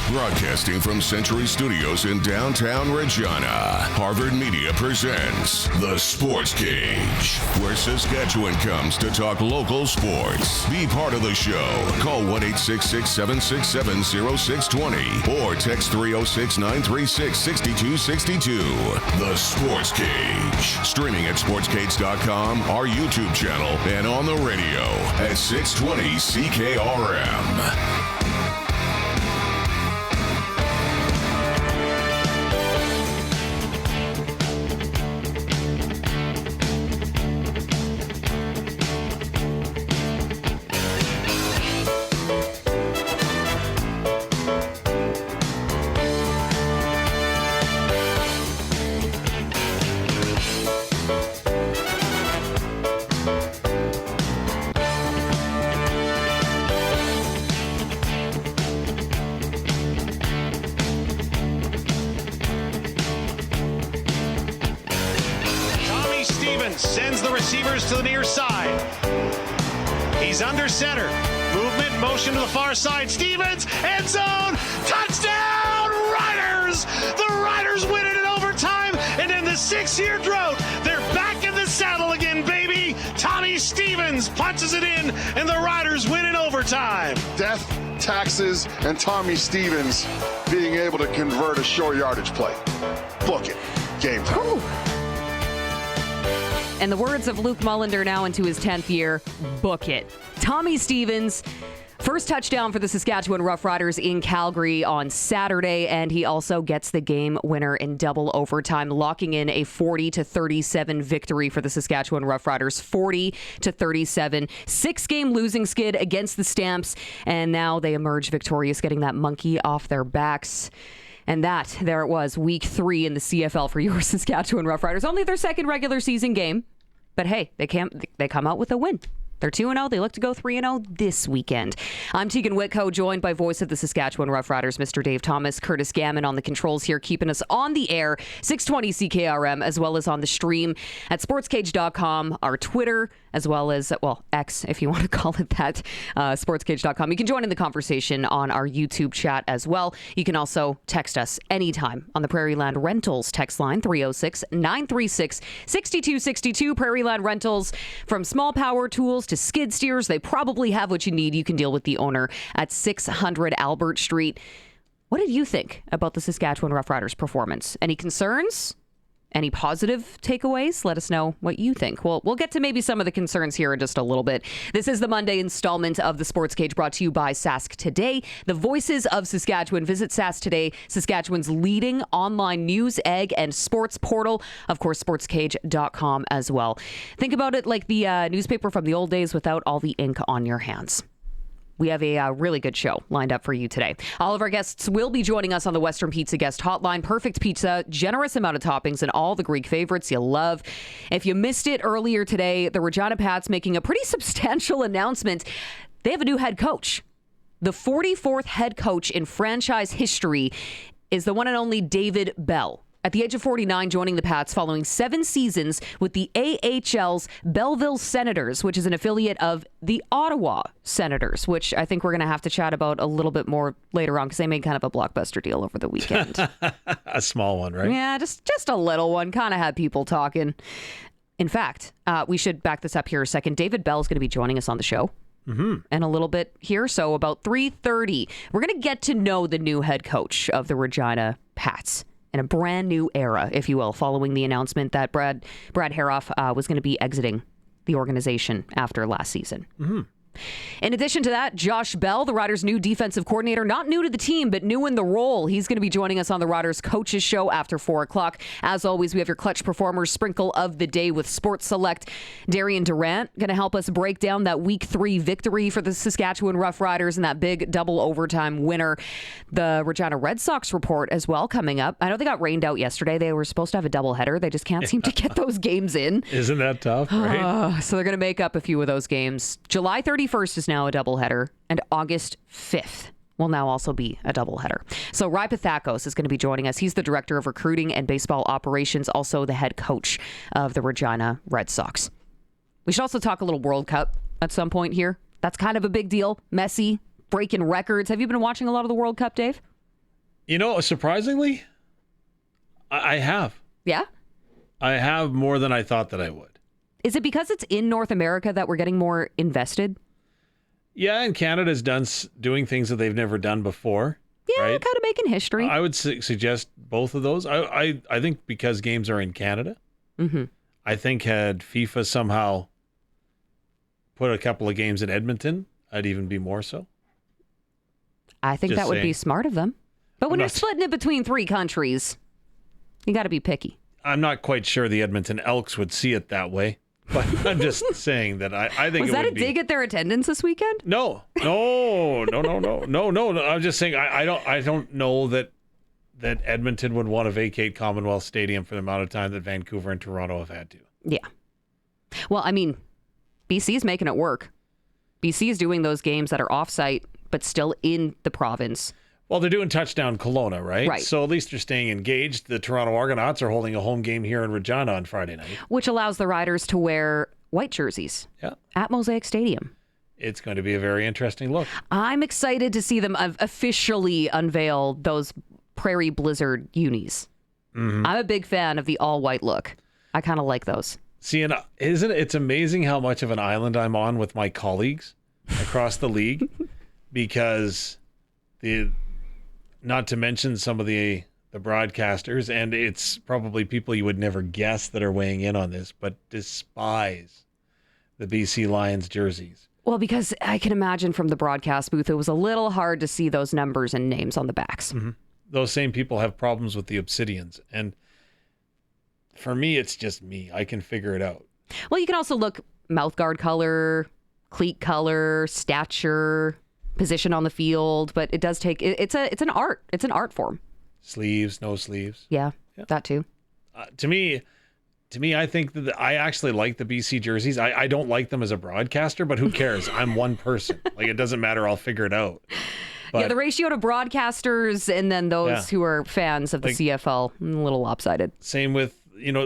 Broadcasting from Century Studios in downtown Regina, Harvard Media presents The Sports Cage, where Saskatchewan comes to talk local sports. Be part of the show. Call 1-866-767-0620 or text 306-936-6262. The Sports Cage. Streaming at sportscage.com, our YouTube channel, and on the radio at 620 CKRM. Sends the receivers to the near side. He's under center. Movement, motion to the far side. Stevens, end zone, touchdown, Riders! The Riders win it in overtime, and in the 6-year drought, they're back in the saddle again, baby! Tommy Stevens punches it in, and the Riders win in overtime. Death, taxes, and Tommy Stevens being able to convert a short yardage play. Book it. Game time. Ooh. And the words of Luke Mullender now into his 10th year, book it. Tommy Stevens, first touchdown for the Saskatchewan Roughriders in Calgary on Saturday, and he also gets the game winner in double overtime, locking in a 40-37 victory for the Saskatchewan Roughriders. 40-37, 6-game losing skid against the Stamps, and now they emerge victorious, getting that monkey off their backs. And there it was, week 3 in the CFL for your Saskatchewan Roughriders. Only their second regular season game. But hey, they come out with a win. They're 2-0. They look to go 3-0 this weekend. I'm Teagan Witko, joined by voice of the Saskatchewan Roughriders, Mr. Dave Thomas, Curtis Gammon on the controls here, keeping us on the air, 620 CKRM, as well as on the stream at sportscage.com, our Twitter, as well as, X, if you want to call it that, sportscage.com. You can join in the conversation on our YouTube chat as well. You can also text us anytime on the Prairie Land Rentals text line, 306-936-6262. Prairie Land Rentals, from small power tools to skid steers, they probably have what you need. You can deal with the owner at 600 Albert Street. What did you think about the Saskatchewan Roughriders' performance? Any concerns? Any positive takeaways? Let us know what you think. We'll get to maybe some of the concerns here in just a little bit. This is the Monday installment of the Sports Cage, brought to you by Sask Today, the voices of Saskatchewan. Visit Sask Today, Saskatchewan's leading online news, egg, and sports portal. Of course, sportscage.com as well. Think about it like the newspaper from the old days without all the ink on your hands. We have a really good show lined up for you today. All of our guests will be joining us on the Western Pizza Guest Hotline. Perfect pizza, generous amount of toppings, and all the Greek favorites you love. If you missed it earlier today, the Regina Pats making a pretty substantial announcement. They have a new head coach. The 44th head coach in franchise history is the one and only David Bell. At the age of 49, joining the Pats following 7 seasons with the AHL's Belleville Senators, which is an affiliate of the Ottawa Senators, which I think we're going to have to chat about a little bit more later on because they made kind of a blockbuster deal over the weekend. A small one, right? Yeah, just a little one. Kind of had people talking. In fact, we should back this up here a second. David Bell is going to be joining us on the show. In a little bit here. So about 3:30, we're going to get to know the new head coach of the Regina Pats in a brand new era, if you will, following the announcement that Brad Haroff was going to be exiting the organization after last season. In addition to that, Josh Bell, the Riders' new defensive coordinator, not new to the team, but new in the role. He's going to be joining us on the Riders Coaches Show after 4 o'clock. As always, we have your Clutch Performers sprinkle of the day with Sports Select. Darian Durant going to help us break down that Week 3 victory for the Saskatchewan Roughriders and that big double overtime winner. The Regina Red Sox report as well coming up. I know they got rained out yesterday. They were supposed to have a doubleheader. They just can't seem to get those games in. Isn't that tough, right? So they're going to make up a few of those games. July 31st is now a doubleheader, and August 5th will now also be a doubleheader. So Pathakos is going to be joining us. He's the director of recruiting and baseball operations, also the head coach of the Regina Red Sox. We should also talk a little World Cup at some point here. That's kind of a big deal. Messi breaking records. Have you been watching a lot of the World Cup, Dave? Surprisingly, I have. Yeah? I have more than I thought that I would. Is it because it's in North America that we're getting more invested? Yeah, and Canada's doing things that they've never done before. Yeah, right? kind of making history. I would suggest both of those. I think because games are in Canada, I think had FIFA somehow put a couple of games in Edmonton, I'd even be more so. I think that would be smart of them. But when you're splitting it between 3 countries, you got to be picky. I'm not quite sure the Edmonton Elks would see it that way, but I'm just saying that I think was it that would a dig at their attendance this weekend? No. I'm just saying I don't know that Edmonton would want to vacate Commonwealth Stadium for the amount of time that Vancouver and Toronto have had to. Yeah. Well, I mean, BC's making it work. BC is doing those games that are off-site, but still in the province. Well, they're doing touchdown Kelowna, right? Right. So at least they're staying engaged. The Toronto Argonauts are holding a home game here in Regina on Friday night. Which allows the Riders to wear white jerseys at Mosaic Stadium. It's going to be a very interesting look. I'm excited to see them officially unveil those Prairie Blizzard unis. I'm a big fan of the all-white look. I kind of like those. See, and it's amazing how much of an island I'm on with my colleagues across the league because not to mention some of the broadcasters, and it's probably people you would never guess that are weighing in on this, but despise the BC Lions jerseys. Well, because I can imagine from the broadcast booth, it was a little hard to see those numbers and names on the backs. Those same people have problems with the obsidians, and for me, it's just me. I can figure it out. Well, you can also look mouthguard color, cleat color, stature, position on the field, but it does take it's an art form. Sleeves, no sleeves. Yeah. That too. To me, I think that I actually like the BC jerseys. I don't like them as a broadcaster, but who cares? I'm one person. Like, it doesn't matter. I'll figure it out. But, the ratio to broadcasters and then those who are fans of the CFL, a little lopsided. Same with,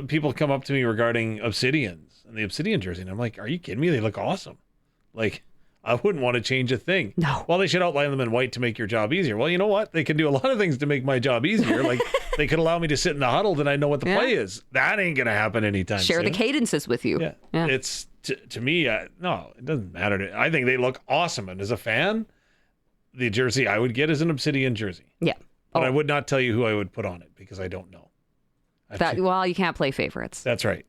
people come up to me regarding obsidians and the obsidian jersey, and I'm like, are you kidding me? They look awesome. Like, I wouldn't want to change a thing. No. Well, they should outline them in white to make your job easier. Well, you know what? They can do a lot of things to make my job easier. Like, they could allow me to sit in the huddle and I know what the play is. That ain't going to happen anytime soon. Share the cadences with you. Yeah. It's, to me, no, it doesn't matter. I think they look awesome. And as a fan, the jersey I would get is an obsidian jersey. Yeah. But I would not tell you who I would put on it because I don't know. Well, you can't play favorites. That's right.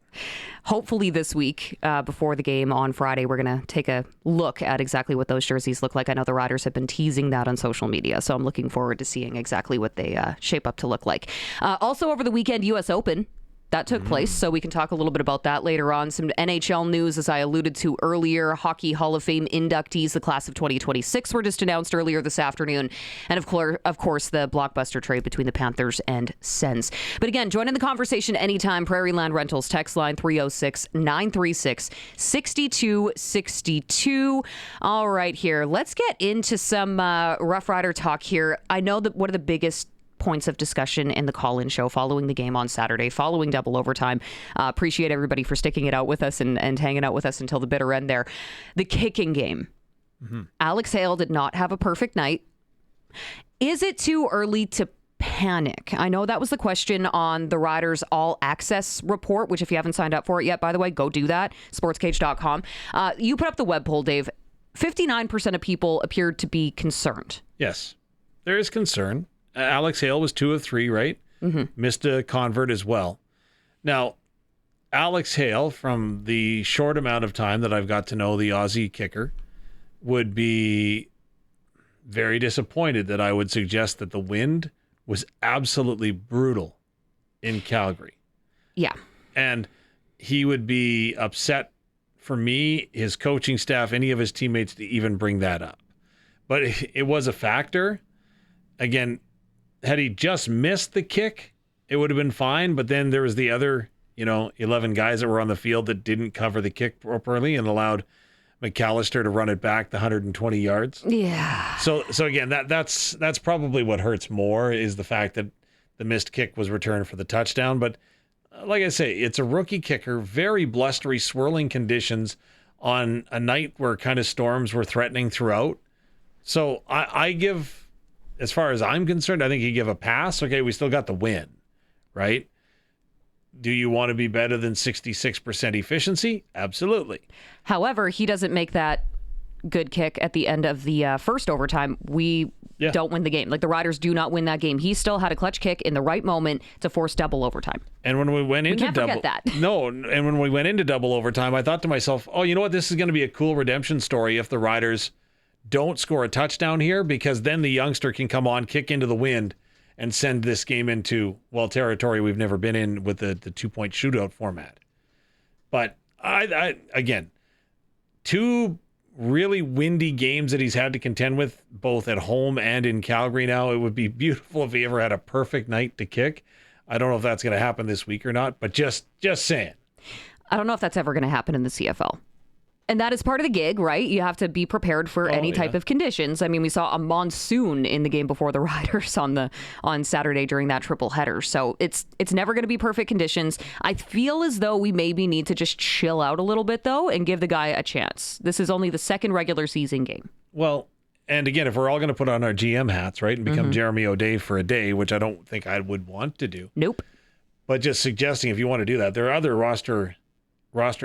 Hopefully this week, before the game on Friday, we're going to take a look at exactly what those jerseys look like. I know the Riders have been teasing that on social media, so I'm looking forward to seeing exactly what they shape up to look like. Also over the weekend, U.S. Open. That took place, so we can talk a little bit about that later on. Some NHL news, as I alluded to earlier. Hockey Hall of Fame inductees, the class of 2026, were just announced earlier this afternoon. And of course, the blockbuster trade between the Panthers and Sens. But again, join in the conversation anytime. Prairie Land Rentals, text line 306-936-6262. All right, here. Let's get into some Rough Rider talk here. I know that one of the biggest points of discussion in the call-in show following the game on Saturday, following double overtime. Appreciate everybody for sticking it out with us and hanging out with us until the bitter end there. The kicking game. Alex Hale did not have a perfect night. Is it too early to panic? I know that was the question on the Riders All Access report, which if you haven't signed up for it yet, by the way, go do that. SportsCage.com. You put up the web poll, Dave. 59% of people appeared to be concerned. Yes, there is concern. Alex Hale was 2 of 3, right? Missed a convert as well. Now, Alex Hale, from the short amount of time that I've got to know the Aussie kicker, would be very disappointed that I would suggest that the wind was absolutely brutal in Calgary. Yeah. And he would be upset for me, his coaching staff, any of his teammates to even bring that up. But it was a factor. Again, had he just missed the kick, it would have been fine. But then there was the other, 11 guys that were on the field that didn't cover the kick properly and allowed McAllister to run it back the 120 yards. Yeah. So again, that's probably what hurts more is the fact that the missed kick was returned for the touchdown. But like I say, it's a rookie kicker, very blustery, swirling conditions on a night where kind of storms were threatening throughout. So I give as far as I'm concerned, I think you give a pass. Okay, we still got the win, right? Do you want to be better than 66% efficiency? Absolutely. However, he doesn't make that good kick at the end of the first overtime. We don't win the game. Like, the Riders do not win that game. He still had a clutch kick in the right moment to force double overtime. And when we went into forget that. No, and when we went into double overtime, I thought to myself, oh, you know what? This is going to be a cool redemption story if the Riders don't score a touchdown here, because then the youngster can come on, kick into the wind, and send this game into, well, territory we've never been in with the 2-point shootout format. But I again, 2 really windy games that he's had to contend with, both at home and in Calgary now. It would be beautiful if he ever had a perfect night to kick. I don't know if that's going to happen this week or not, but just saying. I don't know if that's ever going to happen in the CFL. And that is part of the gig, right? You have to be prepared for any type of conditions. I mean, we saw a monsoon in the game before the Riders on Saturday during that triple header. So it's never going to be perfect conditions. I feel as though we maybe need to just chill out a little bit, though, and give the guy a chance. This is only the second regular season game. Well, and again, if we're all going to put on our GM hats, right, and become Jeremy O'Day for a day, which I don't think I would want to do. Nope. But just suggesting if you want to do that, there are other roster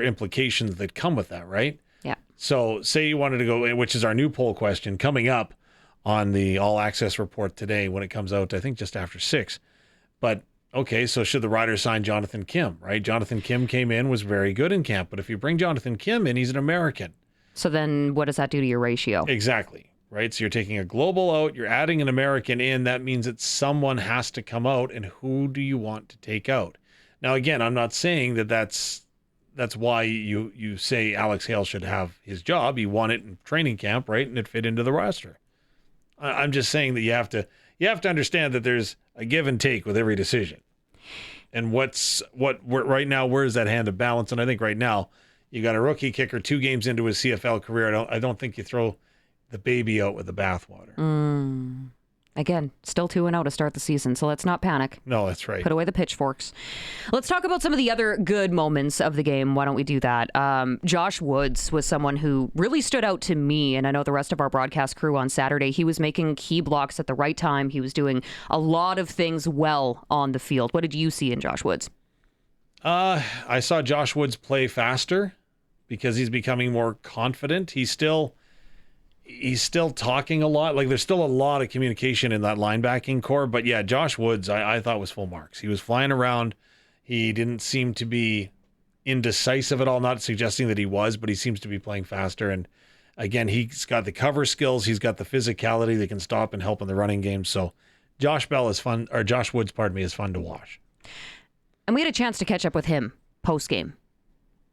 implications that come with that, right? Yeah. So say you wanted to go, which is our new poll question coming up on the All Access report today when it comes out, I think just after 6. But okay, so should the Riders sign Jonathan Kim, right? Jonathan Kim came in, was very good in camp, but if you bring Jonathan Kim in, he's an American. So then what does that do to your ratio? Exactly, right? So you're taking a global out, you're adding an American in, that means that someone has to come out, and who do you want to take out? Now, again, I'm not saying that's why you say Alex Hale should have his job. He won it in training camp, right? And it fit into the roster. I'm just saying that you have to understand that there's a give and take with every decision. And right now, where is that hand of balance? And I think right now, you got a rookie kicker 2 games into his CFL career. I don't think you throw the baby out with the bathwater. Again, still 2-0 to start the season, so let's not panic. No, that's right. Put away the pitchforks. Let's talk about some of the other good moments of the game. Why don't we do that? Josh Woods was someone who really stood out to me, and I know the rest of our broadcast crew on Saturday. He was making key blocks at the right time. He was doing a lot of things well on the field. What did you see in Josh Woods? I saw Josh Woods play faster because he's becoming more confident. He's still talking a lot. Like, there's still a lot of communication in that linebacking core. But yeah, Josh Woods, I thought was full marks. He was flying around. He didn't seem to be indecisive at all. Not suggesting that he was, but he seems to be playing faster. And again, he's got the cover skills. He's got the physicality that can stop and help in the running game. So Josh Woods, is fun to watch. And we had a chance to catch up with him post-game.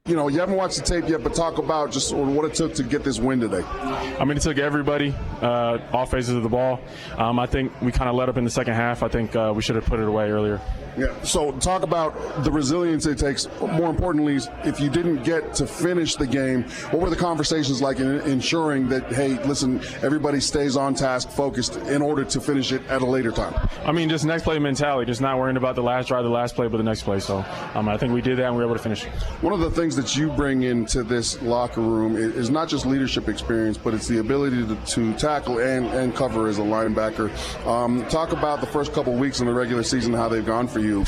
You know, you haven't watched the tape yet, but talk about just what it took to get this win today. I mean, it took everybody, all phases of the ball. I think we kind of let up in the second half. I think we should have put it away earlier. Yeah, so talk about the resilience it takes. More importantly, if you didn't get to finish the game, what were the conversations like in ensuring that, hey, listen, everybody stays on task, focused, in order to finish it at a later time? I mean, just next play mentality, just not worrying about the last drive, the last play, but the next play. So I think we did that and we were able to finish. One of the things that you bring into this locker room is not just leadership experience, but it's the ability to tackle and cover as a linebacker. Talk about the first couple of weeks in the regular season, how they've gone for you.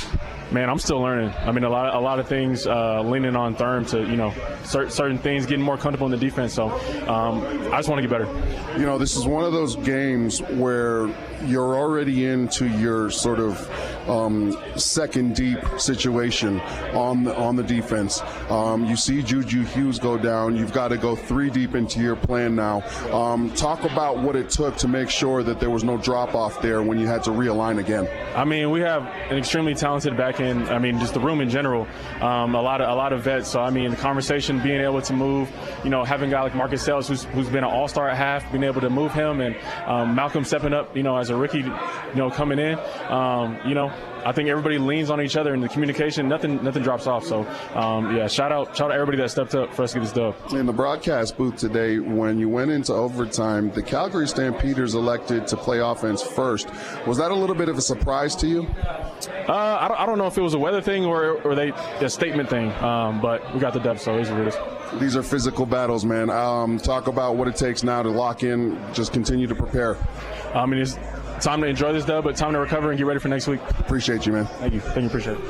Man, I'm still learning. I mean, a lot of things, leaning on Thurm to, certain things, getting more comfortable in the defense. So I just want to get better. You know, this is one of those games where you're already into your sort of second deep situation on the defense. You see Juju Hughes go down. You've got to go 3 deep into your plan now. Talk about what it took to make sure that there was no drop off there when you had to realign again. I mean, we have an extremely talented back end. I mean, just the room in general, a lot of vets. So I mean, the conversation, being able to move, having a guy like Marcus Sells, who's been an all-star at half, being able to move him, and Malcolm stepping up, as a rookie, coming in, I think everybody leans on each other in the communication. Nothing drops off. So, shout out everybody that stepped up for us to get this dub. In the broadcast booth today, when you went into overtime, the Calgary Stampeders elected to play offense first. Was that a little bit of a surprise to you? I don't know if it was a weather thing or a statement thing, but we got the dub, so it is what it is. These are physical battles, man. Talk about what it takes now to lock in, just continue to prepare. I mean, it's time to enjoy this dub, but time to recover and get ready for next week. Appreciate you, man. Thank you. Appreciate it.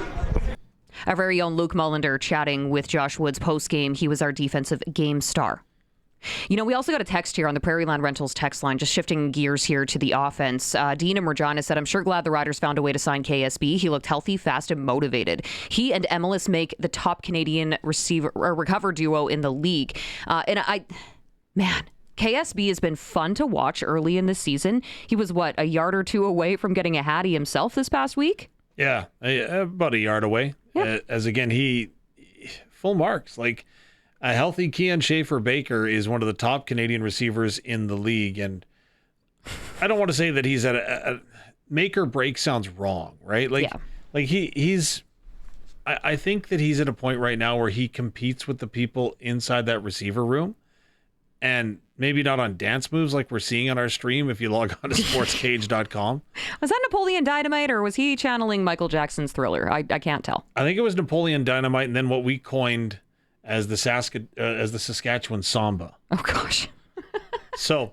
Our very own Luke Mullender chatting with Josh Woods post-game. He was our defensive game star. You know, we also got a text here on the Prairie Land Rentals text line, just shifting gears here to the offense. Dean and Regina said, I'm sure glad the Riders found a way to sign KSB. He looked healthy, fast, and motivated. He and Emilus make the top Canadian recover duo in the league. KSB has been fun to watch early in the season. He was, a yard or two away from getting a Hattie himself this past week? Yeah, about a yard away. Yeah. As again, he full marks. Like, a healthy Keon Schaefer-Baker is one of the top Canadian receivers in the league. And I don't want to say that he's at a make or break sounds wrong, right? I think that he's at a point right now where he competes with the people inside that receiver room, and maybe not on dance moves like we're seeing on our stream if you log on to sportscage.com. Was that Napoleon Dynamite, or was he channeling Michael Jackson's Thriller? I can't tell. I think it was Napoleon Dynamite, and then what we coined as the Saskatchewan Samba. Oh, gosh. So,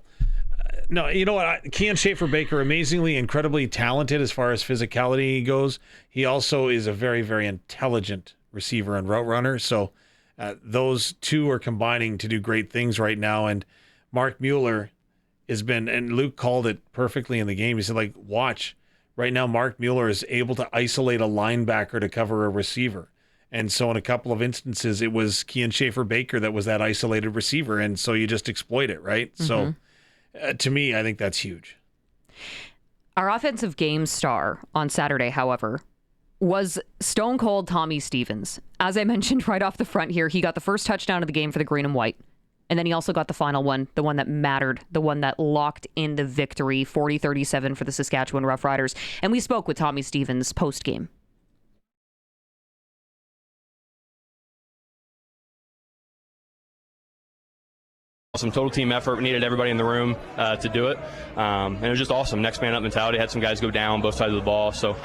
no, you know what? Keon Schaefer-Baker, amazingly, incredibly talented as far as physicality goes. He also is a very, very intelligent receiver and route runner. So those two are combining to do great things right now. And Mark Mueller has been, and Luke called it perfectly in the game. He said, watch. Right now, Mark Mueller is able to isolate a linebacker to cover a receiver. And so in a couple of instances, it was Keon Schaefer-Baker that was that isolated receiver. And so you just exploit it, right? Mm-hmm. So to me, I think that's huge. Our offensive game star on Saturday, however, was Stone Cold Tommy Stevens. As I mentioned right off the front here, he got the first touchdown of the game for the Green and White. And then he also got the final one, the one that mattered, the one that locked in the victory, 40-37 for the Saskatchewan Roughriders. And we spoke with Tommy Stevens post-game. Some total team effort. We needed everybody in the room to do it. And it was just awesome. Next man up mentality. Had some guys go down both sides of the ball. So,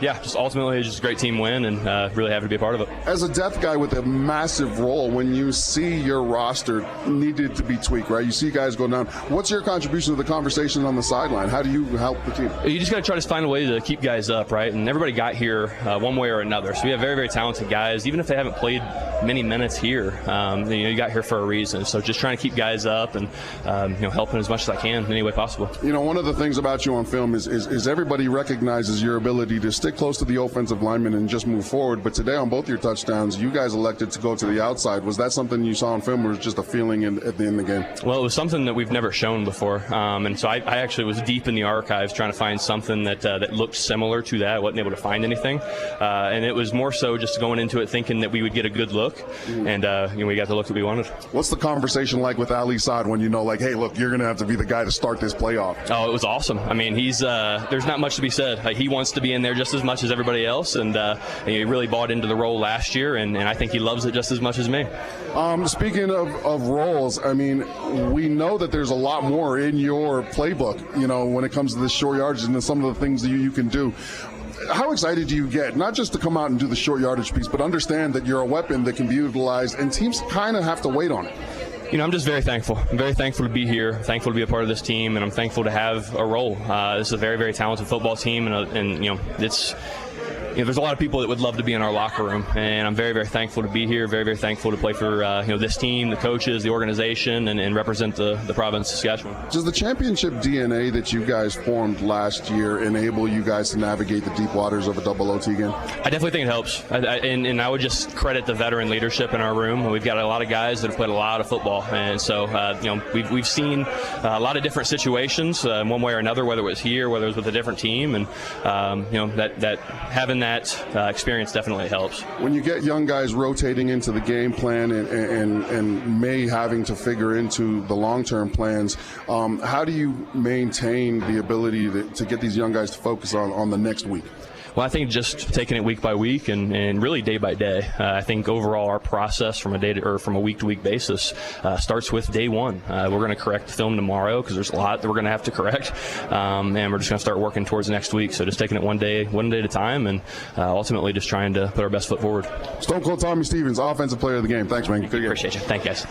just ultimately it was just a great team win, and really happy to be a part of it. As a depth guy with a massive role, when you see your roster needed to be tweaked, right? You see guys go down. What's your contribution to the conversation on the sideline? How do you help the team? You just got to try to find a way to keep guys up, right? And everybody got here one way or another. So we have very, very talented guys. Even if they haven't played many minutes here, you got here for a reason. So just trying to keep guys up and helping as much as I can in any way possible. You know, one of the things about you on film is everybody recognizes your ability to stick close to the offensive lineman and just move forward. But today on both your touchdowns, you guys elected to go to the outside. Was that something you saw on film, or was it just a feeling at the end of the game? Well, it was something that we've never shown before, and so I actually was deep in the archives trying to find something that looked similar to that. I wasn't able to find anything, and it was more so just going into it thinking that we would get a good look, and we got the look that we wanted. What's the conversation like with Ali Saad when you know, hey, look, you're going to have to be the guy to start this playoff? Oh, it was awesome. I mean, he's there's not much to be said. He wants to be in there just as much as everybody else, and he really bought into the role last year, and I think he loves it just as much as me. Speaking of roles, I mean, we know that there's a lot more in your playbook, when it comes to the short yardage and some of the things that you can do. How excited do you get, not just to come out and do the short yardage piece, but understand that you're a weapon that can be utilized, and teams kind of have to wait on it? I'm just very thankful. I'm very thankful to be here, thankful to be a part of this team, and I'm thankful to have a role. This is a very, very talented football team, and it's there's a lot of people that would love to be in our locker room, and I'm very, very thankful to be here, very, very thankful to play for this team, the coaches, the organization, and represent the province of Saskatchewan. Does the championship DNA that you guys formed last year enable you guys to navigate the deep waters of a double O Teagan? I definitely think it helps, and I would just credit the veteran leadership in our room. We've got a lot of guys that have played a lot of football, and so we've seen a lot of different situations one way or another, whether it was here, whether it was with a different team, and that having that experience definitely helps. When you get young guys rotating into the game plan and may having to figure into the long-term plans, how do you maintain the ability to get these young guys to focus on the next week? Well, I think just taking it week by week and really day by day. I think overall our process from a week-to-week basis starts with day one. We're going to correct the film tomorrow because there's a lot that we're going to have to correct, and we're just going to start working towards next week. So just taking it one day at a time, and ultimately just trying to put our best foot forward. Stone Cold Tommy Stevens, Offensive Player of the Game. Thanks, man. Good year. Appreciate you. Thank you, guys.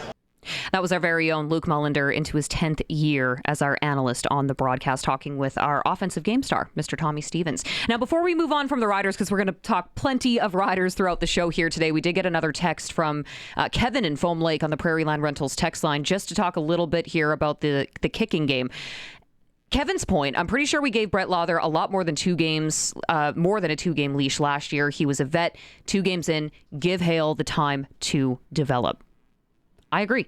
That was our very own Luke Mullender into his 10th year as our analyst on the broadcast, talking with our offensive game star, Mr. Tommy Stevens. Now, before we move on from the Riders, because we're going to talk plenty of Riders throughout the show here today, we did get another text from Kevin in Foam Lake on the Prairie Land Rentals text line, just to talk a little bit here about the kicking game. Kevin's point, I'm pretty sure we gave Brett Lawther a lot more than 2 games, more than a 2-game leash last year. He was a vet, 2 games in. Give Hale the time to develop. I agree.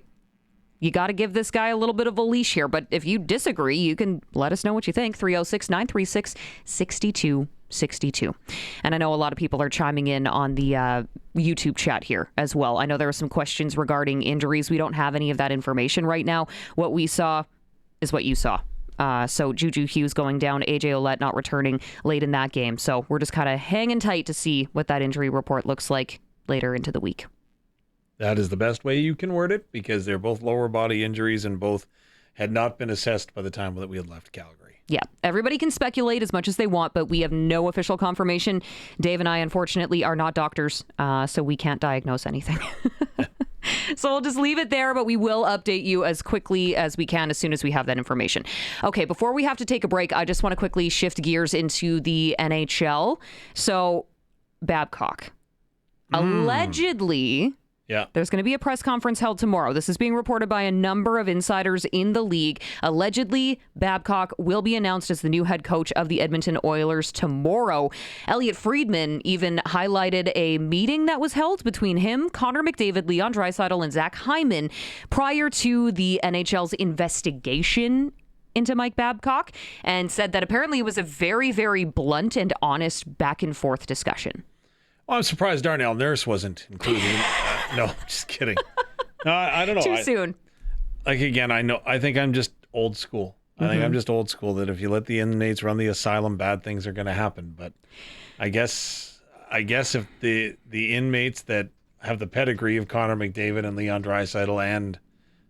You got to give this guy a little bit of a leash here. But if you disagree, you can let us know what you think. 306-936-6262. And I know a lot of people are chiming in on the YouTube chat here as well. I know there were some questions regarding injuries. We don't have any of that information right now. What we saw is what you saw. So Juju Hughes going down, AJ Ouellette not returning late in that game. So we're just kind of hanging tight to see what that injury report looks like later into the week. That is the best way you can word it, because they're both lower body injuries and both had not been assessed by the time that we had left Calgary. Yeah, everybody can speculate as much as they want, but we have no official confirmation. Dave and I, unfortunately, are not doctors, so we can't diagnose anything. So we'll just leave it there, but we will update you as quickly as we can as soon as we have that information. Okay, before we have to take a break, I just want to quickly shift gears into the NHL. So, Babcock. Allegedly... Yeah. There's going to be a press conference held tomorrow. This is being reported by a number of insiders in the league. Allegedly, Babcock will be announced as the new head coach of the Edmonton Oilers tomorrow. Elliot Friedman even highlighted a meeting that was held between him, Connor McDavid, Leon Draisaitl, and Zach Hyman prior to the NHL's investigation into Mike Babcock, and said that apparently it was a very, very blunt and honest back and forth discussion. Well, I'm surprised Darnell Nurse wasn't included. No, just kidding. No, I don't know. Too soon. Like, again, I think I'm just old school. I think I'm just old school, that if you let the inmates run the asylum, bad things are going to happen. But I guess if the inmates that have the pedigree of Connor McDavid and Leon Draisaitl and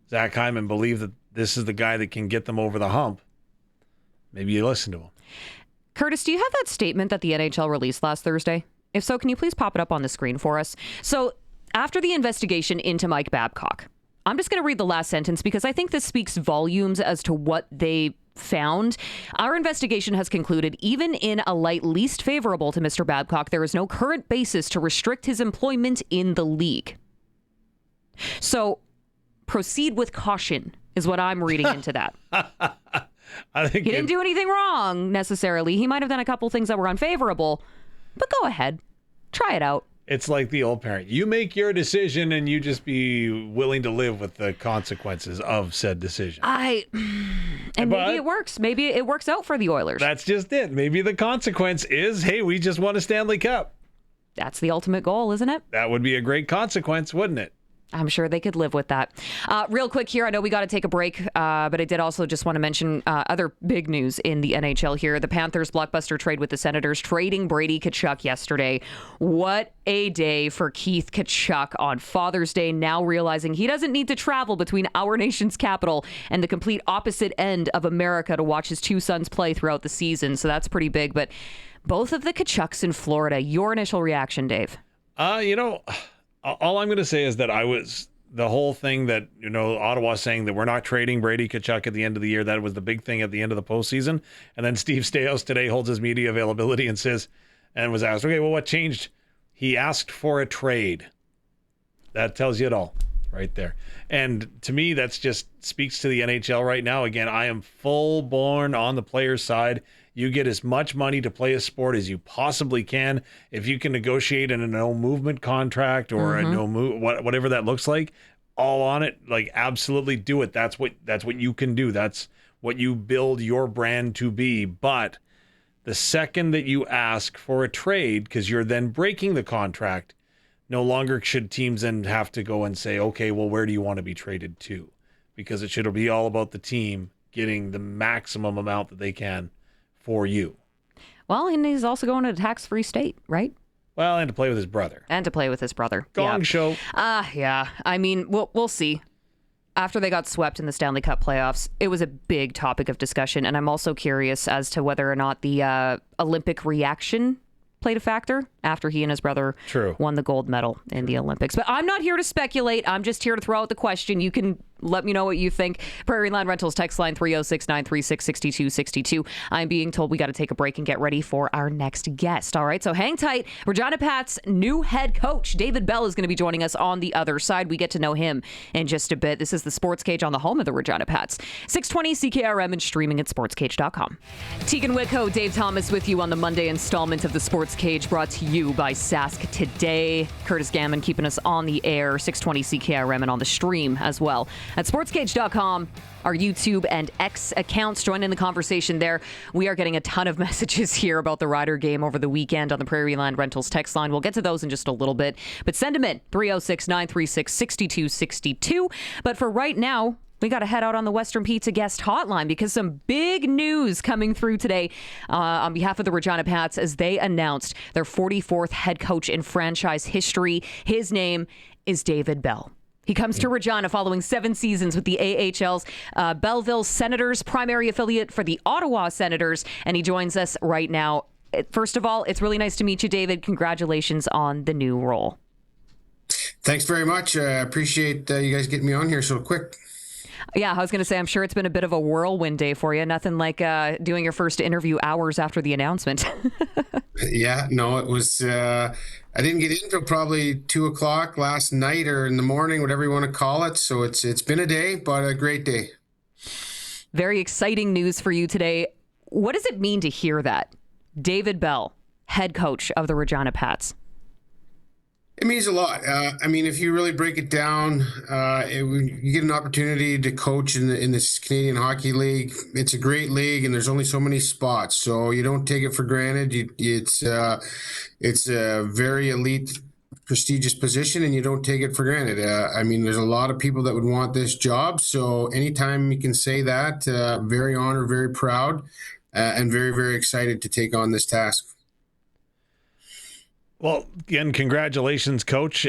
Zach Hyman believe that this is the guy that can get them over the hump, maybe you listen to him. Curtis, do you have that statement that the NHL released last Thursday? If so, can you please pop it up on the screen for us? So, after the investigation into Mike Babcock, I'm just going to read the last sentence because I think this speaks volumes as to what they found. Our investigation has concluded, even in a light least favorable to Mr. Babcock, there is no current basis to restrict his employment in the league. So, proceed with caution is what I'm reading into that. I think he didn't do anything wrong necessarily. He might have done a couple things that were unfavorable. But go ahead. Try it out. It's like the old parent. You make your decision and you just be willing to live with the consequences of said decision. Maybe it works. Maybe it works out for the Oilers. That's just it. Maybe the consequence is, hey, we just won a Stanley Cup. That's the ultimate goal, isn't it? That would be a great consequence, wouldn't it? I'm sure they could live with that. Real quick here, I know we got to take a break, but I did also just want to mention other big news in the NHL here. The Panthers' blockbuster trade with the Senators, trading Brady Tkachuk yesterday. What a day for Keith Tkachuk on Father's Day, now realizing he doesn't need to travel between our nation's capital and the complete opposite end of America to watch his 2 sons play throughout the season. So that's pretty big. But both of the Tkachuks in Florida, your initial reaction, Dave? All I'm going to say is that the whole thing that, Ottawa saying that we're not trading Brady Tkachuk at the end of the year, that was the big thing at the end of the postseason. And then Steve Staios today holds his media availability and was asked, okay, well, what changed? He asked for a trade. That tells you it all right there. And to me, that's just speaks to the NHL right now. Again, I am full born on the player's side. You get as much money to play a sport as you possibly can. If you can negotiate in a no movement contract or a whatever that looks like, all on it, like absolutely do it. That's what you can do. That's what you build your brand to be. But the second that you ask for a trade, because you're then breaking the contract, no longer should teams then have to go and say, okay, well, where do you want to be traded to? Because it should be all about the team getting the maximum amount that they can for you. Well, and he's also going to a tax-free state, right? Well, and to play with his brother. Gong show. Yeah. I mean, we'll see. After they got swept in the Stanley Cup playoffs, it was a big topic of discussion, and I'm also curious as to whether or not the Olympic reaction played a factor after he and his brother won the gold medal in the Olympics. But I'm not here to speculate. I'm just here to throw out the question. You can Let me know what you think. Prairie Land Rentals text line 306-936-6262. I'm being told we got to take a break and get ready for our next guest. All right, so hang tight. Regina Pat's new head coach, David Bell, is going to be joining us on the other side. We get to know him in just a bit. This is the Sports Cage on the home of the Regina Pats. 620 CKRM and streaming at sportscage.com. Teagan, Witko, Dave Thomas with you on the Monday installment of the Sports Cage, brought to you by Sask Today. Curtis Gammon keeping us on the air, 620 CKRM, and on the stream as well at sportscage.com. Our YouTube and X accounts. Join in the conversation there. We are getting a ton of messages here about the Rider game over the weekend on the Prairie Land Rentals text line. We'll get to those in just a little bit, but send them in 306-936-6262. But for right now, we got to head out on the Western Pizza guest hotline because some big news coming through today on behalf of the Regina Pats as they announced their 44th head coach in franchise history. His name is David Bell. He comes to Regina following 7 seasons with the AHL's Belleville Senators, primary affiliate for the Ottawa Senators, and he joins us right now. First of all, it's really nice to meet you, David. Congratulations on the new role. Thanks very much. I appreciate you guys getting me on here so quick. Yeah, I was going to say, I'm sure it's been a bit of a whirlwind day for you. Nothing like doing your first interview hours after the announcement. Yeah, no, it was, I didn't get in until probably 2:00 last night or in the morning, whatever you want to call it. So it's been a day, but a great day. Very exciting news for you today. What does it mean to hear that? David Bell, head coach of the Regina Pats. It means a lot. I mean, if you really break it down, you get an opportunity to coach in this Canadian Hockey League. It's a great league, and there's only so many spots, so you don't take it for granted. It's a very elite, prestigious position, and you don't take it for granted. I mean, there's a lot of people that would want this job, so anytime you can say that, very honored, very proud, and very, very excited to take on this task. Well, again, congratulations, Coach.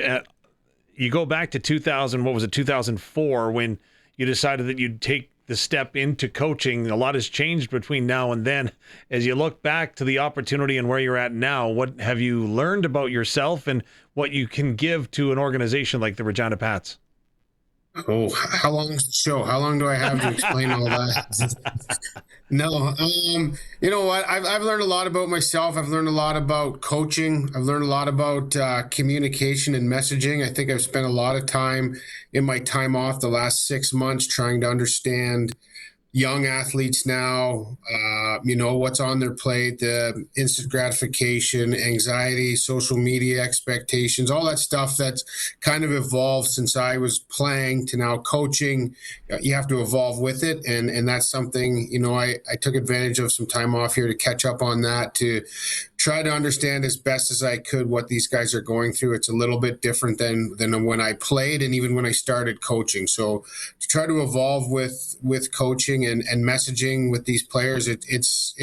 You go back to 2004, when you decided that you'd take the step into coaching. A lot has changed between now and then. As you look back to the opportunity and where you're at now, what have you learned about yourself and what you can give to an organization like the Regina Pats? Oh, how long is the show? How long do I have to explain all that? No, you know what? I've learned a lot about myself. I've learned a lot about coaching. I've learned a lot about communication and messaging. I think I've spent a lot of time in my time off the last 6 months trying to understand young athletes now, what's on their plate, the instant gratification, anxiety, social media expectations, all that stuff that's kind of evolved since I was playing to now coaching. You have to evolve with it. And that's something, I took advantage of some time off here to catch up on that, to try to understand as best as I could what these guys are going through. It's a little bit different than when I played and even when I started coaching. So to try to evolve with coaching and messaging with these players, it's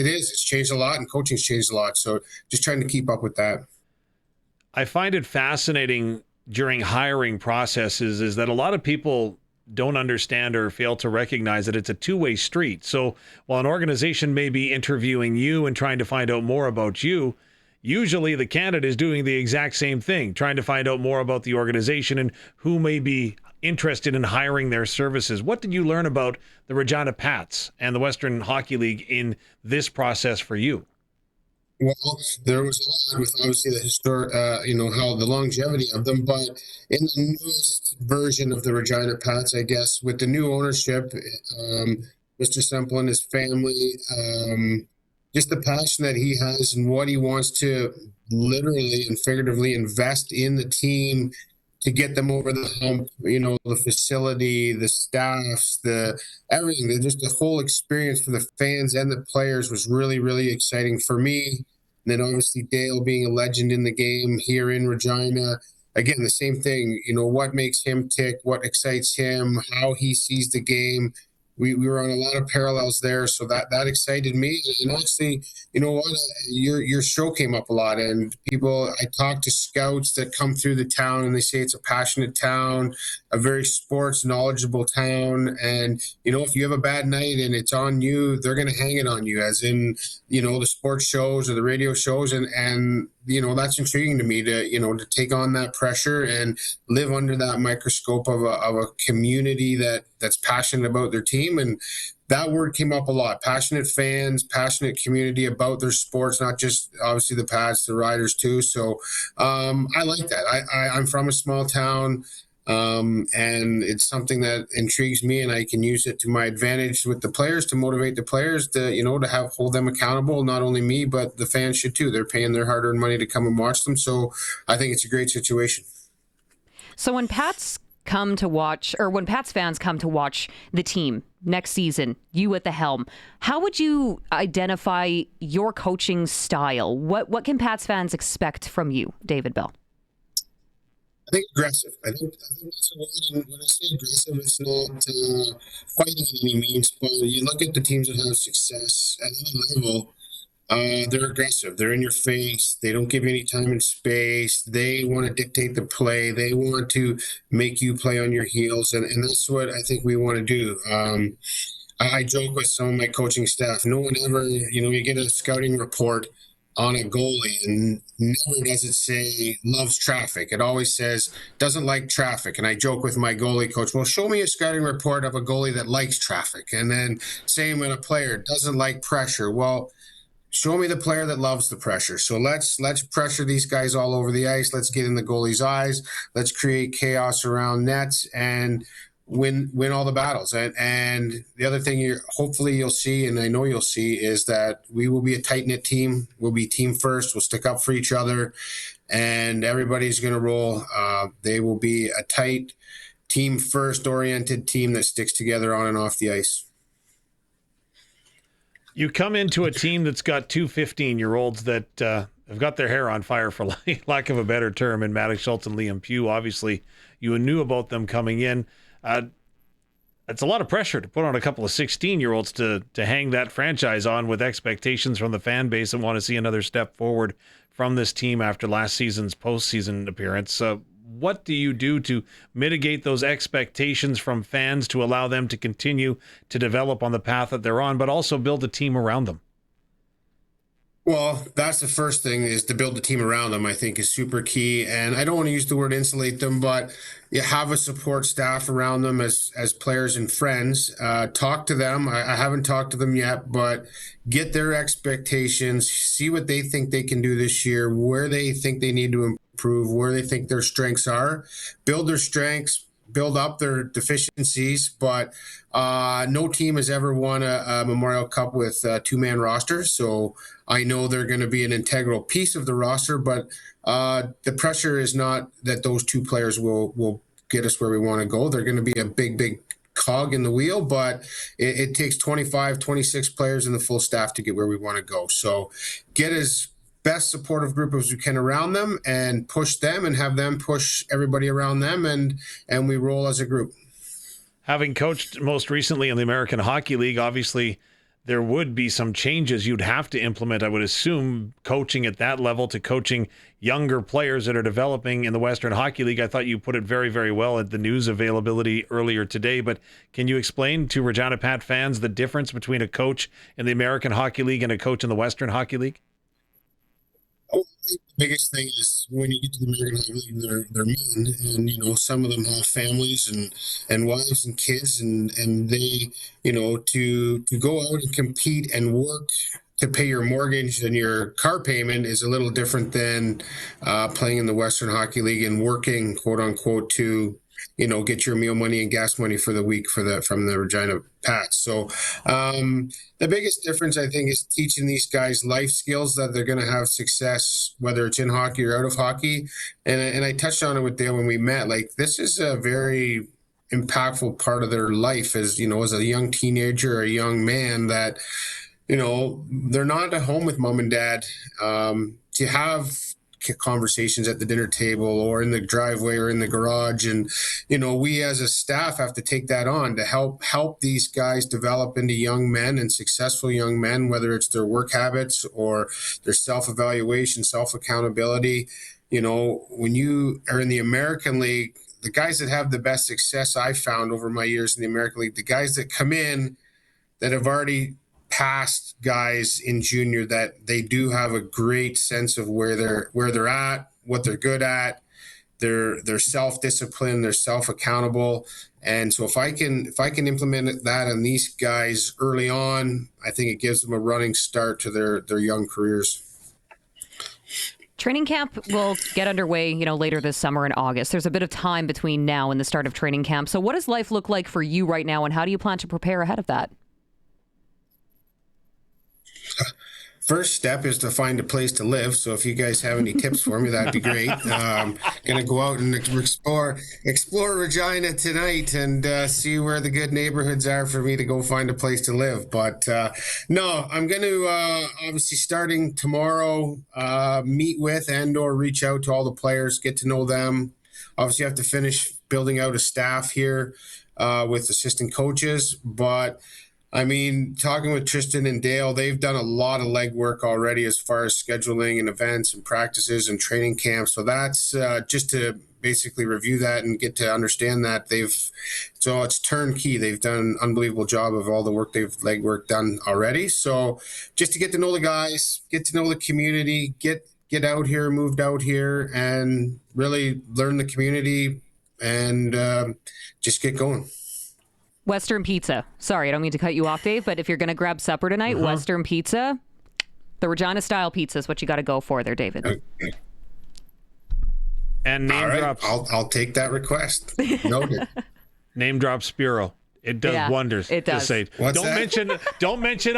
changed a lot, and coaching's changed a lot. So just trying to keep up with that. I find it fascinating during hiring processes is that a lot of people don't understand or fail to recognize that it's a two-way street. So while an organization may be interviewing you and trying to find out more about you, usually the candidate is doing the exact same thing, trying to find out more about the organization and who may be interested in hiring their services. What did you learn about the Regina Pats and the Western Hockey League in this process for you? Well, there was a lot with obviously the historic, how the longevity of them, but in the newest version of the Regina Pats, I guess, with the new ownership, Mr. Semple and his family, just the passion that he has and what he wants to literally and figuratively invest in the team to get them over the hump, the facility, the staffs, the everything, just the whole experience for the fans and the players was really, really exciting for me. And then obviously Dale being a legend in the game here in Regina. Again, the same thing, what makes him tick, what excites him, how he sees the game. We were on a lot of parallels there, so that excited me. And actually, you know what, your show came up a lot, and I talk to scouts that come through the town, and they say it's a passionate town, a very sports knowledgeable town, and if you have a bad night and it's on you, they're going to hang it on you, as in the sports shows or the radio shows, and that's intriguing to me to take on that pressure and live under that microscope of a community that's passionate about their team. And that word came up a lot: passionate fans, passionate community about their sports, not just obviously the Pats, the Riders too. So I like that. I'm from a small town. And it's something that intrigues me, and I can use it to my advantage with the players to motivate the players to hold them accountable. Not only me, but the fans should too. They're paying their hard-earned money to come and watch them. So I think it's a great situation. So when Pats fans come to watch the team next season, you at the helm, how would you identify your coaching style? What can Pats fans expect from you, David Bell? I think aggressive. I think that's a word. When I say aggressive, it's not fighting in any means, but you look at the teams that have success at any level, they're aggressive. They're in your face. They don't give you any time and space. They want to dictate the play. They want to make you play on your heels, and that's what I think we want to do. I joke with some of my coaching staff. No one ever, you get a scouting report on a goalie, and never does it say loves traffic. It always says doesn't like traffic. And I joke with my goalie coach, well, show me a scouting report of a goalie that likes traffic. And then same with a player, doesn't like pressure. Well, show me the player that loves the pressure. So let's pressure these guys all over the ice. Let's get in the goalie's eyes. Let's create chaos around nets and win all the battles. And the other thing hopefully you'll see, and I know you'll see, is that we will be a tight-knit team. We'll be team first. We'll stick up for each other, and everybody's going to roll. They will be a tight, team first oriented team that sticks together on and off the ice. You come into a team that's got two 15-year-olds that have got their hair on fire, for lack of a better term, in Maddox Schultz and Liam Pugh. Obviously, you knew about them coming in. It's a lot of pressure to put on a couple of 16-year-olds to hang that franchise on, with expectations from the fan base and want to see another step forward from this team after last season's postseason appearance. What do you do to mitigate those expectations from fans to allow them to continue to develop on the path that they're on, but also build a team around them? Well, that's the first thing, is to build a team around them, I think, is super key. And I don't want to use the word insulate them, but you have a support staff around them as players and friends. Talk to them. I haven't talked to them yet, but get their expectations, see what they think they can do this year, where they think they need to improve, where they think their strengths are, build their strengths, build up their deficiencies. But no team has ever won a Memorial Cup with a two-man roster. So I know they're going to be an integral piece of the roster, but the pressure is not that those two players will get us where we want to go. They're going to be a big cog in the wheel, but it takes 25, 26 players in the full staff to get where we want to go. So get as best supportive group as we can around them, and push them and have them push everybody around them, and we roll as a group. Having coached most recently in the American Hockey League, obviously there would be some changes you'd have to implement, I would assume, coaching at that level to coaching younger players that are developing in the Western Hockey League. I thought you put it very, very well at the news availability earlier today, but can you explain to Regina Pat fans the difference between a coach in the American Hockey League and a coach in the Western Hockey League? Oh, I think the biggest thing is when you get to the American Hockey League, they're men, and some of them have families and wives and kids, and they to go out and compete and work to pay your mortgage and your car payment is a little different than playing in the Western Hockey League and working, quote unquote, to get your meal money and gas money for the week from the Regina Pats. So the biggest difference, I think, is teaching these guys life skills that they're going to have success, whether it's in hockey or out of hockey. And I touched on it with Dale when we met. Like, this is a very impactful part of their life as a young teenager or a young man, that they're not at home with mom and dad. To have conversations at the dinner table or in the driveway or in the garage, and we as a staff have to take that on to help these guys develop into young men and successful young men, whether it's their work habits or their self-evaluation, self-accountability. When you are in the American League, the guys that have the best success I found over my years in the American League, the guys that come in that have already past guys in junior that they do have a great sense of where they're at, what they're good at. They're self-disciplined, they're self-accountable. And so if I can implement that on these guys early on, I think it gives them a running start to their young careers. Training camp will get underway, later this summer in August. There's a bit of time between now and the start of training camp. So what does life look like for you right now, and how do you plan to prepare ahead of that? First step is to find a place to live. So if you guys have any tips for me, that'd be great. Gonna go out and explore Regina tonight and see where the good neighborhoods are for me to go find a place to live. But no, I'm going to obviously starting tomorrow, meet with and/or reach out to all the players, get to know them. Obviously, I have to finish building out a staff here with assistant coaches, but I mean, talking with Tristan and Dale, they've done a lot of legwork already as far as scheduling and events and practices and training camps. So that's just to basically review that and get to understand that so it's turnkey. They've done an unbelievable job of all the work legwork done already. So just to get to know the guys, get to know the community, get out here, moved out here, and really learn the community and just get going. Western Pizza. Sorry, I don't mean to cut you off, Dave, but if you're going to grab supper tonight, Western Pizza, the Regina style pizza is what you got to go for there, David. Okay. And name drops. I'll take that request. Noted. Name drop Spiro. It does wonders. It does. Just say, What's don't that? mention us. Don't mention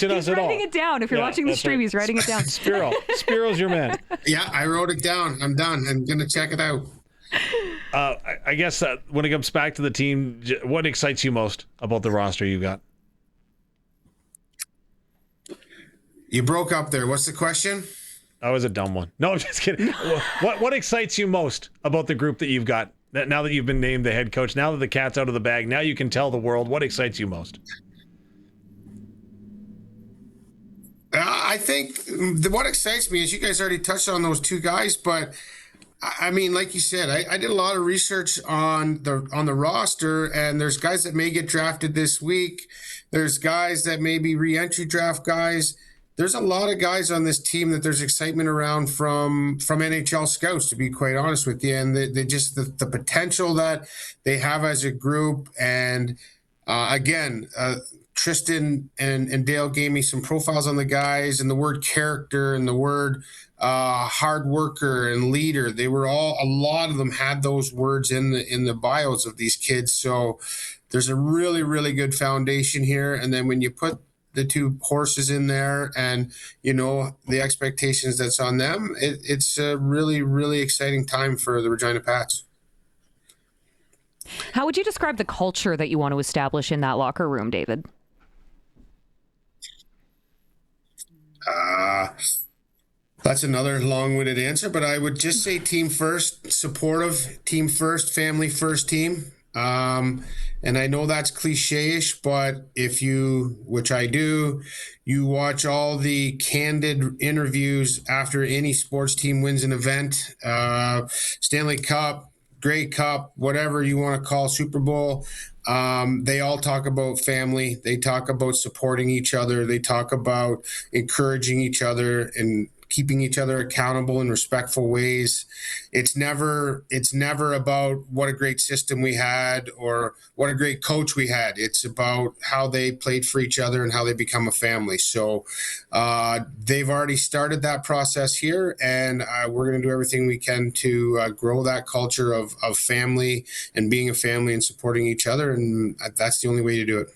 us at all. He's writing it down. If you're watching the stream, he's writing it down. Spiro's your man. Yeah, I wrote it down. I'm done. I'm going to check it out. I guess when it comes back to the team, what excites you most about the roster you got? You broke up there. What's the question? That was a dumb one. No, I'm just kidding. What excites you most about the group that you've got? Now that you've been named the head coach, now that the cat's out of the bag, now you can tell the world what excites you most. I think what excites me is you guys already touched on those two guys, but I mean, like you said, I did a lot of research on the roster, and there's guys that may get drafted this week. There's guys that may be re-entry draft guys. There's a lot of guys on this team that there's excitement around from NHL scouts, to be quite honest with you. And they just the potential that they have as a group. And again, Tristan and Dale gave me some profiles on the guys, and the word character and the word hard worker and leader. They were a lot of them had those words in the bios of these kids. So there's a really, really good foundation here. And then when you put the two horses in there and, the expectations that's on them, it's a really, really exciting time for the Regina Pats. How would you describe the culture that you want to establish in that locker room, David? That's another long-winded answer, but I would just say team first, supportive, team first, family first team. And I know that's cliche-ish, but if you, which I do, you watch all the candid interviews after any sports team wins an event, Stanley Cup, Grey Cup, whatever you want to call Super Bowl. They all talk about family. They talk about supporting each other. They talk about encouraging each other and keeping each other accountable in respectful ways. It's never about what a great system we had or what a great coach we had. It's about how they played for each other and how they become a family. So they've already started that process here, and we're going to do everything we can to grow that culture of family and being a family and supporting each other, and that's the only way to do it.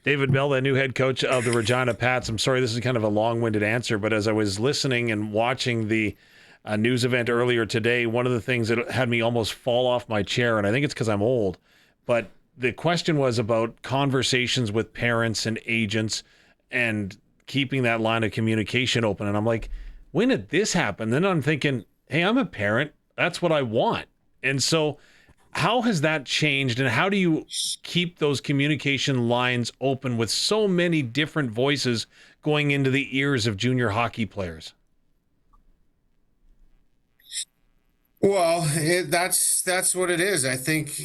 David Bell, the new head coach of the Regina Pats. I'm sorry, this is kind of a long-winded answer, but as I was listening and watching the news event earlier today, one of the things that had me almost fall off my chair, and I think it's because I'm old, but the question was about conversations with parents and agents and keeping that line of communication open. And I'm like, when did this happen? Then I'm thinking, hey, I'm a parent. That's what I want. And so how has that changed, and how do you keep those communication lines open with so many different voices going into the ears of junior hockey players? Well, that's what it is. I think,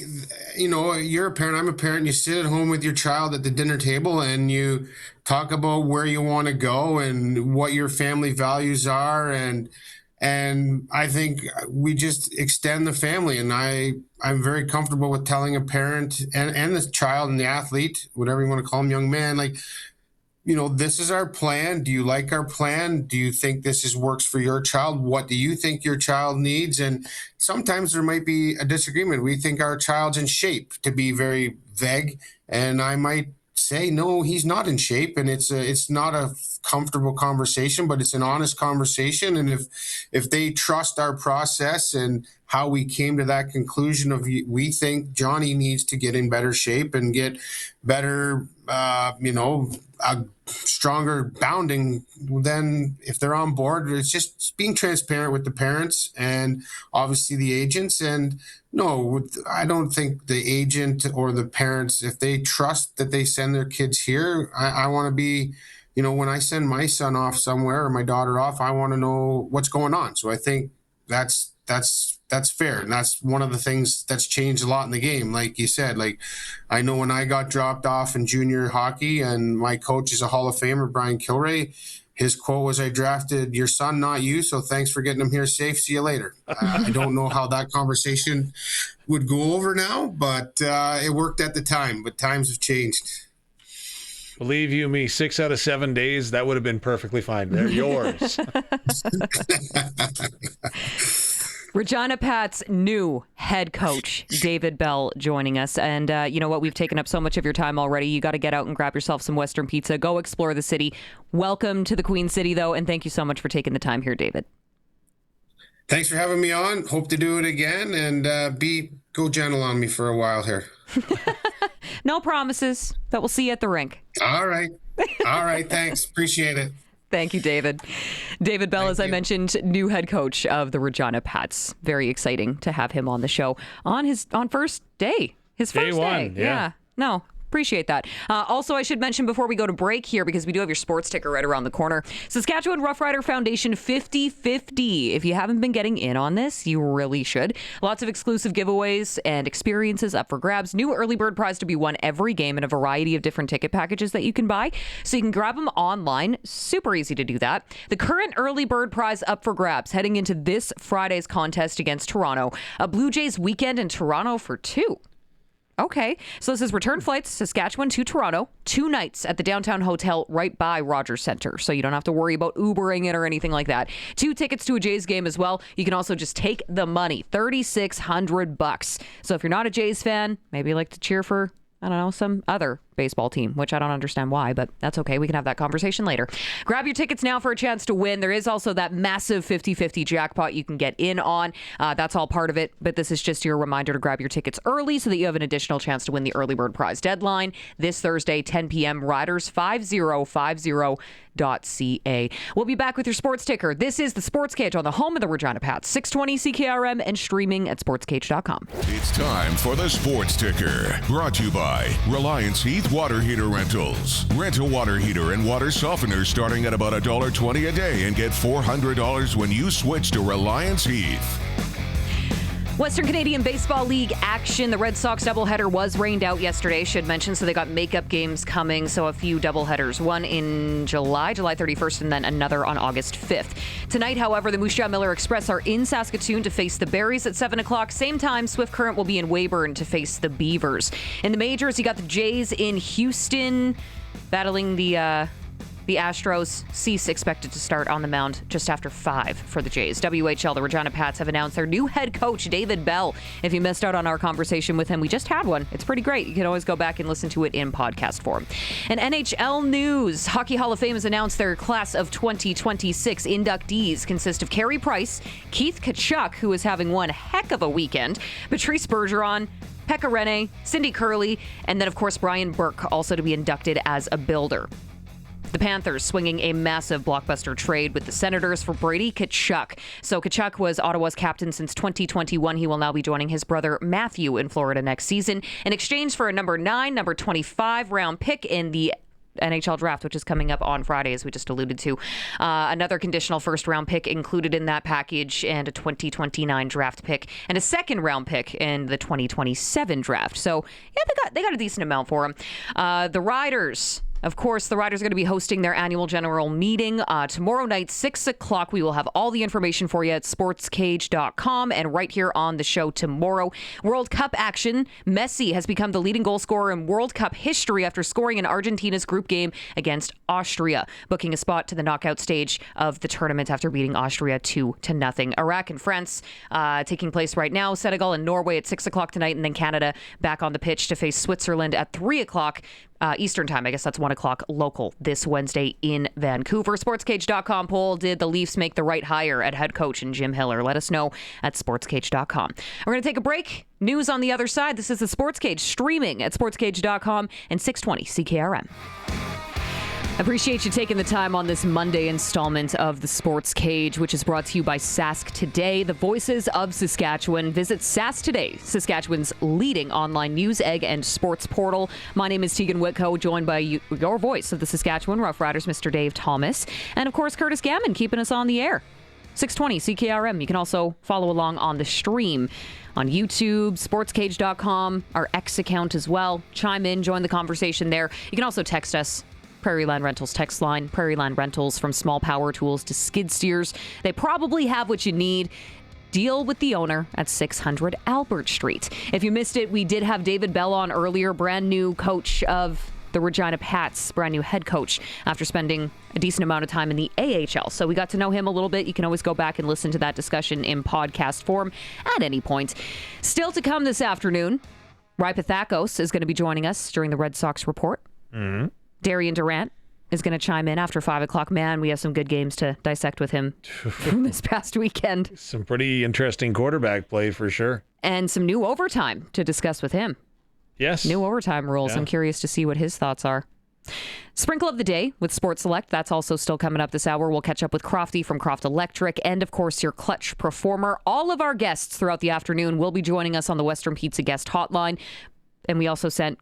you're a parent, I'm a parent. You sit at home with your child at the dinner table and you talk about where you want to go and what your family values are. And I think we just extend the family. And I'm very comfortable with telling a parent and the child and the athlete, whatever you want to call him, young man, like, this is our plan. Do you like our plan? Do you think this works for your child? What do you think your child needs? And sometimes there might be a disagreement. We think our child's in shape, to be very vague. And I might say, no, he's not in shape. And it's not a comfortable conversation, but it's an honest conversation. And if they trust our process and how we came to that conclusion of, we think Johnny needs to get in better shape and get better, a stronger bounding, then if they're on board, it's just being transparent with the parents and obviously the agents. And no, I don't think the agent or the parents, if they trust that they send their kids here, I want to be, when I send my son off somewhere or my daughter off, I want to know what's going on. So I think that's fair. And that's one of the things that's changed a lot in the game. Like you said, like I know when I got dropped off in junior hockey and my coach is a Hall of Famer, Brian Kilray, his quote was, "I drafted your son, not you. So thanks for getting him here safe. See you later." I don't know how that conversation would go over now, but it worked at the time. But times have changed. Believe you me, 6 out of 7 days, that would have been perfectly fine. They're yours. Regina Pat's new head coach, David Bell, joining us. And you know what? We've taken up so much of your time already. You got to get out and grab yourself some Western pizza. Go explore the city. Welcome to the Queen City, though, and thank you so much for taking the time here, David. Thanks for having me on. Hope to do it again, and go gentle on me for a while here. No promises, but we'll see you at the rink. All right. Thanks. Appreciate it. Thank you, David. David Bell, as I mentioned, new head coach of the Regina Pats. Very exciting to have him on the show on first day. His first day one, day. Yeah. No, appreciate that. Also, I should mention before we go to break here, because we do have your sports ticker right around the corner, Saskatchewan Roughrider Foundation 50/50. If you haven't been getting in on this, you really should. Lots of exclusive giveaways and experiences up for grabs. New early bird prize to be won every game in a variety of different ticket packages that you can buy. So you can grab them online. Super easy to do that. The current early bird prize up for grabs heading into this Friday's contest against Toronto. A Blue Jays weekend in Toronto for 2. Okay, so this is return flights, Saskatchewan to Toronto, 2 nights at the downtown hotel right by Rogers Centre. So you don't have to worry about Ubering it or anything like that. 2 tickets to a Jays game as well. You can also just take the money, $3,600. So if you're not a Jays fan, maybe you like to cheer for, I don't know, some other baseball team, which I don't understand why, but that's okay. We can have that conversation later. Grab your tickets now for a chance to win. There is also that massive 50/50 jackpot you can get in on. That's all part of it, but this is just your reminder to grab your tickets early so that you have an additional chance to win the early bird prize deadline this Thursday, 10 p.m. Riders5050.ca. We'll be back with your sports ticker. This is the SportsCage on the home of the Regina Pats, 620 CKRM and streaming at sportscage.com. It's time for the Sports Ticker, brought to you by Reliance Heath Water Heater Rentals. Rent a water heater and water softener starting at about $1.20 a day and get $400 when you switch to Reliance Heath. Western Canadian Baseball League action. The Red Sox doubleheader was rained out yesterday, should mention, so they got makeup games coming, so a few doubleheaders. One in July 31st, and then another on August 5th. Tonight, however, the Moose Jaw Miller Express are in Saskatoon to face the Berries at 7 o'clock. Same time, Swift Current will be in Weyburn to face the Beavers. In the majors, you got the Jays in Houston battling the Astros. Cease expected to start on the mound just after 5 for the Jays. WHL, the Regina Pats have announced their new head coach, David Bell. If you missed out on our conversation with him, we just had one. It's pretty great. You can always go back and listen to it in podcast form. And NHL news. Hockey Hall of Fame has announced their class of 2026 inductees consist of Carey Price, Keith Tkachuk, who is having one heck of a weekend, Patrice Bergeron, Pekka Rinne, Cindy Curley, and then, of course, Brian Burke, also to be inducted as a builder. The Panthers swinging a massive blockbuster trade with the Senators for Brady Tkachuk. So Tkachuk was Ottawa's captain since 2021. He will now be joining his brother Matthew in Florida next season in exchange for a number 9, number 25 round pick in the NHL draft, which is coming up on Friday, as we just alluded to. Another conditional first-round pick included in that package, and a 2029 draft pick, and a second-round pick in the 2027 draft. So, yeah, they got a decent amount for him. The Riders... Of course, the Riders are going to be hosting their annual general meeting tomorrow night, 6 o'clock. We will have all the information for you at SportsCage.com and right here on the show tomorrow. World Cup action. Messi has become the leading goal scorer in World Cup history after scoring in Argentina's group game against Austria, booking a spot to the knockout stage of the tournament after beating Austria 2-0. Iraq and France taking place right now. Senegal and Norway at 6 o'clock tonight, and then Canada back on the pitch to face Switzerland at 3 o'clock. Eastern time. I guess that's 1 o'clock local this Wednesday in Vancouver. SportsCage.com poll: did the Leafs make the right hire at head coach and Jim Hiller? Let us know at SportsCage.com. We're going to take a break. News on the other side. This is the Sports Cage, streaming at SportsCage.com and 620 CKRM. Appreciate you taking the time on this Monday installment of the Sports Cage, which is brought to you by Sask Today, the voices of Saskatchewan. Visit Sask Today, Saskatchewan's leading online news, egg, and sports portal. My name is Teagan Witko, joined by your voice of the Saskatchewan Roughriders, Mr. Dave Thomas, and of course Curtis Gammon, keeping us on the air. 620 CKRM. You can also follow along on the stream on YouTube, sportscage.com, our X account as well. Chime in, join the conversation there. You can also text us. Prairie Land Rentals text line. Prairie Land Rentals, from small power tools to skid steers. They probably have what you need. Deal with the owner at 600 Albert Street. If you missed it, we did have David Bell on earlier, brand new coach of the Regina Pats, brand new head coach after spending a decent amount of time in the AHL. So we got to know him a little bit. You can always go back and listen to that discussion in podcast form at any point. Still to come this afternoon, Pathakos is going to be joining us during the Red Sox Report. Mm-hmm. Darian Durant is going to chime in after 5 o'clock. Man, we have some good games to dissect with him from this past weekend. Some pretty interesting quarterback play for sure. And some new overtime to discuss with him. Yes. New overtime rules. Yeah. I'm curious to see what his thoughts are. Sprinkle of the day with Sports Select. That's also still coming up this hour. We'll catch up with Crofty from Croft Electric and, of course, your Clutch Performer. All of our guests throughout the afternoon will be joining us on the Western Pizza guest hotline. And we also sent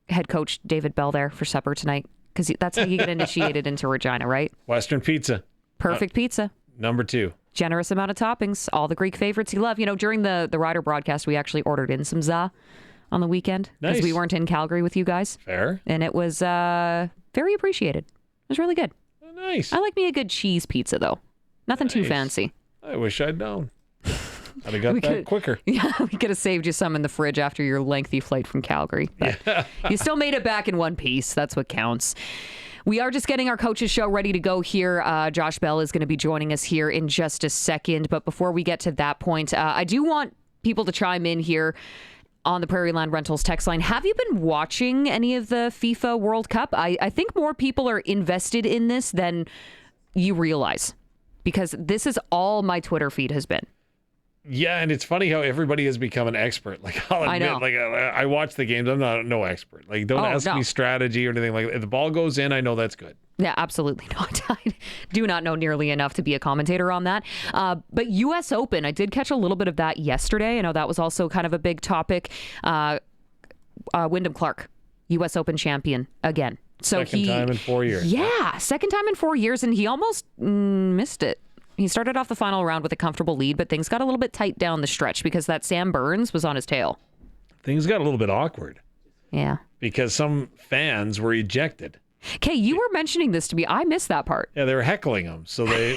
head coach David Bell there for supper tonight, because that's how you get initiated into Regina, right? Western Pizza. Perfect pizza. Number 2. Generous amount of toppings. All the Greek favorites you love. You know, during the Rider broadcast, we actually ordered in some za on the weekend because we weren't in Calgary with you guys. Fair. And it was very appreciated. It was really good. Oh, nice. I like me a good cheese pizza, though. Nothing too fancy. I wish I'd known. I'd have got that quicker. Yeah, we could have saved you some in the fridge after your lengthy flight from Calgary. But you still made it back in one piece. That's what counts. We are just getting our coaches show ready to go here. Josh Bell is going to be joining us here in just a second. But before we get to that point, I do want people to chime in here on the Prairie Land Rentals text line. Have you been watching any of the FIFA World Cup? I think more people are invested in this than you realize, because this is all my Twitter feed has been. Yeah, and it's funny how everybody has become an expert. Like, I'll admit, I watch the games. I'm not no expert. Like, don't ask me strategy or anything like that. If the ball goes in, I know that's good. Yeah, absolutely not. I do not know nearly enough to be a commentator on that. But U.S. Open, I did catch a little bit of that yesterday. I know that was also kind of a big topic. Wyndham Clark, U.S. Open champion again. So second time in 4 years. Yeah, second time in 4 years, and he almost missed it. He started off the final round with a comfortable lead, but things got a little bit tight down the stretch because that Sam Burns was on his tail. Things got a little bit awkward. Yeah. Because some fans were ejected. Okay, you were mentioning this to me. I missed that part. Yeah, they were heckling him. So they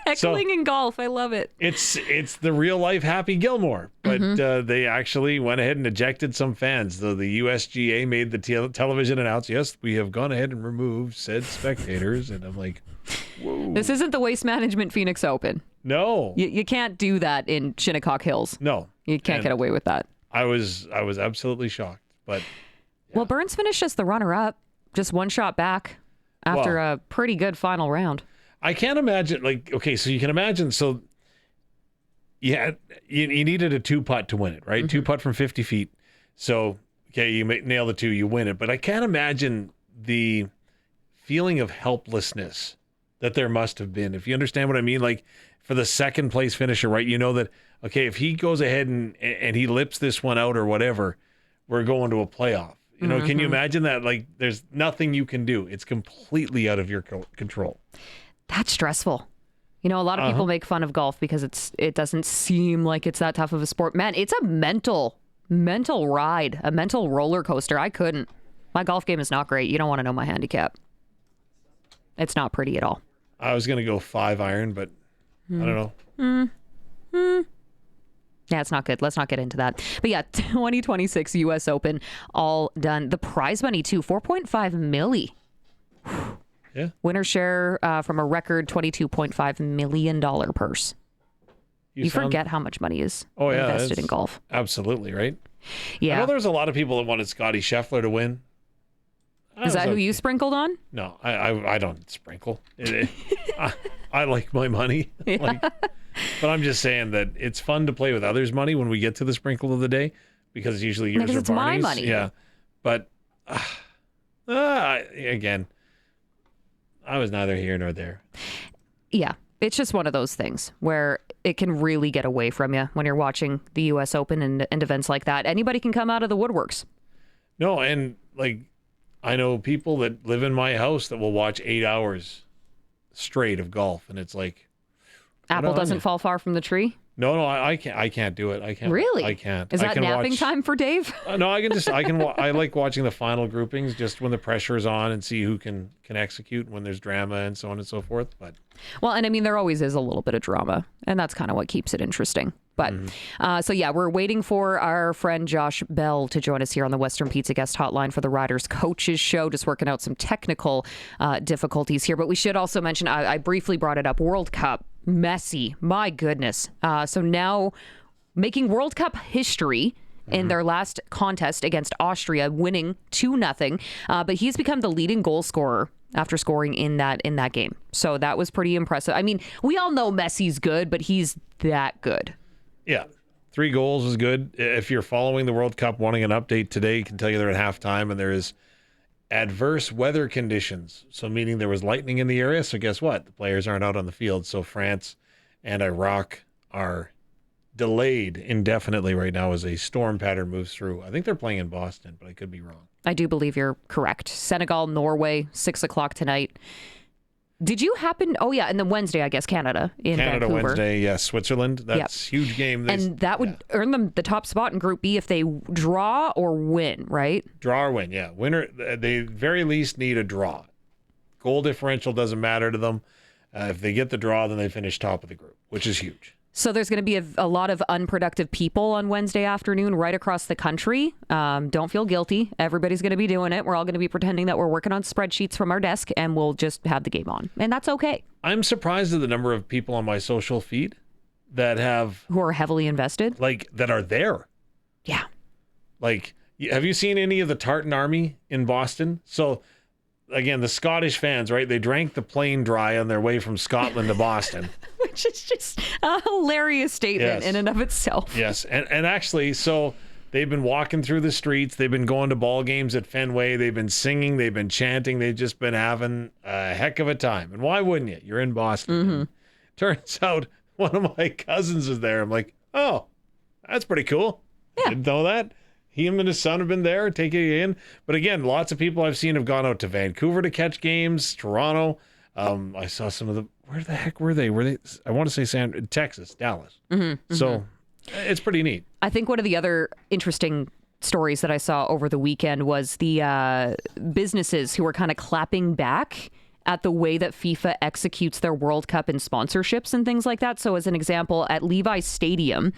heckling in golf. I love it. It's the real life Happy Gilmore, but they actually went ahead and ejected some fans. Though the USGA made the television announce, yes, we have gone ahead and removed said spectators, and I'm like, whoa. This isn't the Waste Management Phoenix Open. No, you can't do that in Shinnecock Hills. No, you can't get away with that. I was absolutely shocked, but yeah. Well, Burns finished as the runner-up, just one shot back after a pretty good final round. I can't imagine, so you can imagine, so you needed a 2-putt to win it, right? 2-putt from 50 feet. So, okay, you nail the 2, you win it. But I can't imagine the feeling of helplessness that there must have been. If you understand what I mean, like for the second place finisher, right? You know that, okay, if he goes ahead and he lips this one out or whatever, we're going to a playoff. You know, can you imagine that? Like, there's nothing you can do. It's completely out of your control. That's stressful. You know, a lot of people make fun of golf because it doesn't seem like it's that tough of a sport. Man, it's a mental ride, a mental roller coaster. I couldn't. My golf game is not great. You don't want to know my handicap. It's not pretty at all. I was going to go 5-iron, but I don't know. Yeah, it's not good. Let's not get into that. But yeah, 2026 U.S. Open, all done. The prize money, too, $4.5 milli. Yeah. Winner share from a record $22.5 million purse. You forget how much money is invested in golf. Absolutely, right? Yeah. I know there's a lot of people that wanted Scotty Scheffler to win. Is that who you sprinkled on? No, I don't sprinkle. I like my money. Yeah. But I'm just saying that it's fun to play with others' money when we get to the sprinkle of the day, because usually yours because are it's my Barney's. money. Yeah. But again, I was neither here nor there. Yeah. It's just one of those things where it can really get away from you when you're watching the U.S. Open and events like that. Anybody can come out of the woodworks. No, and like I know people that live in my house that will watch 8 hours straight of golf, and it's like, Apple doesn't fall far from the tree? No, I can't do it. I can't. Really? I can't. Is that napping time for Dave? No, I like watching the final groupings just when the pressure is on and see who can execute when there's drama and so on and so forth. But well, and I mean, there always is a little bit of drama, and that's kind of what keeps it interesting. But so yeah, we're waiting for our friend Josh Bell to join us here on the Western Pizza Guest Hotline for the Riders Coaches Show. Just working out some technical difficulties here, but we should also mention, I briefly brought it up, World Cup. Messy, my goodness. So now making World Cup history in their last contest against Austria, winning 2-0. But he's become the leading goal scorer after scoring in that game. So that was pretty impressive. I mean, we all know Messi's good, but he's that good. Yeah. 3 goals is good. If you're following the World Cup, wanting an update today, I can tell you they're at halftime, and there is adverse weather conditions. So meaning there was lightning in the area. So guess what? The players aren't out on the field. So France and Iraq are delayed indefinitely right now as a storm pattern moves through. I think they're playing in Boston, but I could be wrong. I do believe you're correct. Senegal, Norway, 6:00 tonight. Did you happen? Oh, yeah. And then Wednesday, I guess, Canada in Vancouver. Wednesday, yes. Switzerland. That's huge game. And that would earn them the top spot in Group B if they draw or win, right? Draw or win, yeah. Winner, they very least need a draw. Goal differential doesn't matter to them. If they get the draw, then they finish top of the group, which is huge. So there's going to be a lot of unproductive people on Wednesday afternoon right across the country. Don't feel guilty. Everybody's going to be doing it. We're all going to be pretending that we're working on spreadsheets from our desk, and we'll just have the game on. And that's okay. I'm surprised at the number of people on my social feed who are heavily invested. Like, that are there. Yeah. Like, have you seen any of the Tartan Army in Boston? So, again, the Scottish fans, right? They drank the plane dry on their way from Scotland to Boston. Which is just a hilarious statement in and of itself. Yes. And actually, so they've been walking through the streets. They've been going to ball games at Fenway. They've been singing. They've been chanting. They've just been having a heck of a time. And why wouldn't you? You're in Boston. Turns out one of my cousins is there. I'm like, oh, that's pretty cool. Yeah. Didn't know that. Him and his son have been there, taking it in. But again, lots of people I've seen have gone out to Vancouver to catch games, Toronto. I saw some of where the heck were they? I want to say Texas, Dallas. So it's pretty neat. I think one of the other interesting stories that I saw over the weekend was the businesses who were kind of clapping back at the way that FIFA executes their World Cup and sponsorships and things like that. So as an example, at Levi's Stadium,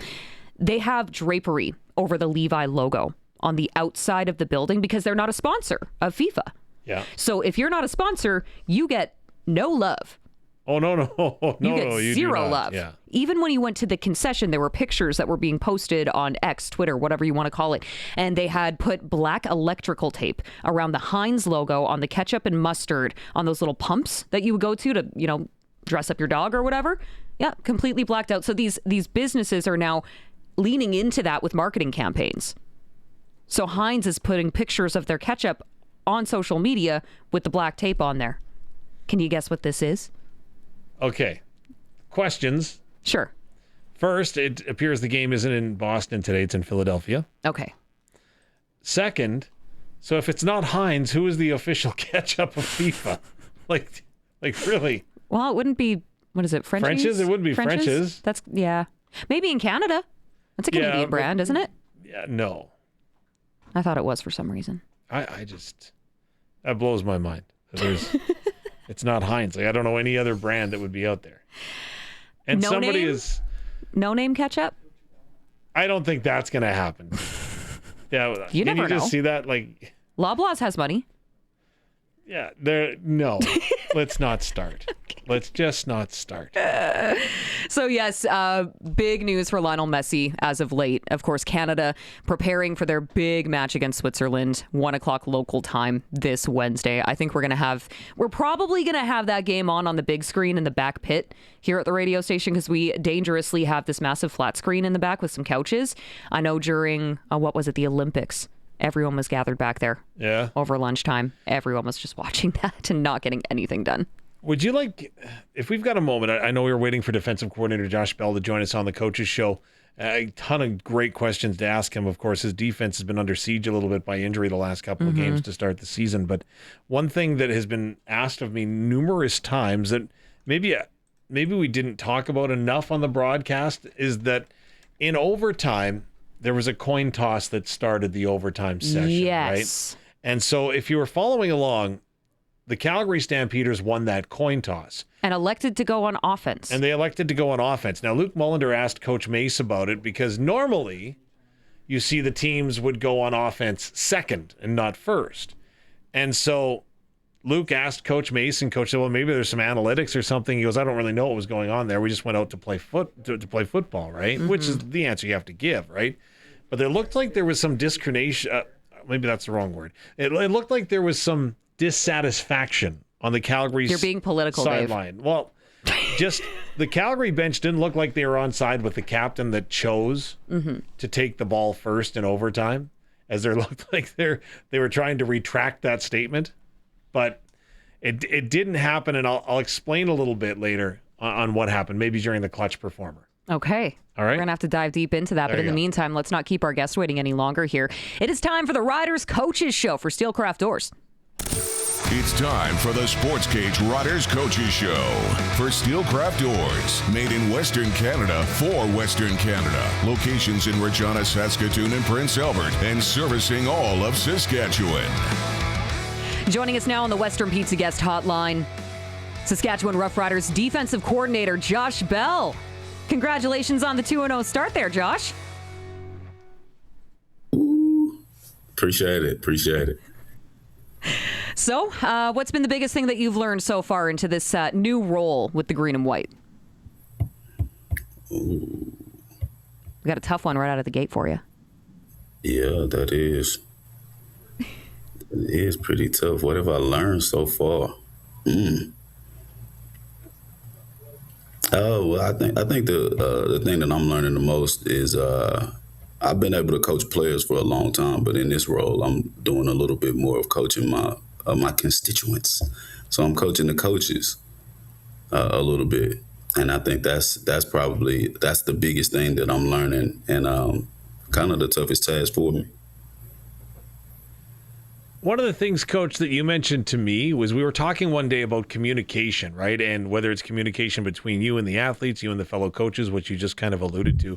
they have drapery over the Levi logo on the outside of the building because they're not a sponsor of FIFA. Yeah. So if you're not a sponsor, you get no love. Oh, no. You get zero love. Yeah. Even when you went to the concession, there were pictures that were being posted on X, Twitter, whatever you want to call it. And they had put black electrical tape around the Heinz logo on the ketchup and mustard on those little pumps that you would go to, dress up your dog or whatever. Yeah, completely blacked out. So these businesses are now leaning into that with marketing campaigns. So Heinz is putting pictures of their ketchup on social media with the black tape on there. Can you guess what this is? Okay. Questions. Sure. First, it appears the game isn't in Boston today. It's in Philadelphia. Okay. Second, So if it's not Heinz, who is the official ketchup of FIFA? Like really? Well, it wouldn't be, what is it, Frenchies? French's? It would be French's. That's, yeah. Maybe in Canada. That's a Canadian brand, isn't it? Yeah, no. I thought it was for some reason. I just, that blows my mind. It's not Heinz. Like, I don't know any other brand that would be out there. And No somebody name? is... No name ketchup? I don't think that's going to happen. Yeah, You can never you just know. see that? Like, Loblaws has money. yeah, no. Let's not start. Let's just not start. So, yes, big news for Lionel Messi as of late. Of course, Canada preparing for their big match against Switzerland, 1 o'clock local time this Wednesday. I think we're probably going to have that game on the big screen in the back pit here at the radio station because we dangerously have this massive flat screen in the back with some couches. I know during, the Olympics, everyone was gathered back there. Yeah. Over lunchtime. Everyone was just watching that and not getting anything done. Would you like, if we've got a moment, I know we were waiting for defensive coordinator Josh Bell to join us on the Coaches Show. A ton of great questions to ask him. Of course, his defense has been under siege a little bit by injury the last couple of games to start the season. But one thing that has been asked of me numerous times that maybe we didn't talk about enough on the broadcast is that in overtime, there was a coin toss that started the overtime session, right? And so if you were following along, the Calgary Stampeders won that coin toss. And elected to go on offense. And they elected to go on offense. Now, Luke Mullender asked Coach Mace about it because normally you see the teams would go on offense second and not first. And so Luke asked Coach Mace, and Coach said, well, maybe there's some analytics or something. He goes, I don't really know what was going on there. We just went out to play football, right? Which is the answer you have to give, right? But there looked like there was some discrimination. Maybe that's the wrong word. It looked like there was some dissatisfaction on the Calgary You're being political, sideline. Dave. Well, just the Calgary bench didn't look like they were on side with the captain that chose to take the ball first in overtime, as there looked like they were trying to retract that statement. But it didn't happen, and I'll explain a little bit later on what happened, maybe during the clutch performer. Okay. All right. We're going to have to dive deep into that. But in the meantime, let's not keep our guests waiting any longer here. It is time for the Riders Coaches Show for Steelcraft Doors. It's time for the SportsCage Riders Coaches Show for Steelcraft Doors, made in Western Canada for Western Canada. Locations in Regina, Saskatoon, and Prince Albert, and servicing all of Saskatchewan. Joining us now on the Western Pizza Guest Hotline, Saskatchewan Roughriders defensive coordinator Josh Bell. Congratulations on the 2-0 start there, Josh. Ooh, appreciate it. So, what's been the biggest thing that you've learned so far into this new role with the green and white? Ooh. We got a tough one right out of the gate for you. Yeah, that is. It is pretty tough. What have I learned so far? Oh, well, I think the thing that I'm learning the most is I've been able to coach players for a long time, but in this role, I'm doing a little bit more of coaching my constituents. So I'm coaching the coaches a little bit, and I think that's the biggest thing that I'm learning, and kind of the toughest task for me. One of the things, Coach, that you mentioned to me was we were talking one day about communication, right? And whether it's communication between you and the athletes, you and the fellow coaches, which you just kind of alluded to.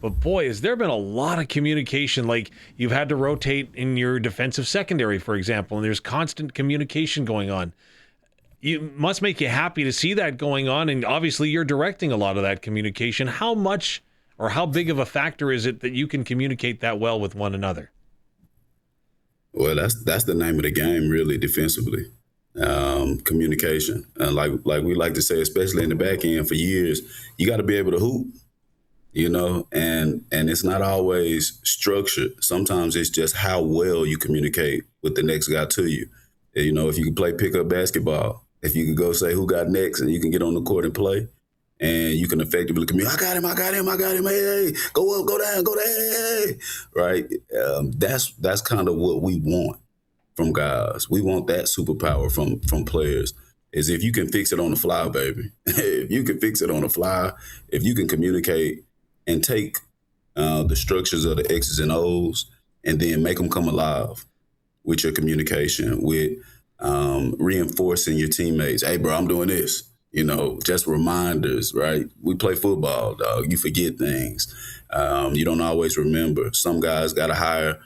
But boy, has there been a lot of communication. Like you've had to rotate in your defensive secondary, for example, and there's constant communication going on. You must make you happy to see that going on. And obviously you're directing a lot of that communication. How much or how big of a factor is it that you can communicate that well with one another? Well, that's the name of the game, really, defensively. Communication. Like we like to say, especially in the back end for years, you got to be able to hoop, and it's not always structured. Sometimes it's just how well you communicate with the next guy to you. If you can play pickup basketball, if you can go say who got next and you can get on the court and play, and you can effectively communicate, I got him, hey, go up, go down, hey, right? That's kind of what we want from guys. We want that superpower from players, is if you can fix it on the fly, baby. If you can fix it on the fly, if you can communicate and take the structures of the X's and O's and then make them come alive with your communication, with reinforcing your teammates. Hey, bro, I'm doing this. Just reminders, right? We play football, dog. You forget things. You don't always remember. Some guys got a higher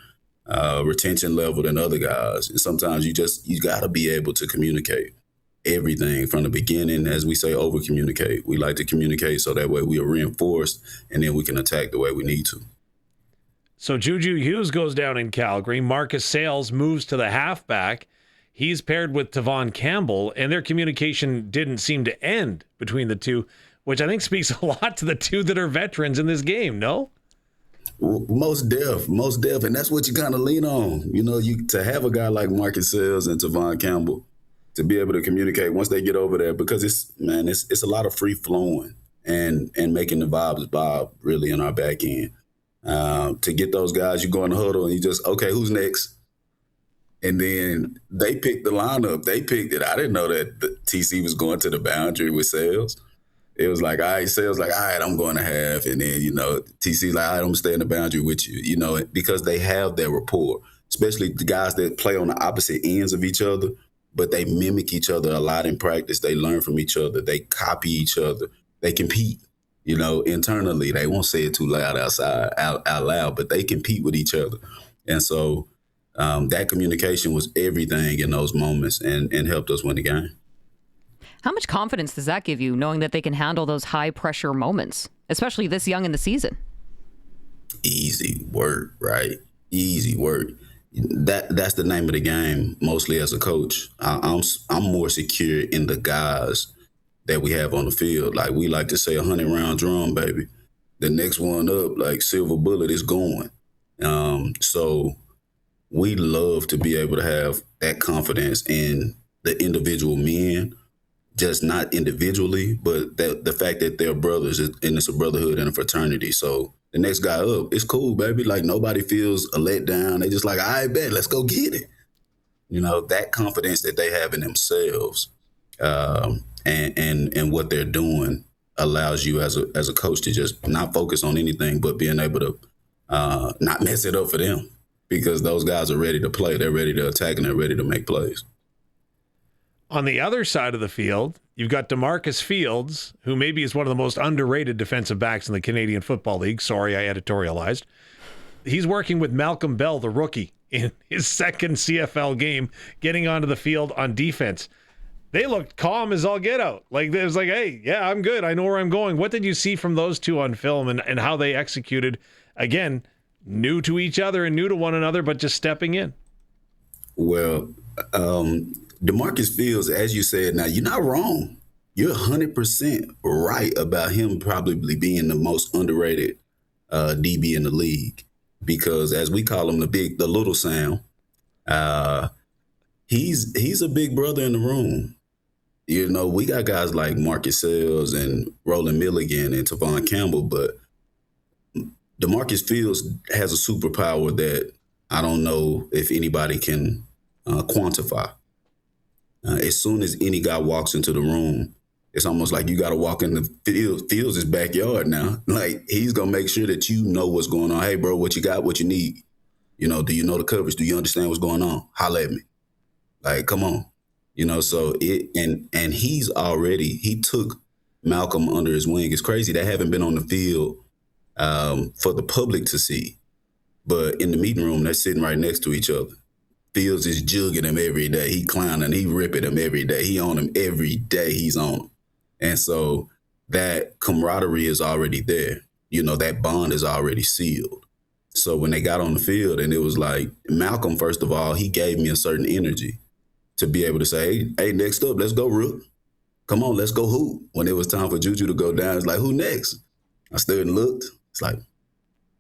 retention level than other guys. And sometimes you got to be able to communicate everything from the beginning. As we say, over communicate. We like to communicate so that way we are reinforced and then we can attack the way we need to. So Juju Hughes goes down in Calgary. Marcus Sales moves to the halfback. He's paired with Teagan Campbell, and their communication didn't seem to end between the two, which I think speaks a lot to the two that are veterans in this game, no? Most deaf. And that's what you kind of lean on. To have a guy like Marcus Sales and Teagan Campbell to be able to communicate once they get over there, because it's a lot of free flowing and making the vibes bob really in our back end. To get those guys, you go in the huddle and you just, okay, who's next? And then they picked the lineup. They picked it. I didn't know that the TC was going to the boundary with Sales. It was like, all right, Sales like, all right, I'm going to half. And then, TC's like, all right, I'm going to stay in the boundary with you, because they have that rapport, especially the guys that play on the opposite ends of each other, but they mimic each other a lot in practice. They learn from each other. They copy each other. They compete, internally. They won't say it too loud out loud, but they compete with each other. And so, that communication was everything in those moments and helped us win the game. How much confidence does that give you, knowing that they can handle those high-pressure moments, especially this young in the season? Easy work, right? Easy work. That's the name of the game, mostly as a coach. I'm more secure in the guys that we have on the field. Like we like to say, 100-round drum, baby. The next one up, like silver bullet, is going. So we love to be able to have that confidence in the individual men, just not individually, but the fact that they're brothers and it's a brotherhood and a fraternity. So the next guy up, it's cool, baby. Like nobody feels a letdown. They just like, I bet, let's go get it. That confidence that they have in themselves and what they're doing allows you as a coach to just not focus on anything, but being able to not mess it up for them. Because those guys are ready to play. They're ready to attack and they're ready to make plays. On the other side of the field, you've got DeMarcus Fields, who maybe is one of the most underrated defensive backs in the Canadian Football League. Sorry, I editorialized. He's working with Malcolm Bell, the rookie, in his second CFL game, getting onto the field on defense. They looked calm as all get out. Like, it was like, hey, yeah, I'm good. I know where I'm going. What did you see from those two on film and how they executed, again, new to each other and new to one another, but just stepping in? Well, DeMarcus Fields, as you said, now you're not wrong. You're 100% right about him probably being the most underrated DB in the league, because as we call him, the little Sam, he's a big brother in the room. We got guys like Marcus Sales and Roland Milligan and Teagan Campbell, but DeMarcus Fields has a superpower that I don't know if anybody can quantify. As soon as any guy walks into the room, it's almost like you got to walk in the Fields' backyard now. Like, he's going to make sure that you know what's going on. Hey, bro, what you got, what you need? Do you know the coverage? Do you understand what's going on? Holla at me. Like, come on. So and he took Malcolm under his wing. It's crazy. They haven't been on the field for the public to see. But in the meeting room, they're sitting right next to each other. Fields is jugging him every day. He clowning, he ripping him every day. He on him every day. He's on him. And so that camaraderie is already there. That bond is already sealed. So when they got on the field, and it was like, Malcolm, first of all, he gave me a certain energy to be able to say, hey, next up, let's go, Rook. Come on, let's go hoop. When it was time for Juju to go down, it's like, who next? I stood and looked. It's like,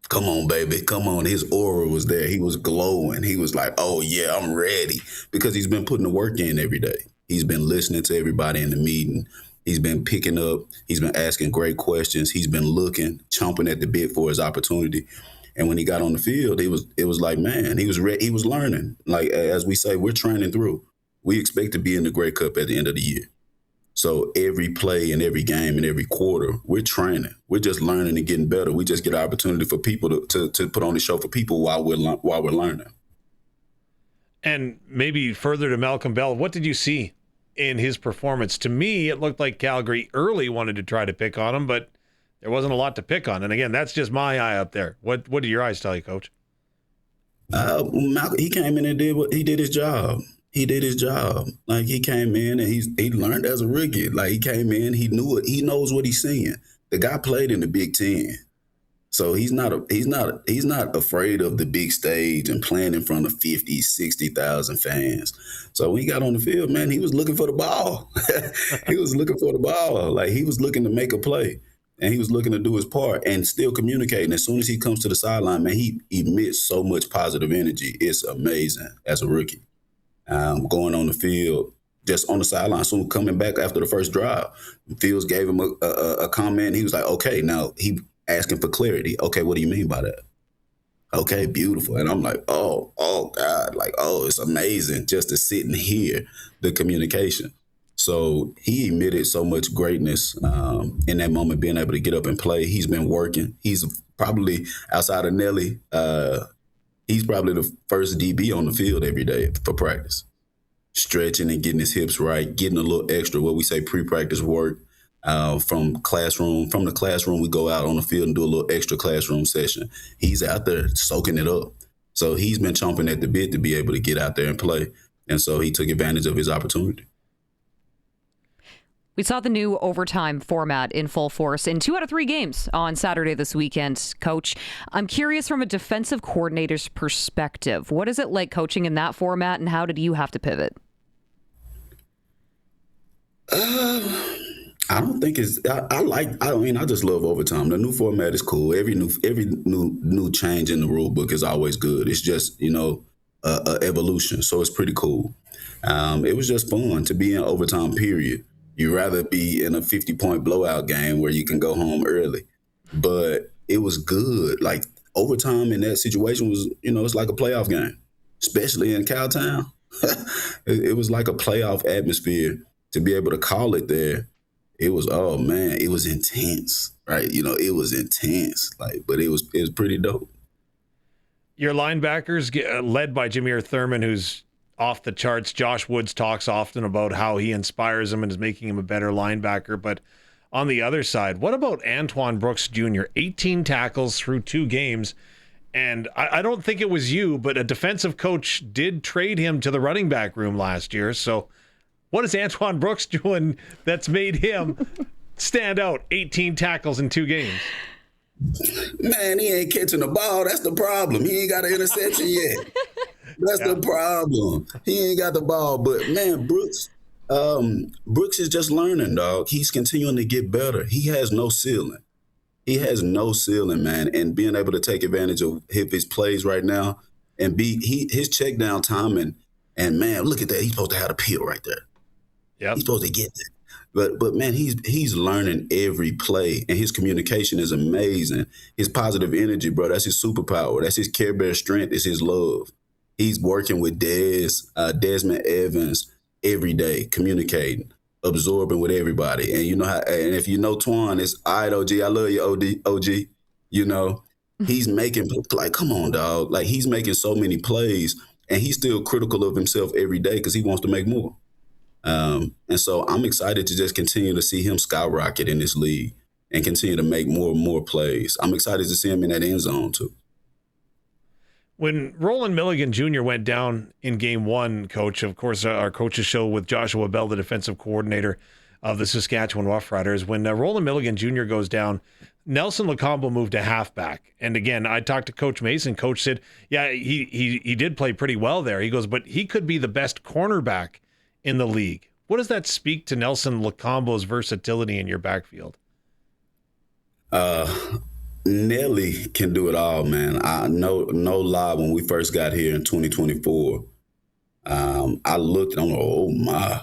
come on, baby, come on. His aura was there. He was glowing. He was like, oh, yeah, I'm ready. Because he's been putting the work in every day. He's been listening to everybody in the meeting. He's been picking up. He's been asking great questions. He's been looking, chomping at the bit for his opportunity. And when he got on the field, it was like, man, he was ready. He was learning. Like, as we say, we're training through. We expect to be in the Grey Cup at the end of the year. So every play and every game and every quarter, we're training. We're just learning and getting better. We just get an opportunity for people to put on the show for people while we're learning. And maybe further to Malcolm Bell, what did you see in his performance? To me, it looked like Calgary early wanted to try to pick on him, but there wasn't a lot to pick on. And again, that's just my eye up there. What do your eyes tell you, Coach? Malcolm, he came in and did his job. He did his job. Like, he came in and he learned as a rookie. Like, he came in, he knew it. He knows what he's seeing. The guy played in the Big Ten. So he's not afraid of the big stage and playing in front of 50, 60,000 fans. So when he got on the field, man, he was looking for the ball. He was looking for the ball. Like, he was looking to make a play, and he was looking to do his part and still communicating. As soon as he comes to the sideline, man, he emits so much positive energy. It's amazing as a rookie. Going on the field, just on the sideline, soon coming back after the first drive, Fields gave him a comment. He was like, okay, now he asking for clarity. Okay, what do you mean by that? Okay, beautiful. And I'm like, oh God, like, oh, it's amazing just to sit and hear the communication. So he emitted so much greatness in that moment, being able to get up and play. He's been working. He's probably, outside of Nelly, he's probably the first DB on the field every day for practice. Stretching and getting his hips right, getting a little extra, what we say pre-practice work. From the classroom, we go out on the field and do a little extra classroom session. He's out there soaking it up. So he's been chomping at the bit to be able to get out there and play. And so he took advantage of his opportunity. We saw the new overtime format in full force in 2 out of 3 games on Saturday this weekend, Coach. I'm curious, from a defensive coordinator's perspective, what is it like coaching in that format, and how did you have to pivot? I don't think it's. I just love overtime. The new format is cool. Every new change in the rule book is always good. It's just a evolution, so it's pretty cool. It was just fun to be in overtime. Period. You'd rather be in a 50-point blowout game where you can go home early, but it was good. Like, overtime in that situation was, it's like a playoff game, especially in Cowtown. It was like a playoff atmosphere to be able to call it there. It was, oh man, it was intense, right? It was intense, but it was pretty dope. Your linebackers led by Jameer Thurman, who's off the charts. Josh Woods talks often about how he inspires him and is making him a better linebacker. But on the other side, what about Antoine Brooks Jr.? 18 tackles through 2 games. And I don't think it was you, but a defensive coach did trade him to the running back room last year. So what is Antoine Brooks doing that's made him stand out? 18 tackles in 2 games. Man, he ain't catching the ball. That's the problem. He ain't got an interception yet. That's the problem. He ain't got the ball. But, man, Brooks is just learning, dog. He's continuing to get better. He has no ceiling. He has no ceiling, man. And being able to take advantage of his plays right now and his check down timing, and, man, look at that. He's supposed to have a peel right there. Yep. He's supposed to get that. But man, he's learning every play, and his communication is amazing. His positive energy, bro, that's his superpower. That's his Care Bear strength. It's his love. He's working with Desmond Evans every day, communicating, absorbing with everybody. And and if you know Twan, it's all right, OG. I love you, OG. He's making, like, come on, dog. Like, he's making so many plays, and he's still critical of himself every day because he wants to make more. And so I'm excited to just continue to see him skyrocket in this league and continue to make more and more plays. I'm excited to see him in that end zone too. When Roland Milligan Jr. went down in game 1, Coach, of course, our coaches show with Joshua Bell, the defensive coordinator of the Saskatchewan Roughriders. When Roland Milligan Jr. goes down, Nelson Lacombo moved to halfback. And again, I talked to Coach Mason. Coach said, yeah, he did play pretty well there. He goes, but he could be the best cornerback in the league. What does that speak to Nelson Lacombo's versatility in your backfield? Nelly can do it all, man. No lie, when we first got here in 2024, I looked and I'm like,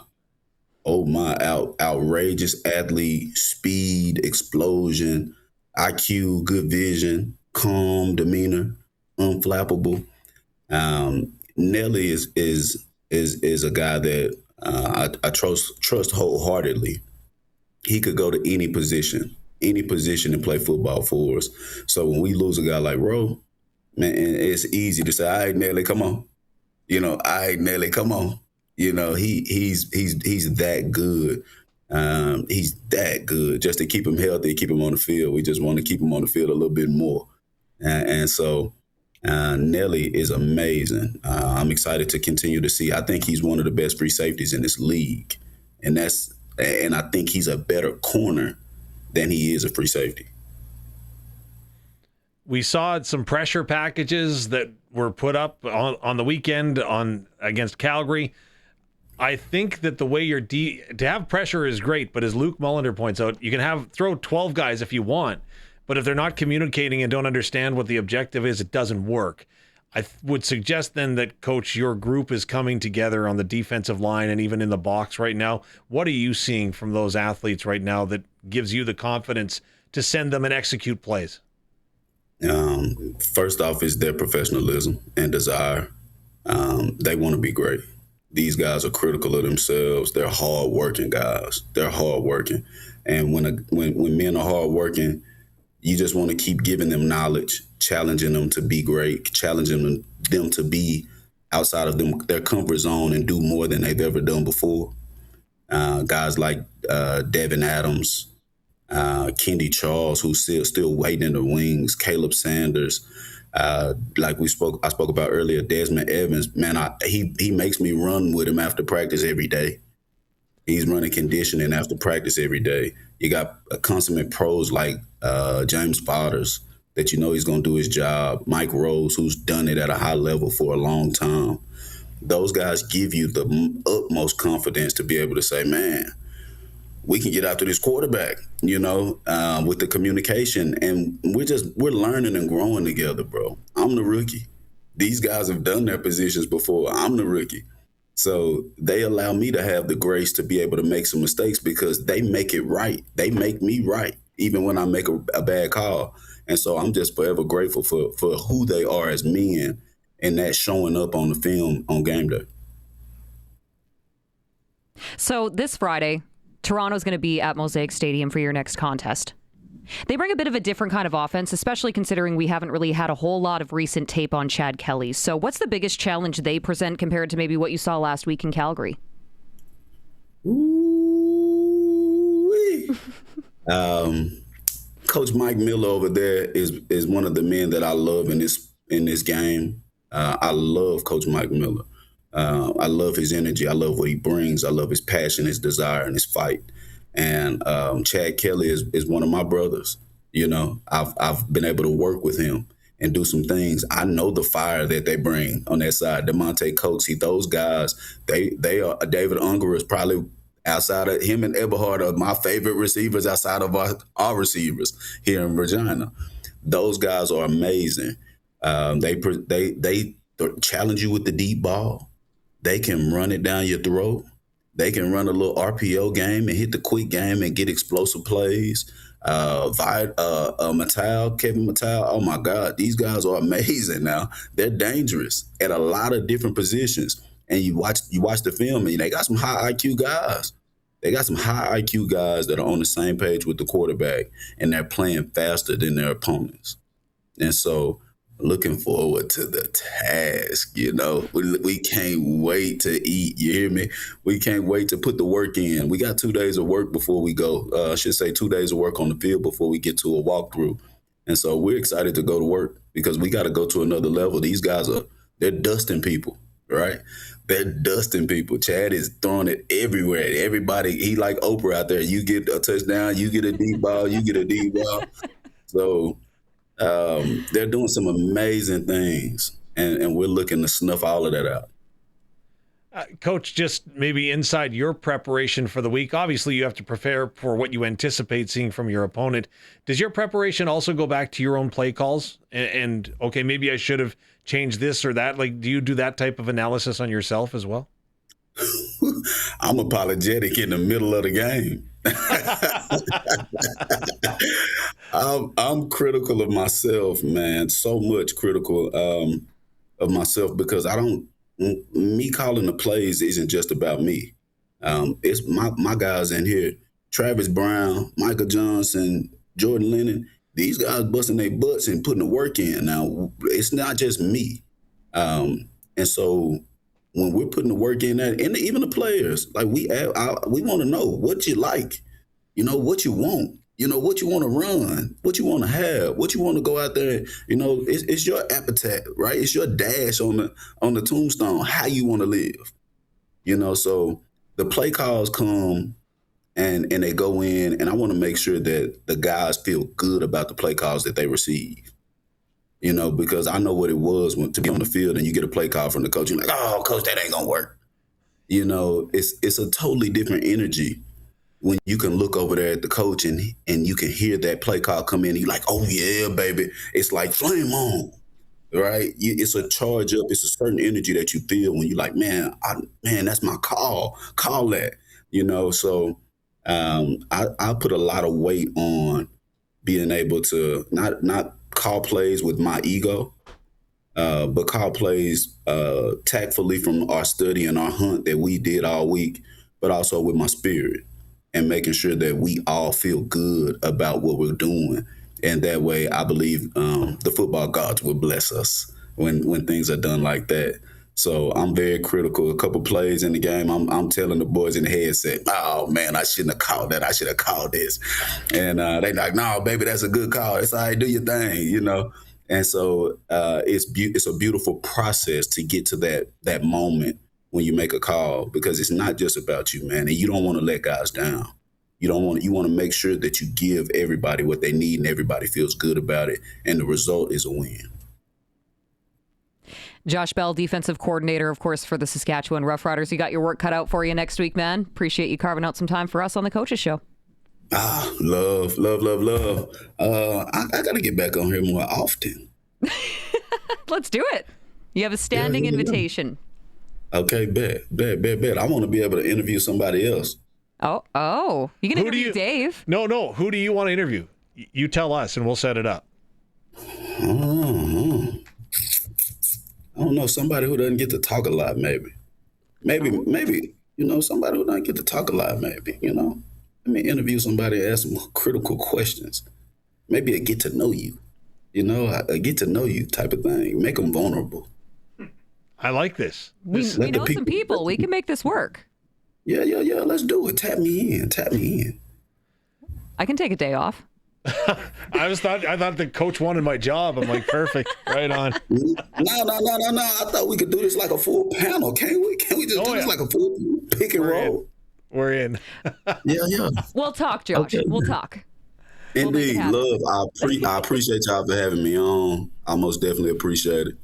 oh my, outrageous athlete, speed, explosion, IQ, good vision, calm demeanor, unflappable. Nelly is a guy that I trust wholeheartedly. He could go to any position and play football for us. So when we lose a guy like Roe, man, it's easy to say, all right, Nelly, come on. All right, Nelly, come on. He's that good. He's that good. Just to keep him healthy, keep him on the field. We just want to keep him on the field a little bit more. And so Nelly is amazing. I'm excited to continue to see. I think he's one of the best free safeties in this league. And I think he's a better corner than he is a free safety. We saw some pressure packages that were put up on the weekend against Calgary. I think that the way to have pressure is great, but as Luke Mullender points out, you can throw 12 guys if you want, but if they're not communicating and don't understand what the objective is, it doesn't work. I would suggest then that, Coach, your group is coming together on the defensive line and even in the box right now. What are you seeing from those athletes right now that gives you the confidence to send them and execute plays? First off is their professionalism and desire. They want to be great. These guys are critical of themselves. They're hard-working guys. They're hard-working. And when men are hard-working, you just want to keep giving them knowledge, challenging them to be great, challenging them to be outside of their comfort zone and do more than they've ever done before. Guys like Devin Adams, Kendi Charles, who's still waiting in the wings, Caleb Sanders, like I spoke about earlier, Desmond Evans. Man, he makes me run with him after practice every day. He's running conditioning after practice every day. You got consummate pros like James Fodders that he's going to do his job. Mike Rose, who's done it at a high level for a long time. Those guys give you the utmost confidence to be able to say, man, we can get after this quarterback, with the communication. And we're learning and growing together, bro. I'm the rookie. These guys have done their positions before. I'm the rookie. So they allow me to have the grace to be able to make some mistakes because they make it right. They make me right, even when I make a bad call. And so I'm just forever grateful for who they are as men and that showing up on the film on game day. So this Friday, Toronto's going to be at Mosaic Stadium for your next contest. They bring a bit of a different kind of offense, especially considering we haven't really had a whole lot of recent tape on Chad Kelly. So what's the biggest challenge they present compared to maybe what you saw last week in Calgary? Coach Mike Miller over there is one of the men that I love in this game. I love Coach Mike Miller. I love his energy. I love what he brings. I love his passion, his desire, and his fight. And Chad Kelly is one of my brothers. I've been able to work with him and do some things. I know the fire that they bring on that side. DeMonte Coates, those guys, they are. David Unger is probably, outside of him and Eberhard, are my favorite receivers outside of our receivers here in Regina. Those guys are amazing. They challenge you with the deep ball. They can run it down your throat. They can run a little RPO game and hit the quick game and get explosive plays. Kevin Mattel, oh my God, these guys are amazing now. They're dangerous at a lot of different positions. And you watch the film and they got some high IQ guys. They got some high IQ guys that are on the same page with the quarterback and they're playing faster than their opponents. And so looking forward to the task, We can't wait to eat, you hear me? We can't wait to put the work in. We got 2 days of work before we go. I should say 2 days of work on the field before we get to a walkthrough. And so we're excited to go to work because we got to go to another level. These guys they're dusting people, right? They're dusting people. Chad is throwing it everywhere. Everybody, he like Oprah out there. You get a touchdown, you get a deep ball, you get a deep ball. So they're doing some amazing things, and we're looking to snuff all of that out. Coach, just maybe inside your preparation for the week, obviously you have to prepare for what you anticipate seeing from your opponent. Does your preparation also go back to your own play calls? And okay, maybe I should have changed this or that. Like, do you do that type of analysis on yourself as well? I'm apologetic in the middle of the game. I'm critical of myself, man. So much critical of myself because me calling the plays isn't just about me. It's my guys in here, Travis Brown, Michael Johnson, Jordan Lennon. These guys busting their butts and putting the work in. Now, it's not just me. And so when we're putting the work in that, and even the players, like we want to know what you like, what you want, what you want to run, what you want to have, what you want to go out there. It's your appetite, right? It's your dash on the tombstone, how you want to live. So the play calls come and they go in, and I want to make sure that the guys feel good about the play calls that they receive. Because I know what it was to be on the field and you get a play call from the coach. You're like, oh, coach, that ain't gonna work. It's a totally different energy when you can look over there at the coach and you can hear that play call come in. And you're like, oh yeah, baby. It's like flame on, right? It's a charge up. It's a certain energy that you feel when you're like, man, that's my call. Call that. So I put a lot of weight on being able to not call plays with my ego, but call plays tactfully from our study and our hunt that we did all week, but also with my spirit and making sure that we all feel good about what we're doing. And that way, I believe the football gods will bless us when things are done like that. So I'm very critical. A couple plays in the game, I'm telling the boys in the headset, oh, man, I shouldn't have called that. I should have called this. And they like, no, baby, that's a good call. It's all right, do your thing, And so it's a beautiful process to get to that moment when you make a call, because it's not just about you, man. And you don't want to let guys down. You want to make sure that you give everybody what they need and everybody feels good about it. And the result is a win. Josh Bell, defensive coordinator, of course, for the Saskatchewan Roughriders. You got your work cut out for you next week, man. Appreciate you carving out some time for us on the Coaches Show. Love. I got to get back on here more often. Let's do it. You have a standing invitation. Okay, bet. I want to be able to interview somebody else. Oh. You can interview Dave. No. Who do you want to interview? You tell us, and we'll set it up. I don't know, somebody who doesn't get to talk a lot, maybe, somebody who doesn't get to talk a lot, maybe, Let me interview somebody and ask some critical questions. Maybe a get to know you, a get to know you type of thing. Make them vulnerable. I like this. We know some people. We can make this work. Yeah. Let's do it. Tap me in. I can take a day off. I thought the coach wanted my job. I'm like, perfect, right on. No. I thought we could do this like a full panel. Can't we? Can't we just do this like a full pick and roll? We're in. Yeah. We'll talk, Josh. Okay. We'll talk. Indeed, love. I appreciate y'all for having me on. I most definitely appreciate it.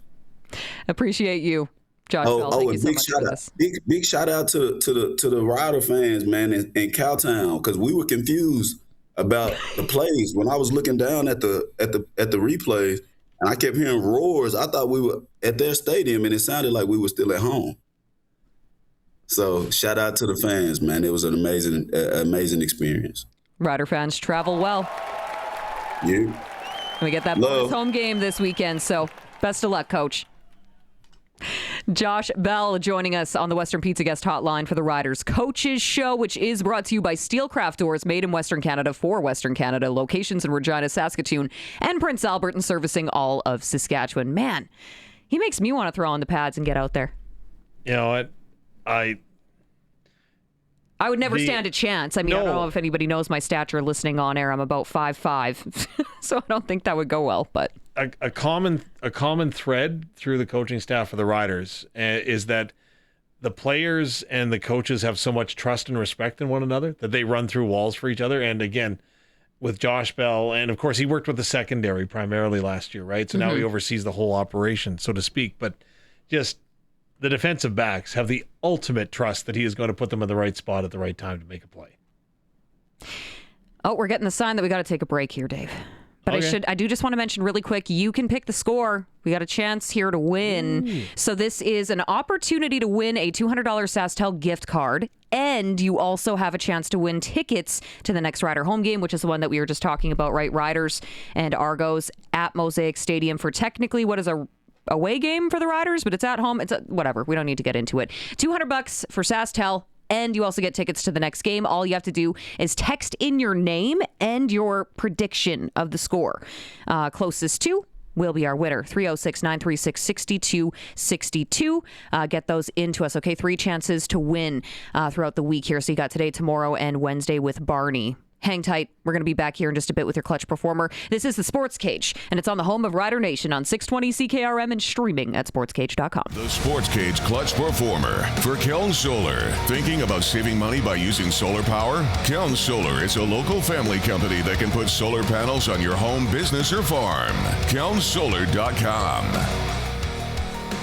Appreciate you, Josh Bell. Thank you so much for this. Big shout out to the Rider fans, man, in Cowtown, because we were confused about the plays. When I was looking down at the replays and I kept hearing roars, I thought we were at their stadium and it sounded like we were still at home. So shout out to the fans, man. It was an amazing experience. Rider fans, travel well. Yeah. We get that bonus home game this weekend, so best of luck, Coach. Josh Bell joining us on the Western Pizza Guest Hotline for the Riders Coaches Show, which is brought to you by Steelcraft Doors, made in Western Canada for Western Canada. Locations in Regina, Saskatoon, and Prince Albert, and servicing all of Saskatchewan. Man, he makes me want to throw on the pads and get out there. You know what? I would never stand a chance. I mean, I don't know if anybody knows my stature listening on air. I'm about 5'5", so I don't think that would go well. But a common thread through the coaching staff for the Riders is that the players and the coaches have so much trust and respect in one another that they run through walls for each other. And again, with Josh Bell, and of course he worked with the secondary primarily last year, right? So now he oversees the whole operation, so to speak. But just the defensive backs have the ultimate trust that he is going to put them in the right spot at the right time to make a play. Oh, we're getting the sign that we got to take a break here, Dave. But okay. I do just want to mention really quick, you can pick the score. We got a chance here to win. Ooh. So this is an opportunity to win a $200 SaskTel gift card. And you also have a chance to win tickets to the next Rider home game, which is the one that we were just talking about, right? Riders and Argos at Mosaic Stadium for technically what is a away game for the Riders, but it's at home. It's whatever. We don't need to get into it. $200 for SaskTel. And you also get tickets to the next game. All you have to do is text in your name and your prediction of the score. Closest to will be our winner. 306-936-6262. Get those into us, okay? 3 chances to win throughout the week here. So you got today, tomorrow, and Wednesday with Barney. Hang tight. We're going to be back here in just a bit with your Clutch Performer. This is the Sports Cage, and it's on the home of Rider Nation on 620 CKRM and streaming at sportscage.com. The Sports Cage Clutch Performer for Keln Solar. Thinking about saving money by using solar power? Keln Solar is a local family company that can put solar panels on your home, business, or farm. KelnSolar.com.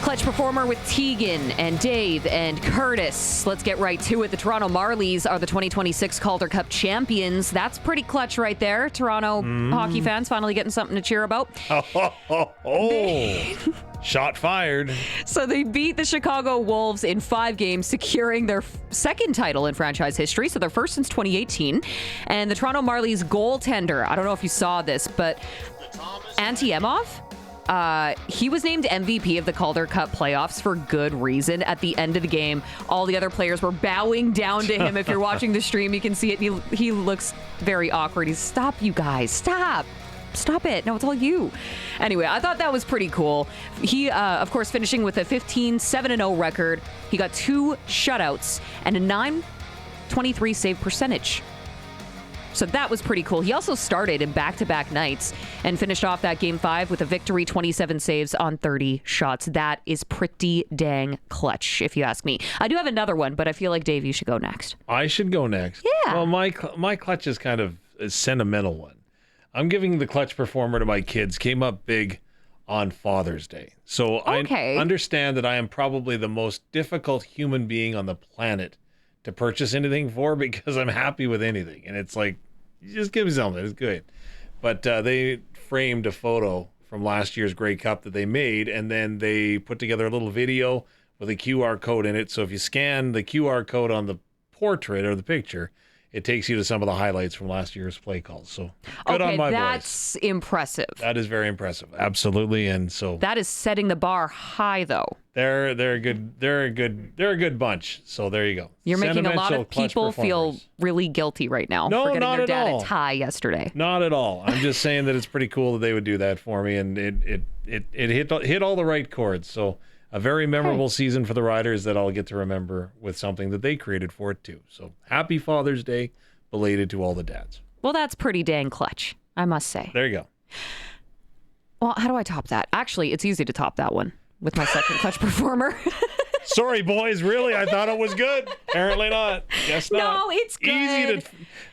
Clutch Performer with Teagan and Dave and Curtis. Let's get right to it. The Toronto Marlies are the 2026 Calder Cup champions. That's pretty clutch right there. Toronto hockey fans finally getting something to cheer about. Shot fired. So they beat the Chicago Wolves in 5 games, securing their second title in franchise history, so their first since 2018. And the Toronto Marlies goaltender, I don't know if you saw this, but Antti Emhoff, he was named MVP of the Calder Cup playoffs for good reason. At the end of the game, all the other players were bowing down to him. If you're watching the stream, you can see it. He looks very awkward. He's, stop, you guys. Stop it. No, it's all you. Anyway, I thought that was pretty cool. He, of course, finishing with a 15-7-0 record. He got 2 shutouts and a .923 save percentage. So that was pretty cool. He also started in back-to-back nights and finished off that Game 5 with a victory, 27 saves on 30 shots. That is pretty dang clutch, if you ask me. I do have another one, but I feel like, Dave, you should go next. I should go next? Yeah. Well, my clutch is kind of a sentimental one. I'm giving the Clutch Performer to my kids. Came up big on Father's Day. So I understand that I am probably the most difficult human being on the planet to purchase anything for, because I'm happy with anything. And it's like, just give me something. It's good. But they framed a photo from last year's Grey Cup that they made, and then they put together a little video with a QR code in it. So if you scan the QR code on the portrait or the picture, it takes you to some of the highlights from last year's play calls. So good on my boys. That's impressive. That is very impressive. Absolutely. And so that is setting the bar high, though. They're a good bunch. So there you go. You're making a lot of people feel really guilty right now for getting their dad a tie yesterday. Not at all. I'm just saying that it's pretty cool that they would do that for me, and it hit all the right chords. So a very memorable season for the Riders that I'll get to remember with something that they created for it too. So happy Father's Day, belated to all the dads. Well, that's pretty dang clutch, I must say. There you go. Well, how do I top that? Actually, it's easy to top that one with my second Clutch Performer. Sorry, boys. Really? I thought it was good. Apparently not. Guess not. No, it's good. Easy to...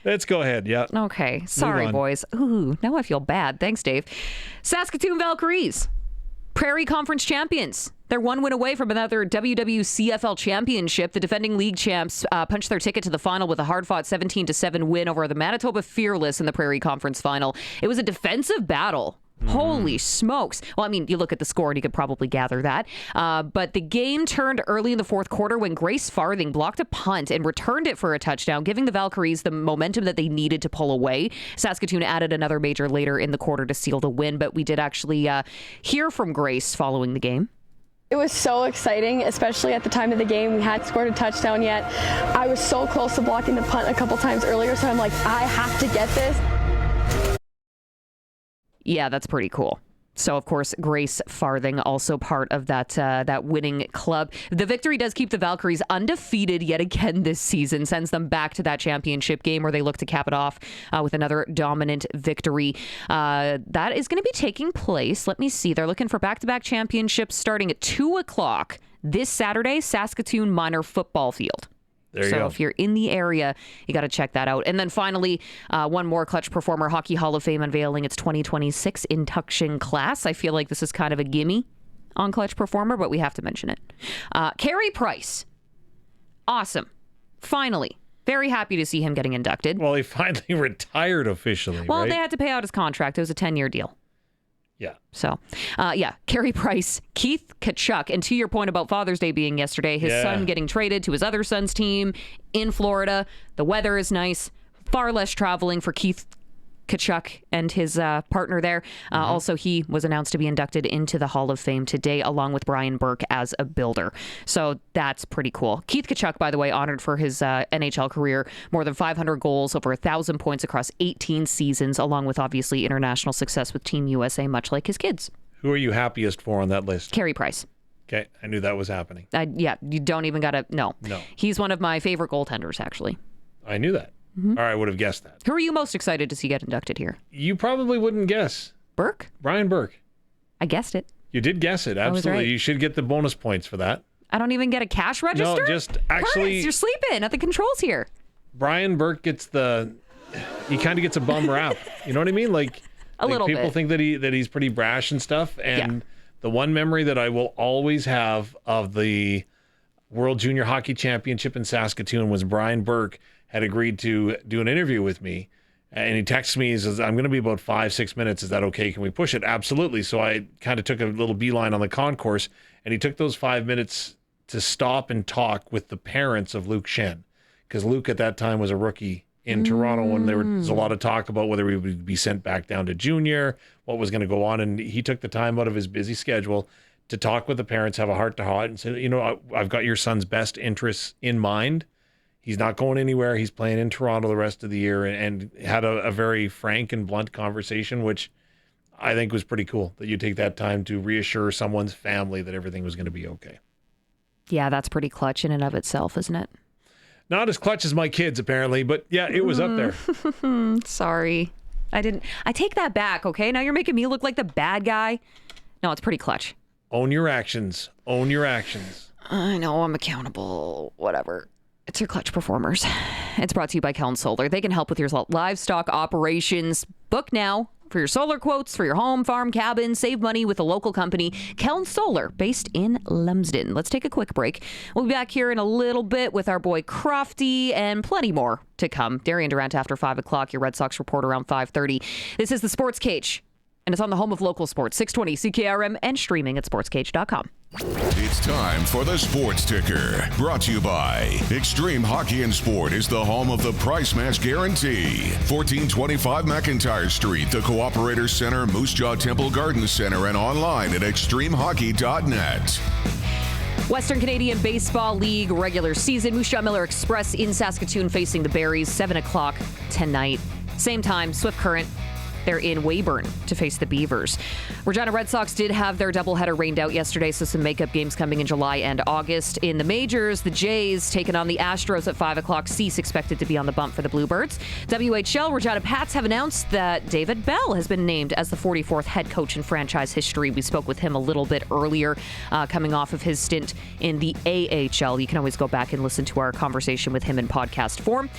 Let's go ahead. Yeah. Okay. Sorry, boys. Ooh, now I feel bad. Thanks, Dave. Saskatoon Valkyries, Prairie Conference champions. They're 1 win away from another WWCFL championship. The defending league champs punched their ticket to the final with a hard-fought 17-7 win over the Manitoba Fearless in the Prairie Conference final. It was a defensive battle. Holy smokes. Well, I mean, you look at the score and you could probably gather that. But the game turned early in the fourth quarter when Grace Farthing blocked a punt and returned it for a touchdown, giving the Valkyries the momentum that they needed to pull away. Saskatoon added another major later in the quarter to seal the win, but we did actually hear from Grace following the game. It was so exciting, especially at the time of the game. We hadn't scored a touchdown yet. I was so close to blocking the punt a couple times earlier, so I'm like, I have to get this. Yeah, that's pretty cool. So, of course, Grace Farthing, also part of that winning club. The victory does keep the Valkyries undefeated yet again this season, sends them back to that championship game where they look to cap it off with another dominant victory. That is going to be taking place. Let me see. They're looking for back-to-back championships starting at 2 o'clock this Saturday, Saskatoon Minor Football Field. There you go. If you're in the area, you got to check that out. And then finally, one more Clutch Performer, Hockey Hall of Fame unveiling its 2026 induction class. I feel like this is kind of a gimme on Clutch Performer, but we have to mention it. Carey Price. Awesome. Finally. Very happy to see him getting inducted. Well, he finally retired officially, Well, right? They had to pay out his contract. It was a 10-year deal. Yeah. So, Carey Price, Keith Tkachuk, and to your point about Father's Day being yesterday, his son getting traded to his other son's team in Florida. The weather is nice, far less traveling for Keith Tkachuk and his partner there. Also, he was announced to be inducted into the Hall of Fame today, along with Brian Burke as a builder. So that's pretty cool. Keith Tkachuk, by the way, honored for his NHL career, more than 500 goals, over 1,000 points across 18 seasons, along with obviously international success with Team USA, much like his kids. Who are you happiest for on that list? Carey Price. Okay, I knew that was happening. Yeah, you don't even got to, no. No. He's one of my favorite goaltenders, actually. I knew that. Mm-hmm. Or I would have guessed that. Who are you most excited to see get inducted here? You probably wouldn't guess. Burke? Brian Burke. I guessed it. You did guess it, absolutely. right. You should get the bonus points for that. I don't even get a cash register? No, just actually... Curtis, you're sleeping at the controls here. Brian Burke gets he kind of gets a bum rap. You know what I mean? Like a little people bit. think that he's pretty brash and stuff. And the one memory that I will always have of the World Junior Hockey Championship in Saskatoon was Brian Burke had agreed to do an interview with me. And he texts me, he says, I'm going to be about 5-6 minutes. Is that okay? Can we push it? Absolutely. So I kind of took a little beeline on the concourse, and he took those 5 minutes to stop and talk with the parents of Luke Shen. Because Luke at that time was a rookie in Toronto, and there was a lot of talk about whether he would be sent back down to junior, what was going to go on. And he took the time out of his busy schedule to talk with the parents, have a heart-to-heart, and say, I've got your son's best interests in mind. He's not going anywhere. He's playing in Toronto the rest of the year, and had a very frank and blunt conversation, which I think was pretty cool, that you take that time to reassure someone's family that everything was going to be okay. Yeah, that's pretty clutch in and of itself, isn't it? Not as clutch as my kids, apparently, but yeah, it was up there. Sorry. I take that back, okay? Now you're making me look like the bad guy. No, it's pretty clutch. Own your actions. Own your actions. I know, I'm accountable. Whatever. It's your Clutch Performers. It's brought to you by Keln Solar. They can help with your livestock operations. Book now for your solar quotes for your home, farm, cabin. Save money with a local company, Keln Solar, based in Lumsden. Let's take a quick break. We'll be back here in a little bit with our boy Crofty and plenty more to come. Darian Durant after 5 o'clock, your Red Sox report around 5:30. This is the Sports Cage, and it's on the home of local sports, 620 CKRM, and streaming at sportscage.com. It's time for the Sports Ticker, brought to you by Extreme Hockey and Sport is the home of the price match guarantee. 1425 McIntyre Street, the Cooperator Center, Moose Jaw Temple Garden Center, and online at extremehockey.net. Western Canadian Baseball League regular season. Moose Jaw Miller Express in Saskatoon facing the Berries, 7 o'clock tonight. Same time, Swift Current. They're in Weyburn to face the Beavers. Regina Red Sox did have their doubleheader rained out yesterday, so some makeup games coming in July and August. In the majors, the Jays taking on the Astros at 5 o'clock. Cease expected to be on the bump for the Bluebirds. WHL, Regina Pats have announced that David Bell has been named as the 44th head coach in franchise history. We spoke with him a little bit earlier, coming off of his stint in the AHL. You can always go back and listen to our conversation with him in podcast form.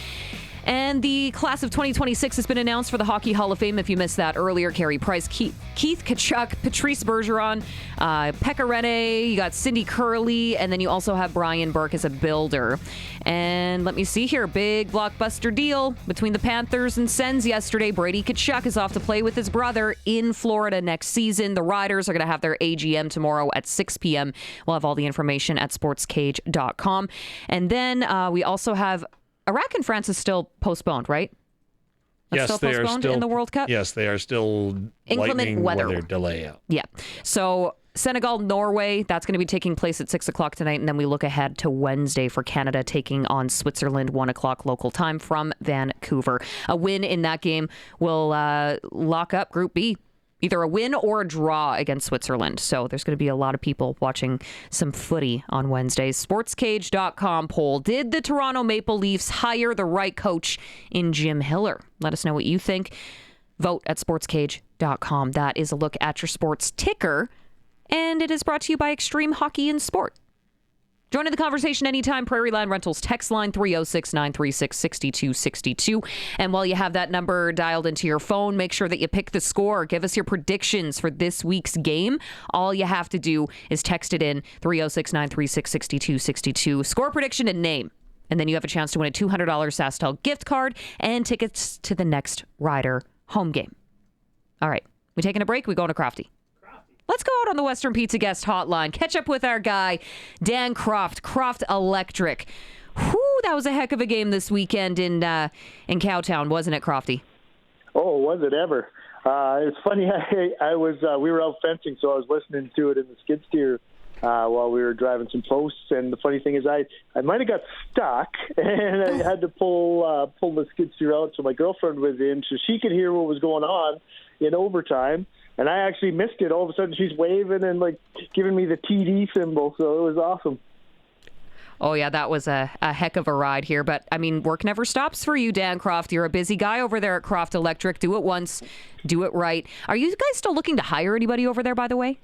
And the class of 2026 has been announced for the Hockey Hall of Fame. If you missed that earlier, Carey Price, Keith Tkachuk, Patrice Bergeron, Pekka Rinne, you got Cindy Curley, and then you also have Brian Burke as a builder. And let me see here, big blockbuster deal between the Panthers and Sens yesterday. Brady Tkachuk is off to play with his brother in Florida next season. The Riders are going to have their AGM tomorrow at 6 p.m. We'll have all the information at sportscage.com. And then we also have Iraq and France is still postponed, right? Yes, still they are postponed still in the World Cup. Yes, they are still Inclement weather delay out. Yeah. So Senegal, Norway, that's going to be taking place at 6 o'clock tonight, and then we look ahead to Wednesday for Canada taking on Switzerland, 1 o'clock local time from Vancouver. A win in that game will lock up Group B. Either a win or a draw against Switzerland. So there's going to be a lot of people watching some footy on Wednesdays. SportsCage.com poll. Did the Toronto Maple Leafs hire the right coach in Jim Hiller? Let us know what you think. Vote at SportsCage.com. That is a look at your sports ticker. And it is brought to you by Extreme Hockey and Sport. Join in the conversation anytime. Prairie Line Rentals text line 306-936-6262. And while you have that number dialed into your phone, make sure that you pick the score. Give us your predictions for this week's game. All you have to do is text it in 306-936-6262. Score prediction and name. And then you have a chance to win a $200 SaskTel gift card and tickets to the next Rider home game. All right. We taking a break? We going to Crofty? Let's go out on the Western Pizza guest hotline. Catch up with our guy, Dan Croft Electric. Whew, that was a heck of a game this weekend in Cowtown, wasn't it, Crofty? Oh, was it ever? It's funny. We were out fencing, so I was listening to it in the skid steer while we were driving some posts. And the funny thing is, I might have got stuck, and I had to pull the skid steer out. So my girlfriend was in, so she could hear what was going on in overtime. And I actually missed it. All of a sudden, she's waving and like giving me the TD symbol. So it was awesome. Oh, yeah, that was a heck of a ride here. But, I mean, work never stops for you, Dan Croft. You're a busy guy over there at Croft Electric. Do it once, do it right. Are you guys still looking to hire anybody over there, by the way?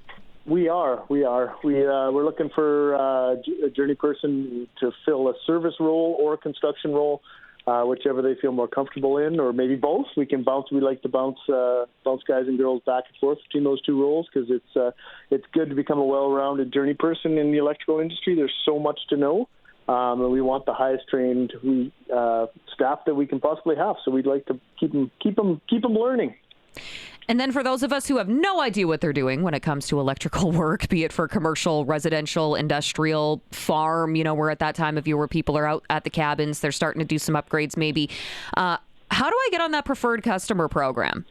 We are. We're looking for a journey person to fill a service role or a construction role, whichever they feel more comfortable in, or maybe both. We can bounce. We like to bounce guys and girls back and forth between those two roles because it's good to become a well-rounded journey person in the electrical industry. There's so much to know, and we want the highest trained staff that we can possibly have. So we'd like to keep them learning. And then for those of us who have no idea what they're doing when it comes to electrical work, be it for commercial, residential, industrial, farm, we're at that time of year where people are out at the cabins. They're starting to do some upgrades maybe. How do I get on that preferred customer program?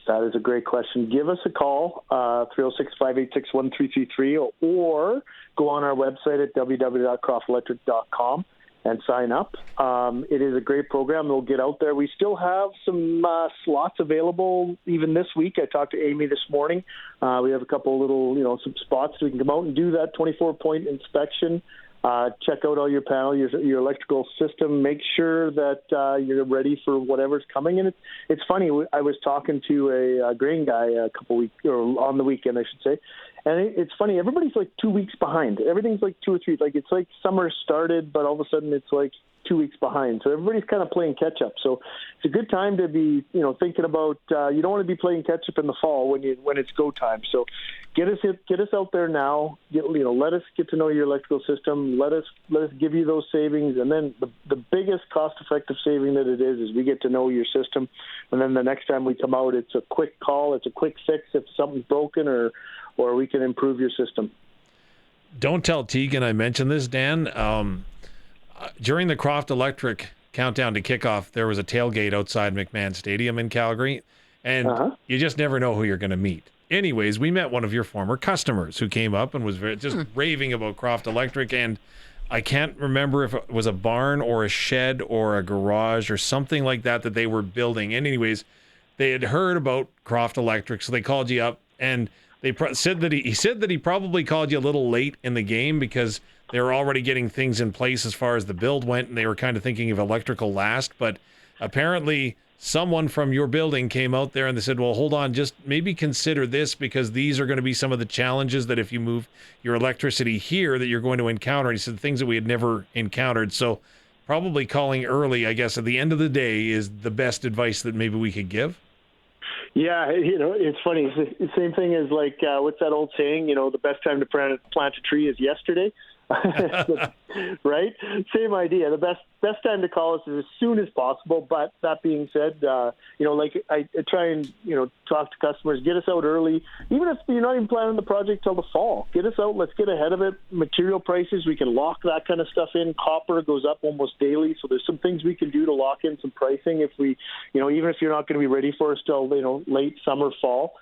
That is a great question. Give us a call, 306-586-1333, or go on our website at www.croftelectric.com. and sign up. It is a great program. We'll get out there. We still have some slots available even this week. I talked to Amy this morning. We have a couple little, some spots so we can come out and do that 24-point inspection. Check out all your panel, your electrical system. Make sure that you're ready for whatever's coming. And it's funny. I was talking to a grain guy a couple weeks, or on the weekend, I should say. And it's funny. Everybody's like 2 weeks behind. Everything's like 2 or 3. Like it's like summer started, but all of a sudden it's like 2 weeks behind. So everybody's kind of playing catch up. So it's a good time to be, thinking about. You don't want to be playing catch up in the fall when it's go time. So get us out there now. Let us get to know your electrical system. Let us give you those savings. And then the biggest cost-effective saving that it is we get to know your system. And then the next time we come out, it's a quick call. It's a quick fix if something's broken or we can improve your system. Don't tell Teagan I mentioned this, Dan. During the Croft Electric countdown to kickoff, there was a tailgate outside McMahon Stadium in Calgary, and you just never know who you're going to meet. Anyways, we met one of your former customers who came up and was raving about Croft Electric, and I can't remember if it was a barn or a shed or a garage or something like that they were building. And anyways, they had heard about Croft Electric, so they called you up, and they said that he said that he probably called you a little late in the game because they were already getting things in place as far as the build went, and they were kind of thinking of electrical last. But apparently someone from your building came out there and they said, well, hold on, just maybe consider this because these are going to be some of the challenges that if you move your electricity here that you're going to encounter. And he said things that we had never encountered. So probably calling early, I guess, at the end of the day is the best advice that maybe we could give. Yeah, it's funny. It's the same thing as like, what's that old saying? The best time to plant a tree is yesterday. Right? Same idea. The best time to call us is as soon as possible. But that being said, like I try and talk to customers, get us out early. Even if you're not even planning the project till the fall, get us out. Let's get ahead of it. Material prices, we can lock that kind of stuff in. Copper goes up almost daily, so there's some things we can do to lock in some pricing. If we, even if you're not going to be ready for us till late summer, fall.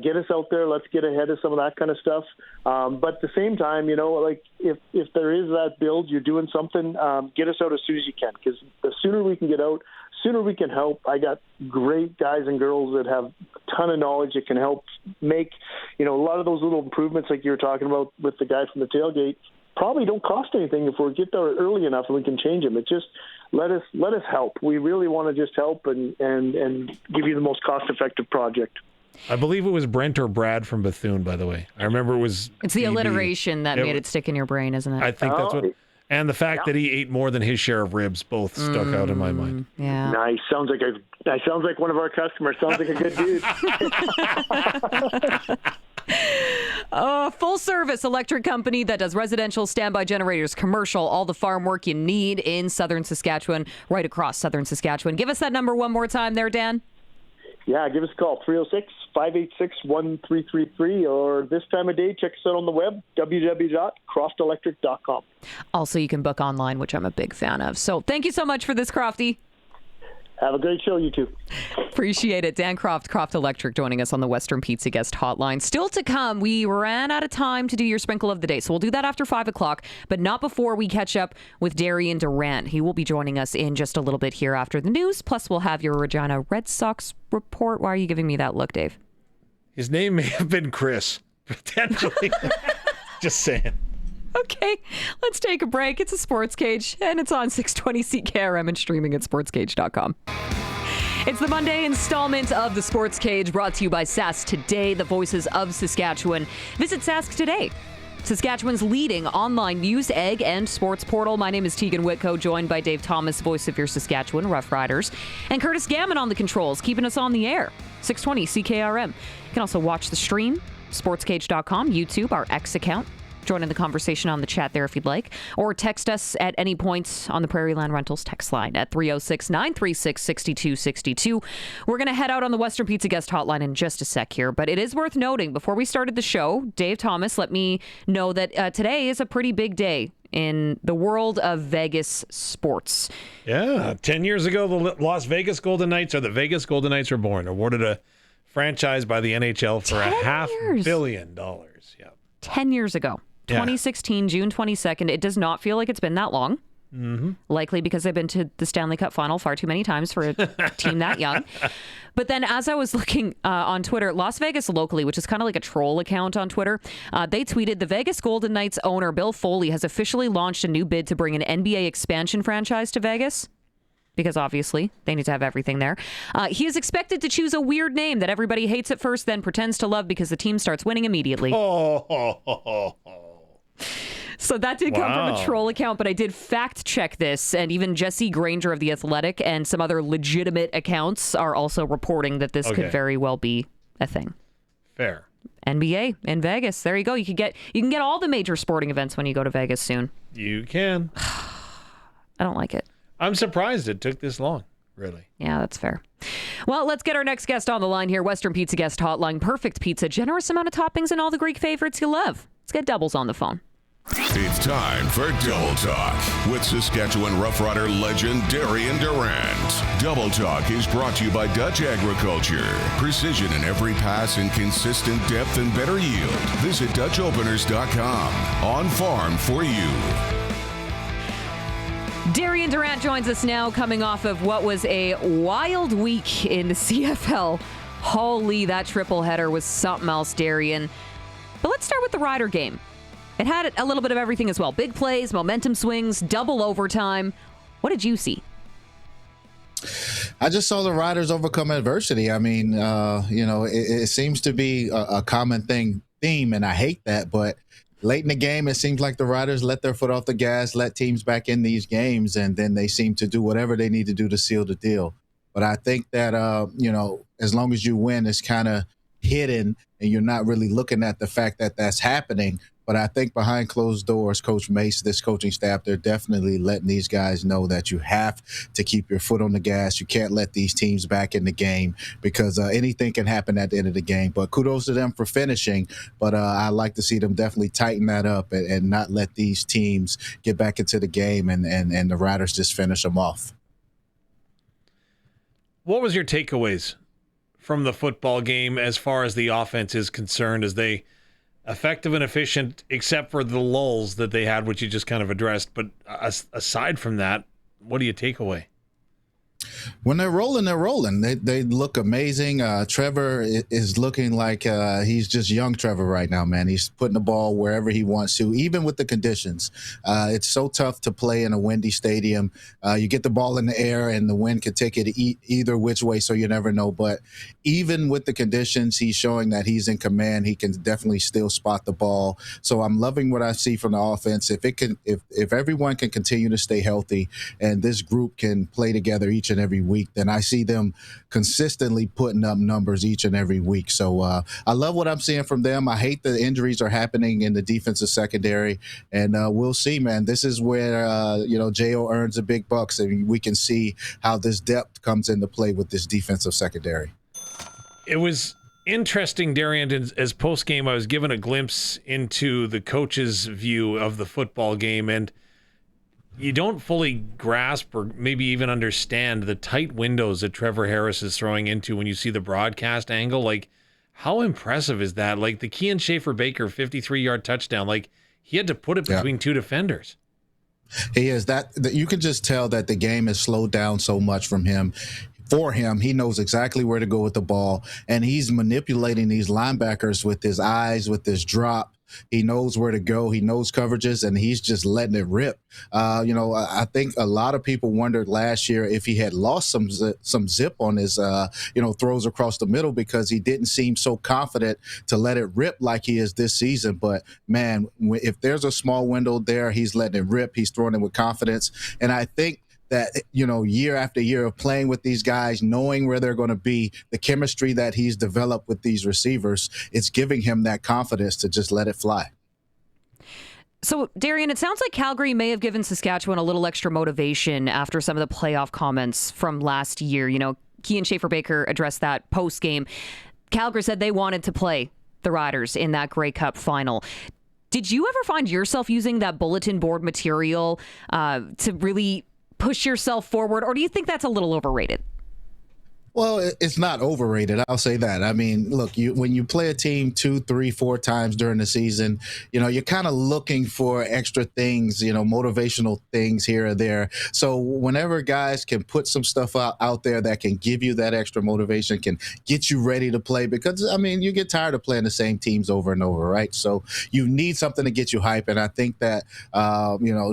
Get us out there. Let's get ahead of some of that kind of stuff. But at the same time, like if there is that build, you're doing something, get us out as soon as you can. Because the sooner we can get out, sooner we can help. I got great guys and girls that have a ton of knowledge that can help make, a lot of those little improvements like you were talking about with the guy from the tailgate probably don't cost anything if we get there early enough and we can change them. It just let us help. We really want to just help and give you the most cost-effective project. I believe it was Brent or Brad from Bethune, by the way. I remember it was... It's the alliteration that made it stick in your brain, isn't it? I think that's what... And the fact that he ate more than his share of ribs both stuck out in my mind. Yeah. Nice. Sounds like one of our customers. Sounds like a good dude. Full-service electric company that does residential, standby generators, commercial, all the farm work you need in southern Saskatchewan, right across southern Saskatchewan. Give us that number one more time there, Dan. Yeah, give us a call, 306-586-1333, or this time of day, check us out on the web, www.croftelectric.com. Also, you can book online, which I'm a big fan of. So thank you so much for this, Crofty. Have a great show, you two. Appreciate it. Dan Croft, Croft Electric, joining us on the Western Pizza Guest Hotline. Still to come, we ran out of time to do your sprinkle of the day, so we'll do that after 5 o'clock, but not before we catch up with Darian Durant. He will be joining us in just a little bit here after the news, plus we'll have your Regina Red Sox report. Why are you giving me that look, Dave? His name may have been Chris, potentially. Just saying. Okay, let's take a break. It's a Sports Cage, and it's on 620 CKRM and streaming at sportscage.com. It's the Monday installment of the Sports Cage, brought to you by Sask Today, the voices of Saskatchewan. Visit Sask Today, Saskatchewan's leading online news, egg, and sports portal. My name is Teagan Witko, joined by Dave Thomas, voice of your Saskatchewan Roughriders, and Curtis Gammon on the controls, keeping us on the air. 620 CKRM. You can also watch the stream, sportscage.com, YouTube, our X account. Join in the conversation on the chat there if you'd like, or text us at any point on the Prairie Land Rentals text line at 306-936-6262. We're going to head out on the Western Pizza guest hotline in just a sec here, but it is worth noting, before we started the show, Dave Thomas let me know that today is a pretty big day in the world of Vegas sports. Yeah, 10 years ago, the Las Vegas Golden Knights, or the Vegas Golden Knights, were born, awarded a franchise by the NHL for $500 million. Yeah. 10 years ago. 2016, June 22nd. It does not feel like it's been that long. Mm-hmm. Likely because I've been to the Stanley Cup final far too many times for a team that young. But then as I was looking on Twitter, Las Vegas Locally, which is kind of like a troll account on Twitter, they tweeted, the Vegas Golden Knights owner, Bill Foley, has officially launched a new bid to bring an NBA expansion franchise to Vegas. Because obviously they need to have everything there. He is expected to choose a weird name that everybody hates at first, then pretends to love because the team starts winning immediately. So that did come from a troll account, but I did fact check this, and even Jesse Granger of The Athletic and some other legitimate accounts are also reporting that this could very well be a thing. Fair. NBA in Vegas. There you go. You can get all the major sporting events when you go to Vegas soon. You can. I don't like it. I'm surprised it took this long, really. Yeah, that's fair. Well, let's get our next guest on the line here. Western Pizza guest hotline. Perfect pizza, generous amount of toppings, and all the Greek favorites you love. Let's get Doubles on the phone. It's time for Double Talk with Saskatchewan Roughrider legend Darian Durant. Double Talk is brought to you by Dutch Agriculture. Precision in every pass and consistent depth and better yield. Visit DutchOpeners.com. On farm for you. Darian Durant joins us now, coming off of what was a wild week in the CFL. Holy, that triple header was something else, Darian. But let's start with the Rider game. It had a little bit of everything as well. Big plays, momentum swings, double overtime. What did you see? I just saw the Riders overcome adversity. I mean, it seems to be a common theme, and I hate that. But late in the game, it seems like the Riders let their foot off the gas, let teams back in these games, and then they seem to do whatever they need to do to seal the deal. But I think that, as long as you win, it's kind of hidden, and you're not really looking at the fact that that's happening. But I think behind closed doors, Coach Mace, this coaching staff, they're definitely letting these guys know that you have to keep your foot on the gas. You can't let these teams back in the game because anything can happen at the end of the game. But kudos to them for finishing. But I like to see them definitely tighten that up and not let these teams get back into the game and the Riders just finish them off. What was your takeaways from the football game as far as the offense is concerned, as they effective and efficient, except for the lulls that they had, which you just kind of addressed. But aside from that, what do you take away? When they're rolling, they're rolling. They look amazing. Trevor is looking like he's just young Trevor right now, man. He's putting the ball wherever he wants to, even with the conditions. It's so tough to play in a windy stadium. You get the ball in the air and the wind can take it either which way, so you never know. But even with the conditions, he's showing that he's in command. He can definitely still spot the ball. So I'm loving what I see from the offense. If everyone can continue to stay healthy and this group can play together each and every week, then I see them consistently putting up numbers each and every week. So I love what I'm seeing from them. I hate the injuries are happening in the defensive secondary, and we'll see, man. This is where J.O. earns the big bucks, and we can see how this depth comes into play with this defensive secondary. It was interesting, Darian, as post-game I was given a glimpse into the coach's view of the football game, and you don't fully grasp or maybe even understand the tight windows that Trevor Harris is throwing into when you see the broadcast angle. Like, how impressive is that? Like the Kean Schaefer-Baker 53-yard touchdown, like he had to put it between two defenders. He is that you can just tell that the game has slowed down so much from him. for him. He knows exactly where to go with the ball, and he's manipulating these linebackers with his eyes, with his drop. He knows where to go. He knows coverages, and he's just letting it rip. I think a lot of people wondered last year if he had lost some zip on his, throws across the middle, because he didn't seem so confident to let it rip like he is this season. But, man, if there's a small window there, he's letting it rip. He's throwing it with confidence. And I think that, year after year of playing with these guys, knowing where they're going to be, the chemistry that he's developed with these receivers, it's giving him that confidence to just let it fly. So, Darian, it sounds like Calgary may have given Saskatchewan a little extra motivation after some of the playoff comments from last year. Kean Schaefer-Baker addressed that post-game. Calgary said they wanted to play the Riders in that Grey Cup final. Did you ever find yourself using that bulletin board material to really push yourself forward, or do you think that's a little overrated? Well, it's not overrated. I'll say that. I mean, look, when you play a team 2, 3, 4 times during the season, you're kind of looking for extra things, motivational things here or there. So whenever guys can put some stuff out there that can give you that extra motivation, can get you ready to play, because, you get tired of playing the same teams over and over, right? So you need something to get you hype. And I think that,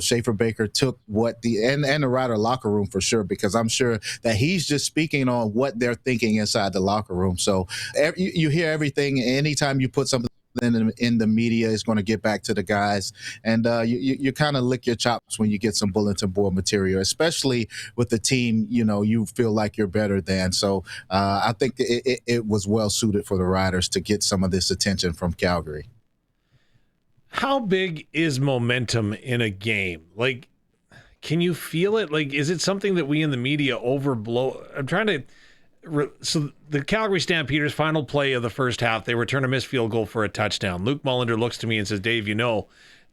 Schaefer-Baker took what and the Rider locker room for sure, because I'm sure that he's just speaking on what they're thinking inside the locker room. So you hear everything. Anytime you put something in the media, is going to get back to the guys, and you kind of lick your chops when you get some bulletin board material, especially with the team you feel like you're better than. So I think it was well suited for the Riders to get some of this attention from Calgary. How big is momentum in a game? Like, can you feel it? Like, is it something that we in the media overblow? I'm trying to. So the Calgary Stampeders' final play of the first half, they return a missed field goal for a touchdown. Luke Mullender looks to me and says, Dave,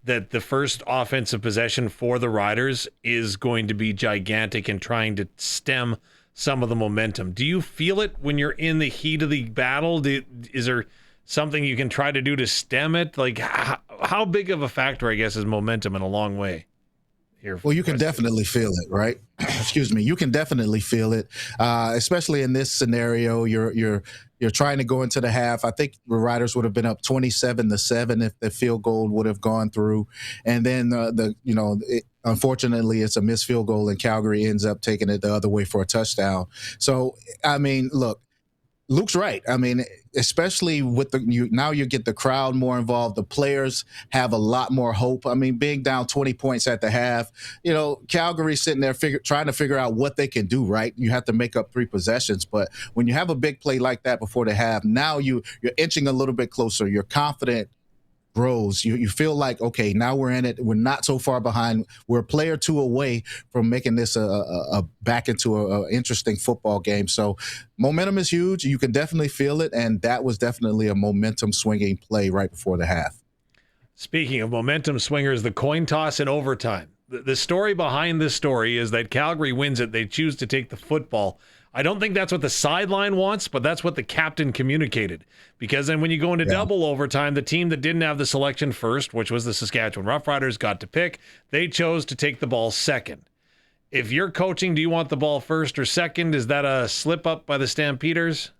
that the first offensive possession for the Riders is going to be gigantic in trying to stem some of the momentum. Do you feel it when you're in the heat of the battle? Is there something you can try to do to stem it? Like, how big of a factor, I guess, is momentum in a long way? Well, you can definitely feel it, right? Excuse me. You can definitely feel it, especially in this scenario. You're trying to go into the half. I think the Riders would have been up 27-7 if the field goal would have gone through, and then unfortunately, it's a missed field goal, and Calgary ends up taking it the other way for a touchdown. So, look. Luke's right. Especially with now you get the crowd more involved. The players have a lot more hope. Being down 20 points at the half, Calgary's sitting there trying to figure out what they can do, right? You have to make up 3 possessions. But when you have a big play like that before the half, now you're inching a little bit closer. You're confident grows. You feel like, okay, now we're in it. We're not so far behind. We're a play or 2 away from making this a back into a interesting football game. So momentum is huge. You can definitely feel it, and that was definitely a momentum swinging play right before the half. Speaking of momentum swingers, the coin toss in overtime. The story behind this story is that Calgary wins it. They choose to take the football. I don't think that's what the sideline wants, but that's what the captain communicated. Because then when you go into double overtime, the team that didn't have the selection first, which was the Saskatchewan Roughriders, got to pick. They chose to take the ball second. If you're coaching, do you want the ball first or second? Is that a slip up by the Stampeders?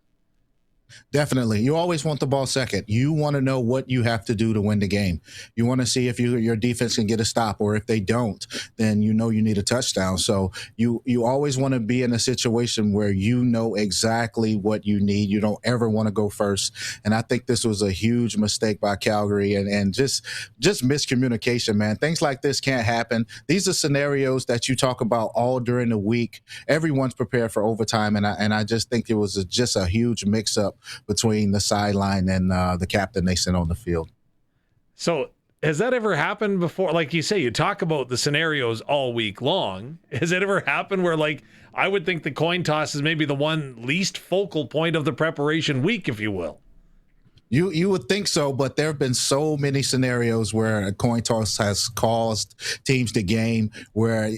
Definitely. You always want the ball second. You want to know what you have to do to win the game. You want to see if your defense can get a stop, or if they don't, then you need a touchdown. So you always want to be in a situation where you know exactly what you need. You don't ever want to go first. And I think this was a huge mistake by Calgary and just miscommunication, man. Things like this can't happen. These are scenarios that you talk about all during the week. Everyone's prepared for overtime, and I just think it was just a huge mix-up between the sideline and the captain they sent on the field. So has that ever happened before? Like you say, you talk about the scenarios all week long. Has it ever happened where, like, I would think the coin toss is maybe the one least focal point of the preparation week, if you will? You would think so, but there have been so many scenarios where a coin toss has caused teams to game where,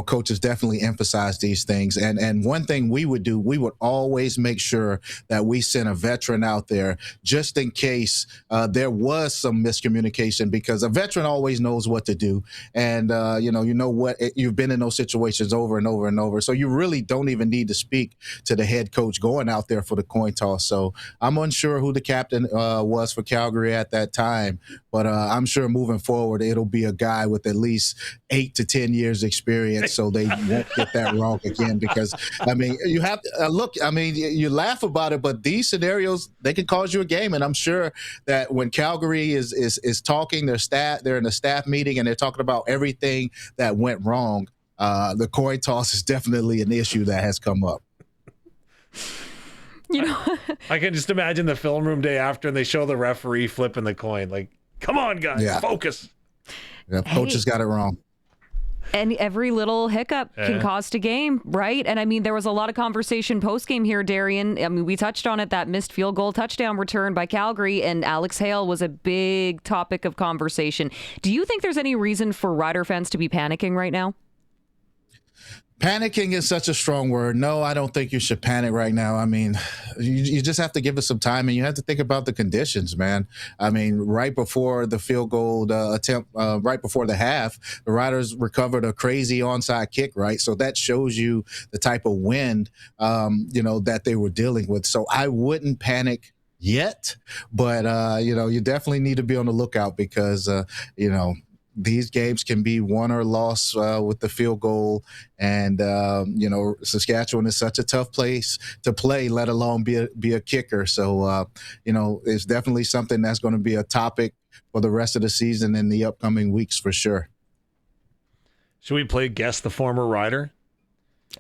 coaches definitely emphasize these things. And one thing we would do, we would always make sure that we sent a veteran out there just in case there was some miscommunication, because a veteran always knows what to do. And, you've been in those situations over and over and over. So you really don't even need to speak to the head coach going out there for the coin toss. So I'm unsure who the captain was for Calgary at that time, but I'm sure moving forward it'll be a guy with at least 8 to 10 years experience, so they won't get that wrong again. Because you have to look. You laugh about it, but these scenarios, they can cause you a game. And I'm sure that when Calgary is talking, they're in a staff meeting and they're talking about everything that went wrong. The coin toss is definitely an issue that has come up. I can just imagine the film room day after, and they show the referee flipping the coin. Like, come on, guys, focus. Yeah, coach has got it wrong. And every little hiccup can cost a game, right? And there was a lot of conversation post-game here, Darian. We touched on it, that missed field goal touchdown return by Calgary, and Alex Hale was a big topic of conversation. Do you think there's any reason for Rider fans to be panicking right now? Panicking is such a strong word. No, I don't think you should panic right now. You just have to give it some time, and you have to think about the conditions, man. Right before the field goal attempt, right before the half, the Riders recovered a crazy onside kick, right? So that shows you the type of wind, that they were dealing with. So I wouldn't panic yet, but, you definitely need to be on the lookout because, these games can be won or lost with the field goal. And, Saskatchewan is such a tough place to play, let alone be a kicker. So, it's definitely something that's going to be a topic for the rest of the season in the upcoming weeks for sure. Should we play Guess the Former Rider?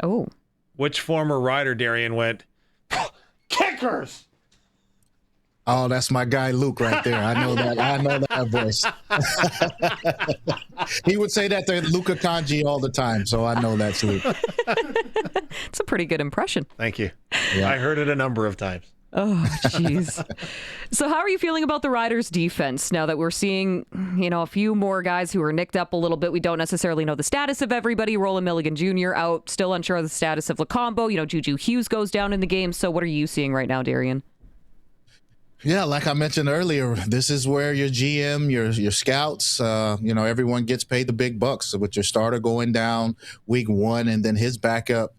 Oh. Which former Rider, Darian, went, kickers? Oh, that's my guy Luke right there. I know that voice. He would say that to Luka Kanji all the time, so I know that's Luke. It's a pretty good impression. Thank you. Yeah. I heard it a number of times. Oh, jeez. So how are you feeling about the Riders' defense now that we're seeing, a few more guys who are nicked up a little bit? We don't necessarily know the status of everybody. Roland Milligan Jr. out, still unsure of the status of Lacombo. Juju Hughes goes down in the game. So what are you seeing right now, Darian? Yeah, like I mentioned earlier, this is where your GM, your scouts, everyone gets paid the big bucks. So with your starter going down week 1 and then his backup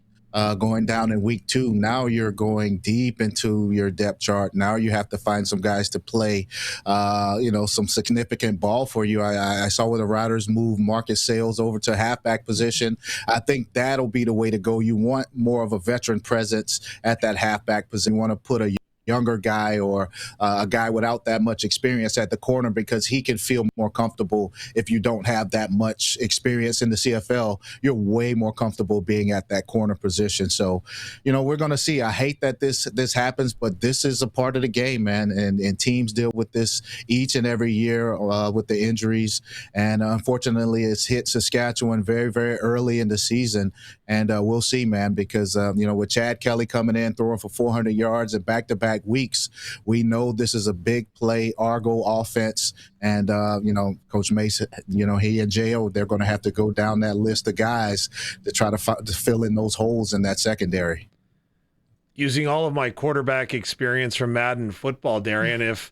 going down in week 2, now you're going deep into your depth chart. Now you have to find some guys to play, some significant ball for you. I saw where the Riders move Marcus Sales over to halfback position. I think that'll be the way to go. You want more of a veteran presence at that halfback position. You want to put a younger guy or a guy without that much experience at the corner, because he can feel more comfortable. If you don't have that much experience in the CFL, you're way more comfortable being at that corner position. So, we're going to see. I hate that this happens, but this is a part of the game, man. And teams deal with this each and every year with the injuries. And unfortunately, it's hit Saskatchewan very, very early in the season. And we'll see, man, because, with Chad Kelly coming in, throwing for 400 yards and back-to-back weeks, we know this is a big play Argo offense. And, Coach Mason, he and J.O., they're going to have to go down that list of guys to try to fill in those holes in that secondary. Using all of my quarterback experience from Madden football, Darian, if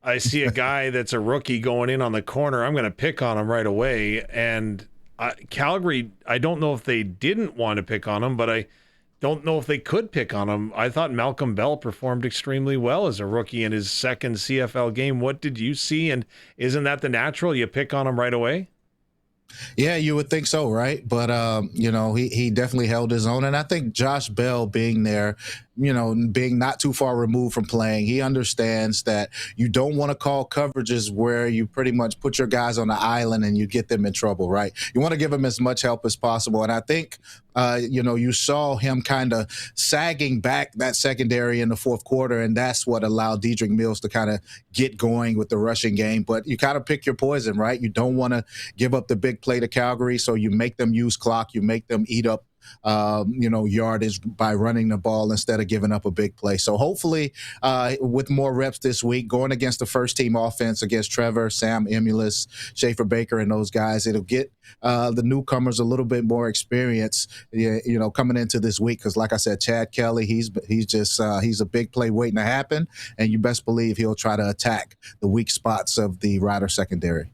I see a guy that's a rookie going in on the corner, I'm going to pick on him right away. And Calgary, I don't know if they didn't want to pick on him, but I don't know if they could pick on him. I thought Malcolm Bell performed extremely well as a rookie in his second CFL game. What did you see? And isn't that the natural? You pick on him right away? Yeah, you would think so, right? But, he definitely held his own. And I think Josh Bell being there, being not too far removed from playing, he understands that you don't want to call coverages where you pretty much put your guys on the island and you get them in trouble, right? You want to give them as much help as possible. And I think, you saw him kind of sagging back that secondary in the fourth quarter, and that's what allowed Dedrick Mills to kind of get going with the rushing game. But you got to pick your poison, right? You don't want to give up the big play to Calgary, so you make them use clock, you make them eat up yardage by running the ball instead of giving up a big play. So hopefully with more reps this week, going against the first team offense against Trevor, Sam Emulis, Schaefer Baker, and those guys, it'll get the newcomers a little bit more experience, coming into this week. Because like I said, Chad Kelly, he's a big play waiting to happen, and you best believe he'll try to attack the weak spots of the Rider secondary.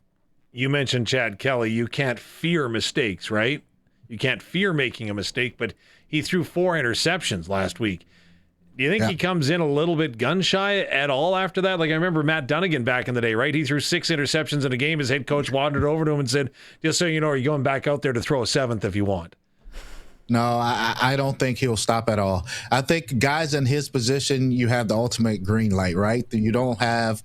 You mentioned Chad Kelly. You can't fear mistakes, right? You can't fear making a mistake, but he threw 4 interceptions last week. Do you think he comes in a little bit gun-shy at all after that? Like, I remember Matt Dunnigan back in the day, right? He threw 6 interceptions in a game. His head coach wandered over to him and said, just so you know, you're going back out there to throw a 7th if you want. No, I don't think he'll stop at all. I think guys in his position, you have the ultimate green light, right? You don't have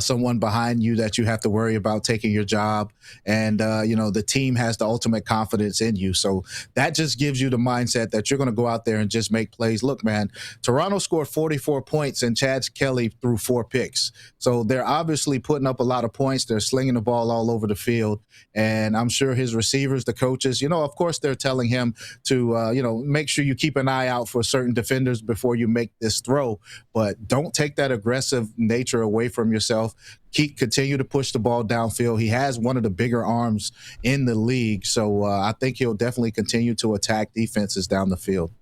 someone behind you that you have to worry about taking your job. And, the team has the ultimate confidence in you. So that just gives you the mindset that you're going to go out there and just make plays. Look, man, Toronto scored 44 points and Chad Kelly threw 4 picks. So they're obviously putting up a lot of points. They're slinging the ball all over the field. And I'm sure his receivers, the coaches, of course, they're telling him to, make sure you keep an eye out for certain defenders before you make this throw. But don't take that aggressive nature away from yourself. Continue to push the ball downfield. He has one of the bigger arms in the league. So I think he'll definitely continue to attack defenses down the field.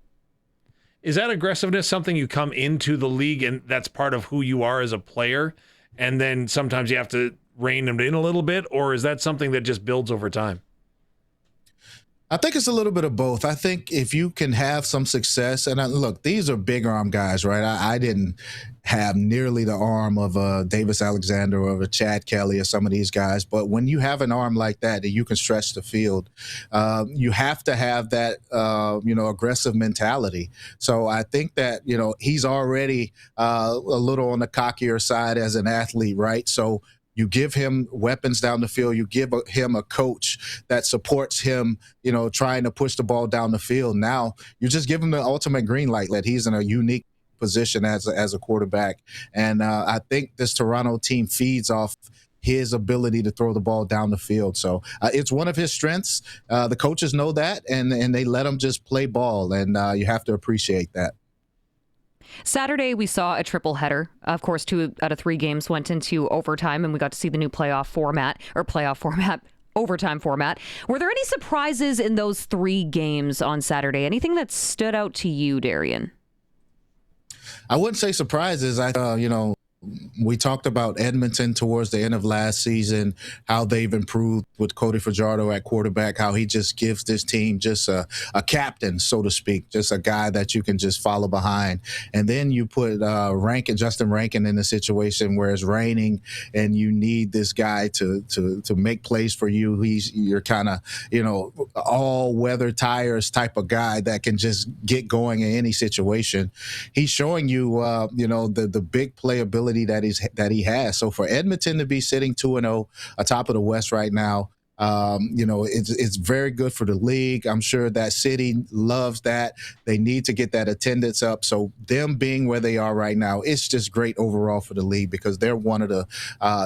Is that aggressiveness something you come into the league and that's part of who you are as a player, and then sometimes you have to rein them in a little bit, or is that something that just builds over time? I think it's a little bit of both. I think if you can have some success, and look, these are big arm guys, right? I didn't have nearly the arm of a Davis Alexander or of a Chad Kelly or some of these guys, but when you have an arm like that you can stretch the field, you have to have that, aggressive mentality. So I think that, he's already a little on the cockier side as an athlete, right? So you give him weapons down the field. You give him a coach that supports him, trying to push the ball down the field. Now you just give him the ultimate green light that he's in a unique position as a quarterback. And I think this Toronto team feeds off his ability to throw the ball down the field. So it's one of his strengths. The coaches know that, and they let him just play ball. And you have to appreciate that. Saturday, we saw a triple header. Of course, 2 out of 3 games went into overtime, and we got to see the new overtime format. Were there any surprises in those 3 games on Saturday? Anything that stood out to you, Darian? I wouldn't say surprises. We talked about Edmonton towards the end of last season, how they've improved with Cody Fajardo at quarterback, how he just gives this team just a captain, so to speak, just a guy that you can just follow behind. And then you put Justin Rankin in a situation where it's raining and you need this guy to make plays for you. You're kind of, all weather tires type of guy that can just get going in any situation. He's showing you, the big playability that he has. So for Edmonton to be sitting 2-0 atop of the West right now, it's very good for the league. I'm sure that city loves that. They need to get that attendance up. So them being where they are right now, it's just great overall for the league because they're one of the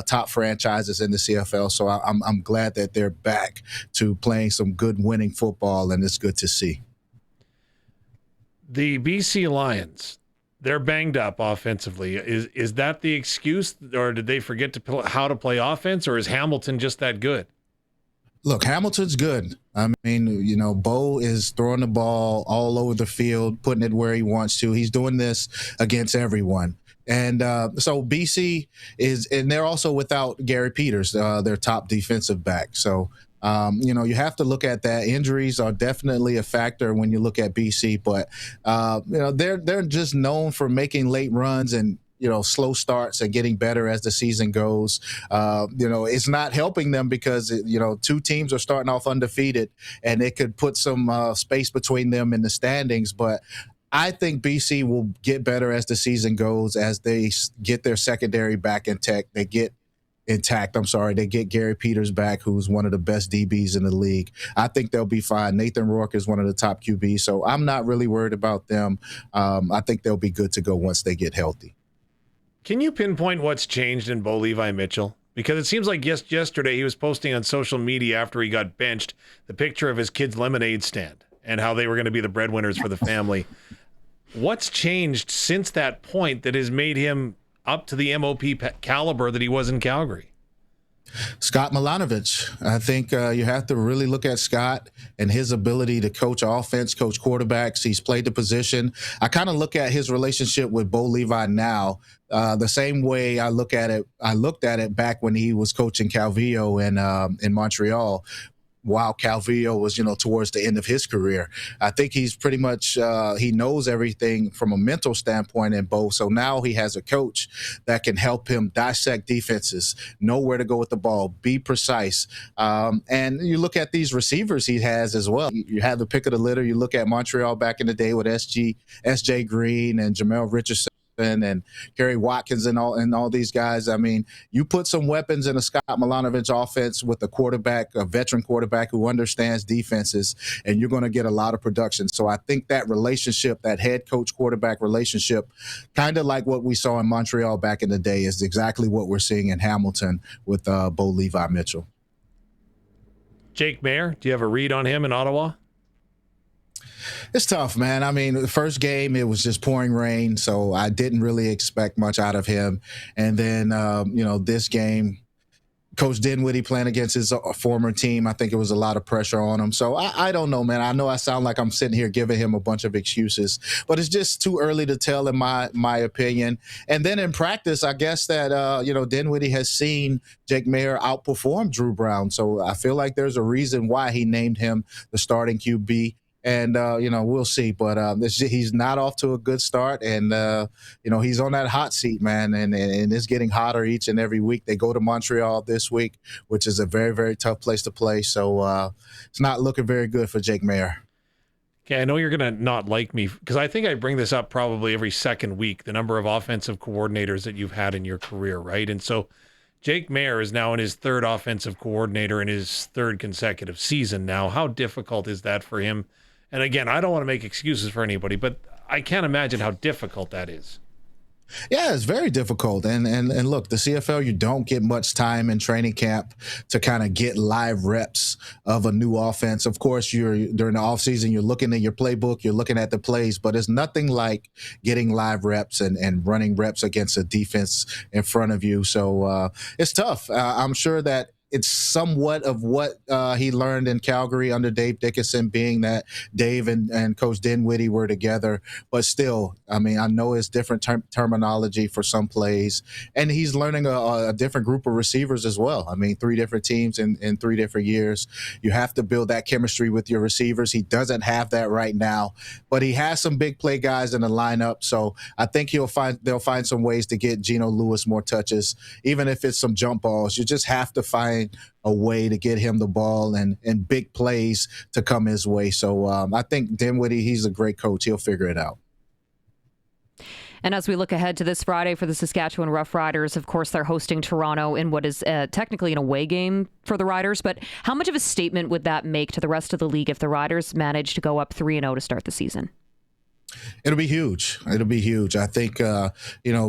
top franchises in the CFL. So I'm glad that they're back to playing some good winning football, and it's good to see. The BC Lions, they're banged up offensively. Is that the excuse, or did they forget how to play offense, or is Hamilton just that good? Look, Hamilton's good. I mean, Bo is throwing the ball all over the field, putting it where he wants to. He's doing this against everyone. And so BC is, and they're also without Gary Peters, their top defensive back. So, you have to look at that. Injuries are definitely a factor when you look at BC, but, they're just known for making late runs and, slow starts and getting better as the season goes. It's not helping them because, 2 teams are starting off undefeated and it could put some space between them in the standings. But I think BC will get better as the season goes, as they get their secondary back intact. They get Gary Peters back, who's one of the best DBs in the league. I think they'll be fine. Nathan Rourke is one of the top QBs, so I'm not really worried about them. I think they'll be good to go once they get healthy. Can you pinpoint what's changed in Bo Levi Mitchell? Because it seems like yesterday he was posting on social media after he got benched the picture of his kid's lemonade stand. and how they were going to be the breadwinners for the family. What's changed since that point that has made him up to the MOP caliber that he was in Calgary? Scott Milanovich. I think you have to really look at Scott and his ability to coach offense, coach quarterbacks. He's played the position. I kind of look at his relationship with Bo Levi now the same way I looked at it back when he was coaching Calvillo in Montreal, while Calvillo was, towards the end of his career. I think he's pretty much, he knows everything from a mental standpoint in Bo. So now he has a coach that can help him dissect defenses, know where to go with the ball, be precise. And you look at these receivers he has as well. You have the pick of the litter. You look at Montreal back in the day with SJ Green and Jamel Richardson and Kerry Watkins and all these guys. I mean, you put some weapons in a Scott Milanovich offense with a veteran quarterback who understands defenses, and you're going to get a lot of production. So I think that relationship, that head coach quarterback relationship, kind of like what we saw in Montreal back in the day, is exactly what we're seeing in Hamilton with Bo Levi Mitchell. Jake Maier, do you have a read on him in Ottawa? It's tough, man. I mean, the first game, it was just pouring rain, so I didn't really expect much out of him. And then, this game, Coach Dinwiddie playing against his former team, I think it was a lot of pressure on him. So I don't know, man. I know I sound like I'm sitting here giving him a bunch of excuses, but it's just too early to tell in my opinion. And then in practice, I guess that, Dinwiddie has seen Jake Maier outperform Drew Brown. So I feel like there's a reason why he named him the starting QB. And, we'll see. But he's not off to a good start. And, he's on that hot seat, man. And it's getting hotter each and every week. They go to Montreal this week, which is a very, very tough place to play. So it's not looking very good for Jake Maier. Okay, I know you're going to not like me because I think I bring this up probably every second week, the number of offensive coordinators that you've had in your career, right? And so Jake Maier is now in his third offensive coordinator in his third consecutive season now. How difficult is that for him? And again, I don't want to make excuses for anybody, but I can't imagine how difficult that is. Yeah, it's very difficult. And look, the CFL, you don't get much time in training camp to kind of get live reps of a new offense. Of course, during the offseason, you're looking at your playbook, you're looking at the plays, but it's nothing like getting live reps and running reps against a defense in front of you. So it's tough. I'm sure that it's somewhat of what he learned in Calgary under Dave Dickinson, being that Dave and Coach Dinwiddie were together. But still, I mean, I know it's different terminology for some plays. And he's learning a different group of receivers as well. I mean, 3 different teams in 3 different years. You have to build that chemistry with your receivers. He doesn't have that right now. But he has some big play guys in the lineup. So I think they'll find some ways to get Geno Lewis more touches, even if it's some jump balls. You just have to find a way to get him the ball and big plays to come his way. So I think Dinwiddie, he's a great coach. He'll figure it out. And as we look ahead to this Friday for the Saskatchewan Roughriders, of course, they're hosting Toronto in what is technically an away game for the Riders. But how much of a statement would that make to the rest of the league if the Riders manage to go up 3-0 to start the season? It'll be huge. I think,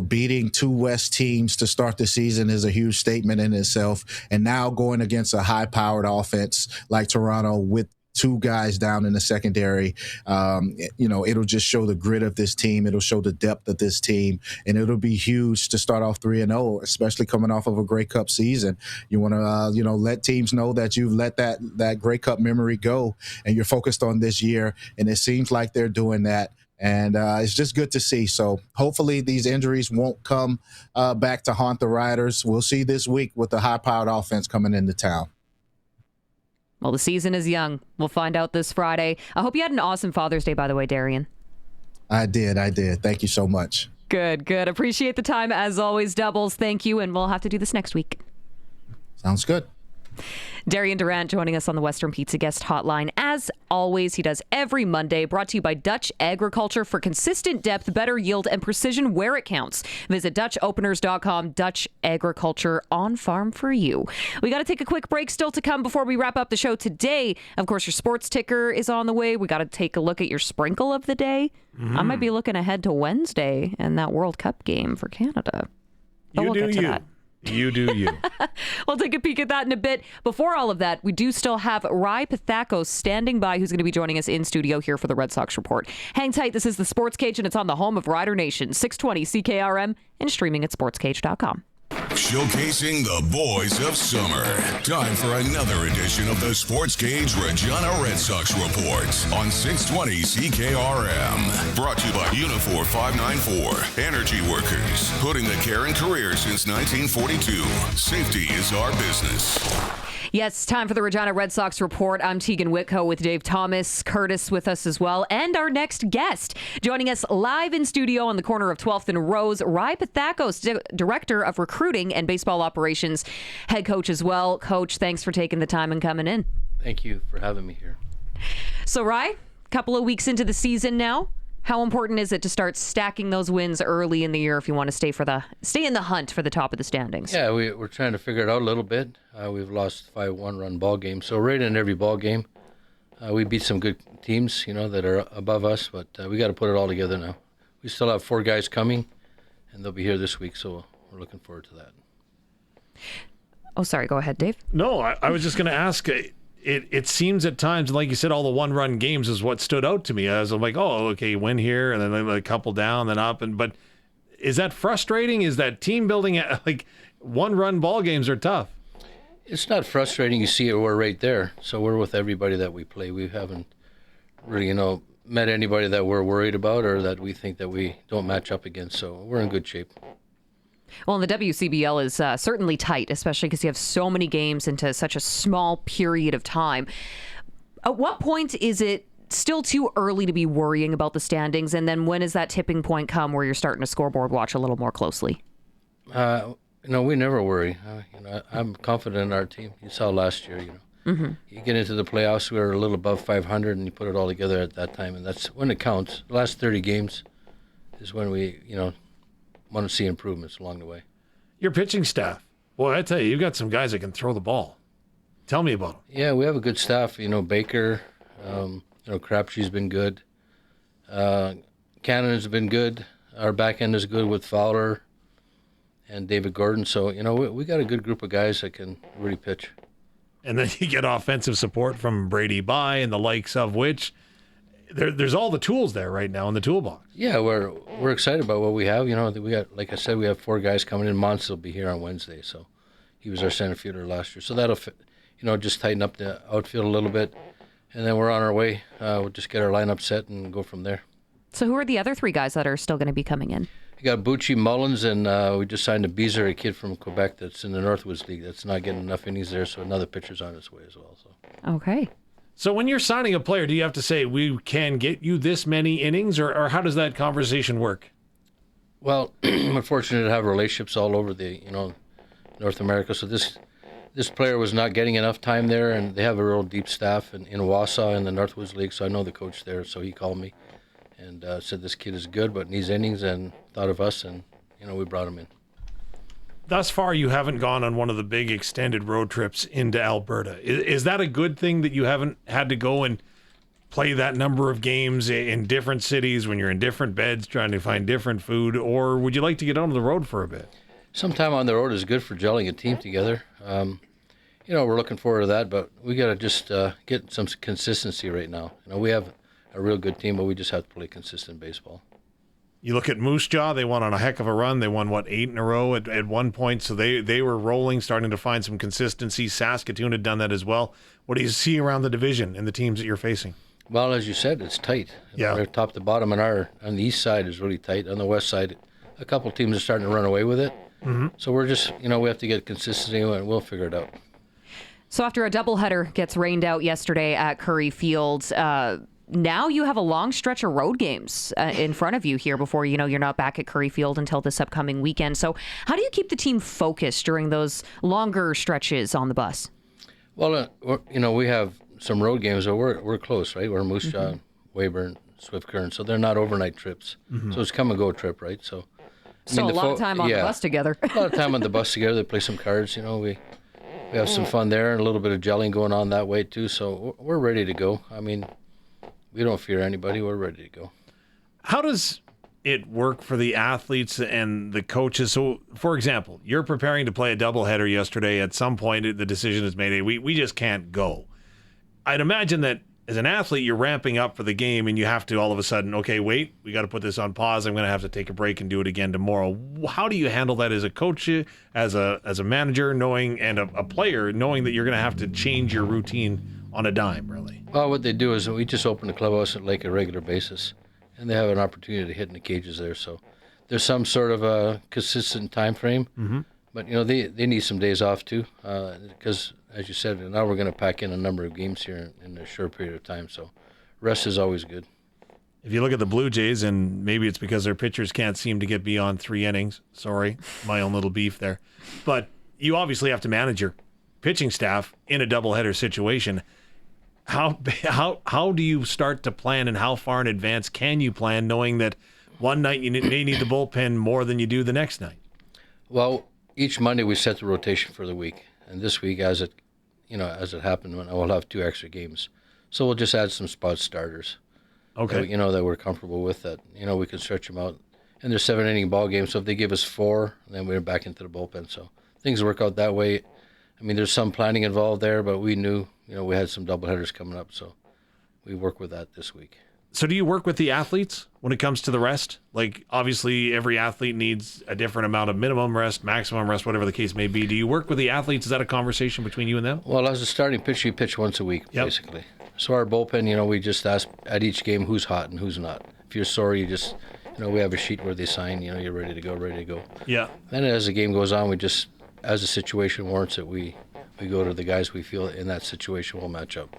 beating 2 West teams to start the season is a huge statement in itself. And now going against a high-powered offense like Toronto with 2 guys down in the secondary, it'll just show the grit of this team. It'll show the depth of this team. And it'll be huge to start off 3-0, especially coming off of a Grey Cup season. You want to, let teams know that you've let that Grey Cup memory go and you're focused on this year. And it seems like they're doing that. And it's just good to see. So hopefully these injuries won't come back to haunt the Riders. We'll see this week with the high-powered offense coming into town. Well, the season is young. We'll find out this Friday. I hope you had an awesome Father's Day, by the way, Darian. I did. Thank you so much. Good. Appreciate the time. As always, Doubles, thank you. And we'll have to do this next week. Sounds good. Darian Durant joining us on the Western Pizza Guest Hotline. As always, he does every Monday. Brought to you by Dutch Agriculture for consistent depth, better yield, and precision where it counts. Visit DutchOpeners.com. Dutch Agriculture on farm for you. We got to take a quick break still to come before we wrap up the show today. Of course, your sports ticker is on the way. We got to take a look at your sprinkle of the day. I might be looking ahead to Wednesday and that World Cup game for Canada. But we'll get to that. You do you. We'll take a peek at that in a bit. Before all of that, we do still have Pathakos standing by, who's going to be joining us in studio here for the Red Sox Report. Hang tight. This is the Sports Cage, and it's on the home of Rider Nation, 620 CKRM, and streaming at sportscage.com. Showcasing the boys of summer. Time for another edition of the SportsCage Regina Red Sox Report on 620 CKRM. Brought to you by Unifor 594. Energy workers. Putting the care in career since 1942. Safety is our business. Yes, time for the Regina Red Sox Report. I'm Teagan Witko with Dave Thomas, Curtis with us as well, and our next guest. Joining us live in studio on the corner of 12th and Rose, Pathakos, Director of Recruiting and Baseball Operations, head coach as well. Coach, thanks for taking the time and coming in. Thank you for having me here. So, a couple of weeks into the season now. How important is it to start stacking those wins early in the year if you want to stay in the hunt for the top of the standings? Yeah, we're trying to figure it out a little bit. We've lost 5 one-run ball games, so right in every ball game, we beat some good teams, that are above us. But we got to put it all together now. We still have 4 guys coming, and they'll be here this week, so we're looking forward to that. Oh, sorry. Go ahead, Dave. No, I was just going to ask. It seems at times, like you said, all the one-run games is what stood out to me. As I'm like, oh, okay, win here, and then a couple down, then up. But is that frustrating? Is that team building? Like, one-run ball games are tough. It's not frustrating. You see it, we're right there. So we're with everybody that we play. We haven't really, met anybody that we're worried about or that we think that we don't match up against. So we're in good shape. Well, and the WCBL is certainly tight, especially because you have so many games into such a small period of time. At what point is it still too early to be worrying about the standings? And then when does that tipping point come where you're starting to scoreboard watch a little more closely? We never worry. I'm confident in our team. You saw last year, Mm-hmm. You get into the playoffs, we were a little above 500, and you put it all together at that time, and that's when it counts. The last 30 games is when we, want to see improvements along the way. Your pitching staff. Boy, I tell you, you've got some guys that can throw the ball. Tell me about them. Yeah, we have a good staff. Baker, Crabtree's been good. Cannon's been good. Our back end is good with Fowler and David Gordon. So, we got a good group of guys that can really pitch. And then you get offensive support from Brady Bye and the likes of which there's all the tools there right now in the toolbox. Yeah, we're excited about what we have. We got, like I said, we have 4 guys coming in. Mons will be here on Wednesday, so he was our center fielder last year. So that'll, just tighten up the outfield a little bit, and then we're on our way. We'll just get our lineup set and go from there. So who are the other 3 guys that are still going to be coming in? We got Bucci, Mullins, and we just signed a Beezer, a kid from Quebec that's in the Northwoods League that's not getting enough innings there, so another pitcher's on his way as well. So. Okay. So when you're signing a player, do you have to say, we can get you this many innings, or how does that conversation work? Well, I'm fortunate to have relationships all over the, North America. So this player was not getting enough time there, and they have a real deep staff in Wausau in the Northwoods League, so I know the coach there. So he called me and said this kid is good but needs innings, and thought of us, and, we brought him in. Thus far, you haven't gone on one of the big extended road trips into Alberta. Is that a good thing that you haven't had to go and play that number of games in different cities when you're in different beds trying to find different food, or would you like to get on the road for a bit? Sometime on the road is good for gelling a team together. We're looking forward to that, but we got to just get some consistency right now. We have a real good team, but we just have to play consistent baseball. You look at Moose Jaw, they won on a heck of a run. They won, 8 in a row at one point, so they were rolling, starting to find some consistency. Saskatoon had done that as well. What do you see around the division and the teams that you're facing? Well, as you said, it's tight. Yeah. We're top to bottom, and on the east side is really tight. On the west side, a couple teams are starting to run away with it. Mm-hmm. So we're just, we have to get consistency, and we'll figure it out. So after a doubleheader gets rained out yesterday at Curry Field, now you have a long stretch of road games in front of you here before you're not back at Curry Field until this upcoming weekend. So how do you keep the team focused during those longer stretches on the bus? Well, we have some road games, but we're close, right? We're Moose Jaw, Weyburn, Swift Current, so they're not overnight trips. Mm-hmm. So it's come and go trip, right? So a lot of time on the bus together. A lot of time on the bus together. They play some cards. We have some fun there, and a little bit of gelling going on that way too. So we're ready to go. We don't fear anybody. We're ready to go. How does it work for the athletes and the coaches? So, for example, you're preparing to play a doubleheader yesterday. At some point, the decision is made, hey, we just can't go. I'd imagine that as an athlete, you're ramping up for the game and you have to all of a sudden, okay, wait, we got to put this on pause. I'm going to have to take a break and do it again tomorrow. How do you handle that as a coach, as a manager, knowing, and a player, knowing that you're going to have to change your routine on a dime, really? Well, what they do is we just open the clubhouse at like a regular basis, and they have an opportunity to hit in the cages there. So there's some sort of a consistent time frame. Mm-hmm. But, they need some days off too, because, as you said, now we're going to pack in a number of games here in a short period of time. So rest is always good. If you look at the Blue Jays, and maybe it's because their pitchers can't seem to get beyond 3 innings. Sorry, my own little beef there. But you obviously have to manage your pitching staff in a doubleheader situation. How do you start to plan, and how far in advance can you plan, knowing that one night you may need the bullpen more than you do the next night? Well, each Monday we set the rotation for the week, and this week, as it happened, I will have 2 extra games, so we'll just add some spot starters. Okay. That we're comfortable with, that we can stretch them out, and they're 7-inning ball games. So if they give us 4, then we're back into the bullpen. So things work out that way. I mean, there's some planning involved there, but we knew we had some doubleheaders coming up, so we work with that this week. So do you work with the athletes when it comes to the rest? Like, obviously, every athlete needs a different amount of minimum rest, maximum rest, whatever the case may be. Do you work with the athletes? Is that a conversation between you and them? Well, as a starting pitcher, you pitch once a week, basically. So our bullpen, we just ask at each game who's hot and who's not. If you're sore, you just, we have a sheet where they sign, you're ready to go. Yeah. Then as the game goes on, we just, as the situation warrants it, we go to the guys we feel in that situation will match up.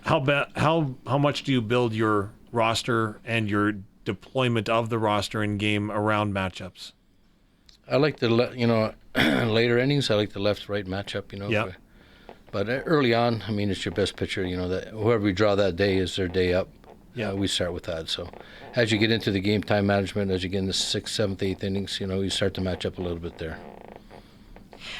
How much do you build your roster and your deployment of the roster in game around matchups? I like the later innings. I like the left-right matchup. Yeah. But early on, it's your best pitcher. That whoever we draw that day is their day up. Yeah. We start with that. So as you get into the game time management, as you get in the 6th, 7th, 8th innings, you start to match up a little bit there.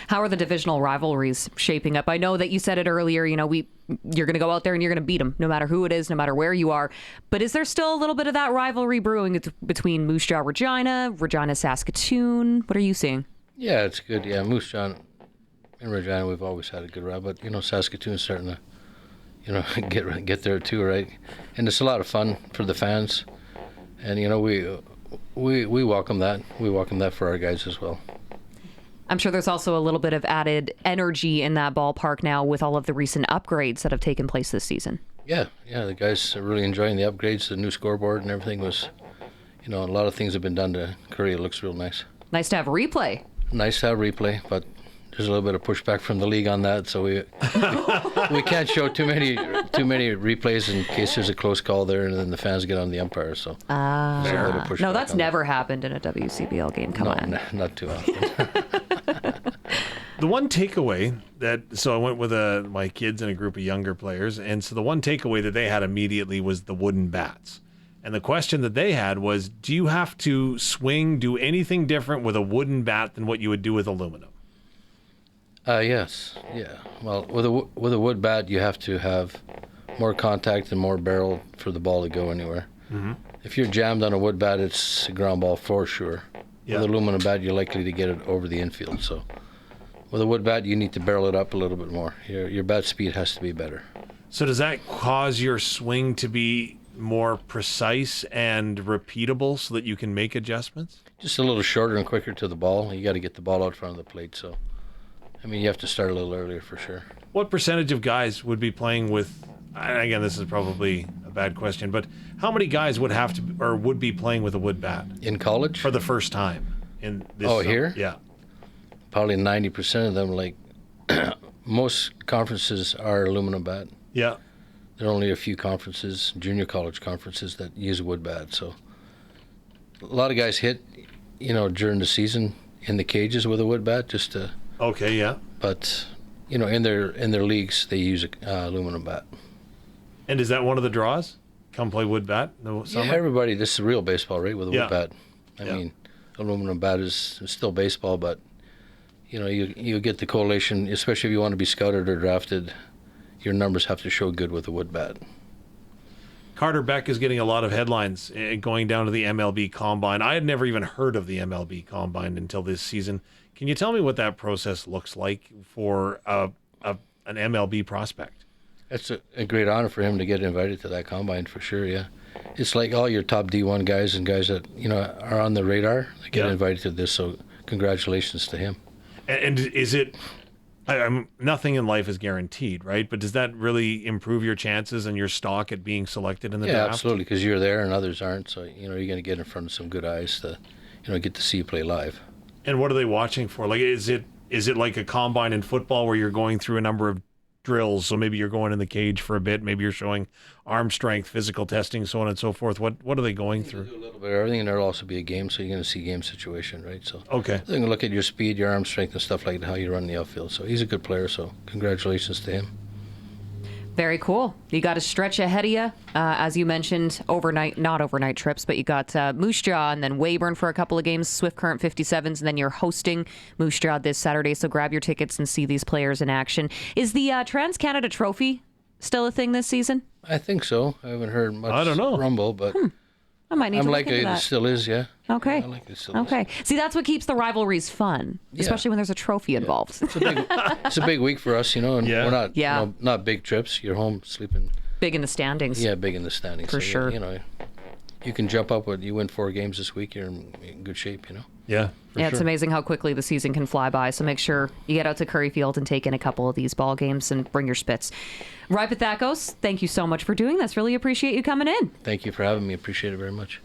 How are the divisional rivalries shaping up? I know that you said it earlier, you're going to go out there and you're going to beat them, no matter who it is, no matter where you are. But is there still a little bit of that rivalry brewing between Moose Jaw, Regina, Saskatoon? What are you seeing? Yeah, it's good. Yeah, Moose Jaw and Regina, we've always had a good ride. But, Saskatoon's starting to, get there too, right? And it's a lot of fun for the fans. And, we welcome that. We welcome that for our guys as well. I'm sure there's also a little bit of added energy in that ballpark now with all of the recent upgrades that have taken place this season. Yeah, the guys are really enjoying the upgrades. The new scoreboard and everything was, a lot of things have been done to Korea. It looks real nice. Nice to have replay. Nice to have replay, but there's a little bit of pushback from the league on that, so we can't show too many replays in case there's a close call there, and then the fans get on the umpire. So no, that's never happened in a WCBL game. Come on, not too often. The one takeaway so I went with my kids and a group of younger players, and so the one takeaway that they had immediately was the wooden bats. And the question that they had was, do you have to do anything different with a wooden bat than what you would do with aluminum? Yes. Yeah. Well, with a wood bat, you have to have more contact and more barrel for the ball to go anywhere. Mm-hmm. If you're jammed on a wood bat, it's a ground ball for sure. Yeah. With aluminum bat, you're likely to get it over the infield. So with a wood bat, you need to barrel it up a little bit more. Your bat speed has to be better. So does that cause your swing to be more precise and repeatable so that you can make adjustments? Just a little shorter and quicker to the ball. You got to get the ball out front of the plate. So, you have to start a little earlier for sure. What percentage of guys would be playing with, again, this is probably a bad question, but how many guys would be playing with a wood bat? In college? For the first time in this summer? Here? Yeah. Probably 90% of them, like most conferences are aluminum bat. Yeah. There are only a few conferences, junior college conferences, that use a wood bat. So a lot of guys hit, during the season in the cages with a wood bat just to. Okay, yeah. But, in their leagues, they use a aluminum bat. And is that one of the draws? Come play wood bat in the summer? Yeah, everybody, this is real baseball, right, with a wood bat. I mean, aluminum bat is still baseball, but, you get the correlation, especially if you want to be scouted or drafted, your numbers have to show good with a wood bat. Carter Beck is getting a lot of headlines going down to the MLB Combine. I had never even heard of the MLB Combine until this season. Can you tell me what that process looks like for an MLB prospect? It's a great honor for him to get invited to that Combine for sure, yeah. It's like all your top D1 guys and guys that, are on the radar that get invited to this, so congratulations to him. And is it... nothing in life is guaranteed, right? But does that really improve your chances and your stock at being selected in the draft? Yeah, absolutely, because you're there and others aren't. So, you're going to get in front of some good eyes to, get to see you play live. And what are they watching for? Like, is it like a combine in football where you're going through a number of drills? So maybe you're going in the cage for a bit. Maybe you're showing arm strength, physical testing, so on and so forth. What are they going through? Do a little bit of everything, and there'll also be a game, so you're going to see game situation, right? So okay, they're going to look at your speed, your arm strength, and stuff like that, how you run the outfield. So he's a good player. So congratulations to him. Very cool. You got a stretch ahead of you, as you mentioned, not overnight trips, but you got Moose Jaw and then Weyburn for a couple of games, Swift Current 57s, and then you're hosting Moose Jaw this Saturday, so grab your tickets and see these players in action. Is the Trans-Canada Trophy still a thing this season? I think so. I haven't heard much I don't know. rumble, but I might need to look likely into that. It still is, yeah. Okay. Yeah, I like it still Okay. See, that's what keeps the rivalries fun, especially when there's a trophy involved. It's a big week for us, and we're not not big trips. You're home sleeping. Big in the standings. Yeah, big in the standings. For sure. You can jump up with, you win 4 games this week, you're in good shape, Yeah, It's amazing how quickly the season can fly by. So make sure you get out to Curry Field and take in a couple of these ball games and bring your spits. Ryan Pathakos, thank you so much for doing this. Really appreciate you coming in. Thank you for having me. Appreciate it very much.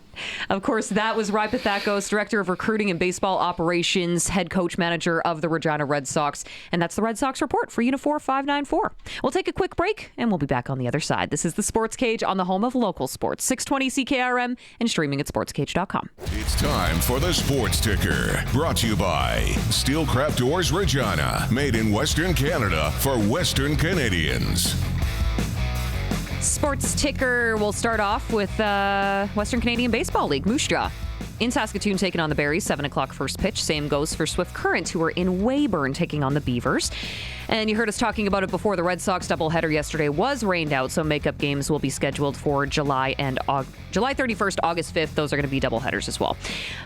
Of course, that was Ryan Pathakos, Director of Recruiting and Baseball Operations, Head Coach Manager of the Regina Red Sox. And that's the Red Sox Report for Unifor 594. We'll take a quick break, and we'll be back on the other side. This is the Sports Cage on the home of local sports, 620 CKRM, and streaming at sportscage.com. It's time for the Sports Ticker, brought to you by Steel Craft Doors Regina, made in Western Canada for Western Canadians. Sports Ticker will start off with Western Canadian Baseball League, Moose Jaw. In Saskatoon, taking on the Berries, 7 o'clock first pitch. Same goes for Swift Current, who are in Weyburn, taking on the Beavers. And you heard us talking about it before. The Red Sox doubleheader yesterday was rained out, so makeup games will be scheduled for July 31st, August 5th. Those are going to be doubleheaders as well.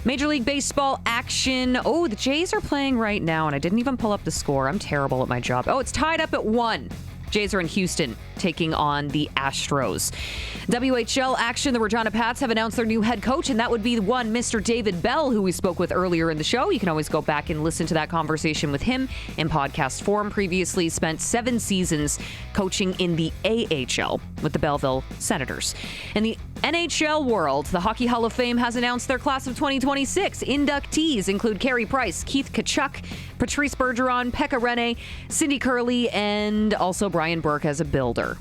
Major League Baseball action. Oh, the Jays are playing right now, and I didn't even pull up the score. I'm terrible at my job. Oh, it's tied up at 1. Jays are in Houston, taking on the Astros. WHL action, the Regina Pats have announced their new head coach, and that would be one Mr. David Bell, who we spoke with earlier in the show. You can always go back and listen to that conversation with him in podcast form. Previously spent 7 seasons coaching in the AHL with the Belleville Senators. In the NHL world, the Hockey Hall of Fame has announced their class of 2026. Inductees include Carey Price, Keith Tkachuk, Patrice Bergeron, Pekka Rinne, Cindy Curley, and also Brian Burke as a builder.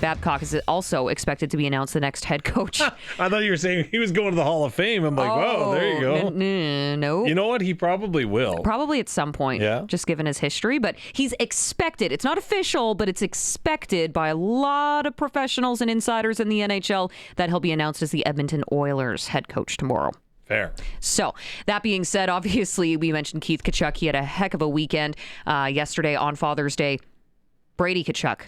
Babcock is also expected to be announced the next head coach. I thought you were saying he was going to the Hall of Fame. I'm like, whoa, there you go. No. You know what? He probably will. Probably at some point, just given his history. But he's expected. It's not official, but it's expected by a lot of professionals and insiders in the NHL that he'll be announced as the Edmonton Oilers head coach tomorrow. Fair. So, that being said, obviously, we mentioned Keith Tkachuk. He had a heck of a weekend yesterday on Father's Day. Brady Tkachuk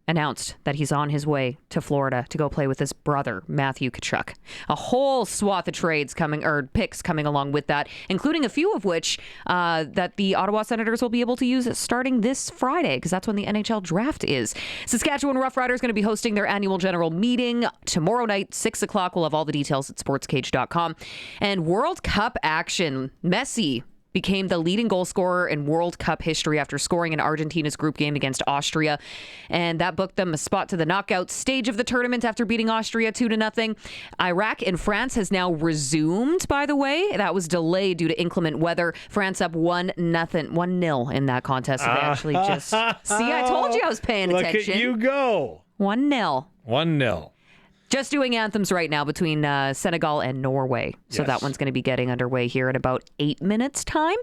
announced that he's on his way to Florida to go play with his brother, Matthew Tkachuk. A whole swath of picks coming along with that, including a few of which that the Ottawa Senators will be able to use starting this Friday, because that's when the NHL draft is. Saskatchewan Roughriders going to be hosting their annual general meeting tomorrow night, 6 o'clock. We'll have all the details at sportscage.com. And World Cup action. Messi became the leading goal scorer in World Cup history after scoring in Argentina's group game against Austria. And that booked them a spot to the knockout stage of the tournament after beating Austria 2-0. Iraq and France has now resumed, by the way. That was delayed due to inclement weather. France up 1-0 in that contest. So they actually just... See, I told you I was paying attention. Look at you go. 1-0. 1-0. Just doing anthems right now between Senegal and Norway. So that one's going to be getting underway here in about 8 minutes' time.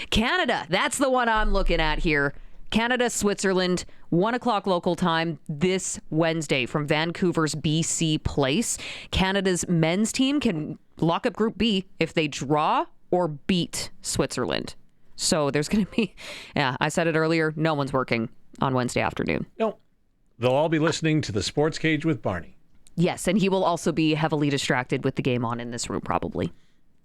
Canada, that's the one I'm looking at here. Canada, Switzerland, 1 o'clock local time this Wednesday from Vancouver's BC Place. Canada's men's team can lock up Group B if they draw or beat Switzerland. So there's going to be, I said it earlier, no one's working on Wednesday afternoon. No. They'll all be listening to the Sports Cage with Barney. Yes, and he will also be heavily distracted with the game on in this room, probably.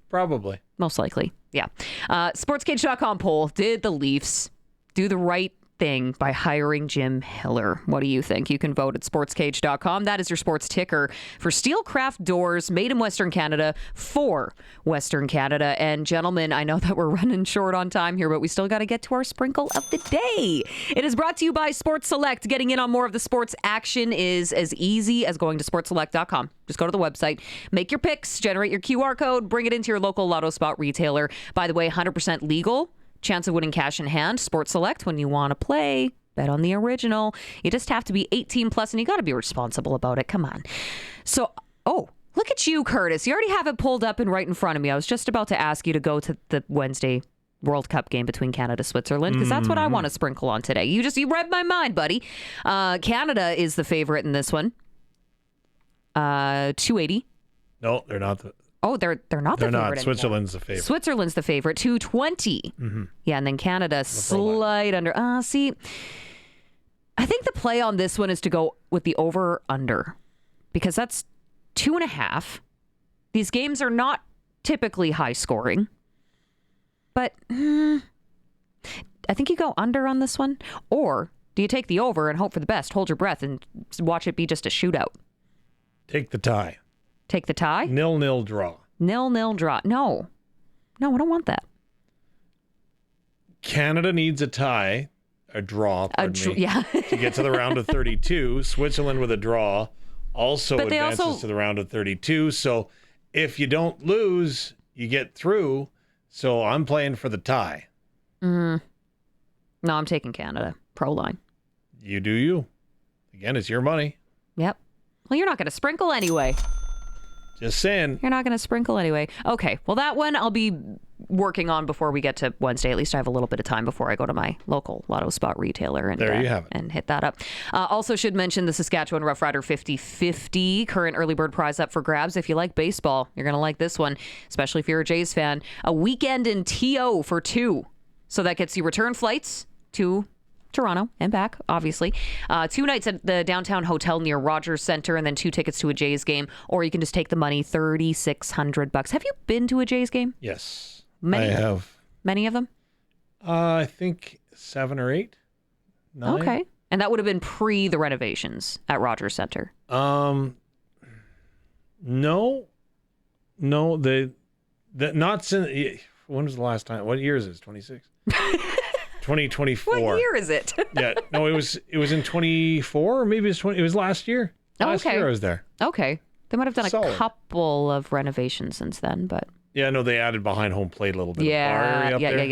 Probably. Most likely, yeah. SportsCage.com poll, did the Leafs do the right thing by hiring Jim Hiller? What do you think? You can vote at SportsCage.com. That is your sports ticker for Steelcraft doors made in Western Canada for Western Canada. And gentlemen, I know that we're running short on time here, but we still got to get to our sprinkle of the day. It is brought to you by Sports Select. Getting in on more of the sports action is as easy as going to sportselect.com. Just go to the website, make your picks, generate your QR code, bring it into your local Lotto Spot retailer. By the way, 100% legal. Chance of winning cash in hand. Sports Select, when you want to play, bet on the original. You just have to be 18 plus, and you got to be responsible about it. Come on. So, look at you, Curtis. You already have it pulled up and right in front of me. I was just about to ask you to go to the Wednesday World Cup game between Canada, Switzerland, because that's what I want to sprinkle on today. You read my mind, buddy. Canada is the favorite in this one. 280. No, they're not. They're not the favorite anymore. Switzerland's the favorite. Switzerland's the favorite, 220. Mm-hmm. Yeah, and then Canada slight under. See, I think the play on this one is to go with the over-under because that's 2.5. These games are not typically high scoring, but I think you go under on this one. Or do you take the over and hope for the best, hold your breath, and watch it be just a shootout? Take the tie. Take the tie? 0-0 draw. 0-0 draw. No, I don't want that. Canada needs a tie, a draw, to get to the round of 32. Switzerland with a draw also advances to the round of 32. So if you don't lose, you get through. So I'm playing for the tie. No, I'm taking Canada. Pro line. You do you. Again, it's your money. Yep. Well, you're not going to sprinkle anyway. Just saying. You're not going to sprinkle anyway. Okay. Well, that one I'll be working on before we get to Wednesday. At least I have a little bit of time before I go to my local Lotto Spot retailer and there you have it. And hit that up. Also should mention the Saskatchewan Rough Rider 50-50 current early bird prize up for grabs. If you like baseball, you're going to like this one, especially if you're a Jays fan. A weekend in TO for 2. So that gets you return flights to Toronto and back, obviously. 2 nights at the downtown hotel near Rogers Centre, and then 2 tickets to a Jays game. Or you can just take the money, $3,600. Have you been to a Jays game? Yes, I have. Many of them? I think 7 or 8. 9. Okay, and that would have been pre the renovations at Rogers Centre. No, not since. When was the last time? What year is this? 26. 2024. What year is it? Yeah, no, it was in 24, or maybe it's 20. It was last year. Last year I was there. Okay, they might have done a couple of renovations since then, but yeah, no, they added behind home plate a little bit. Yeah, of bar area up there.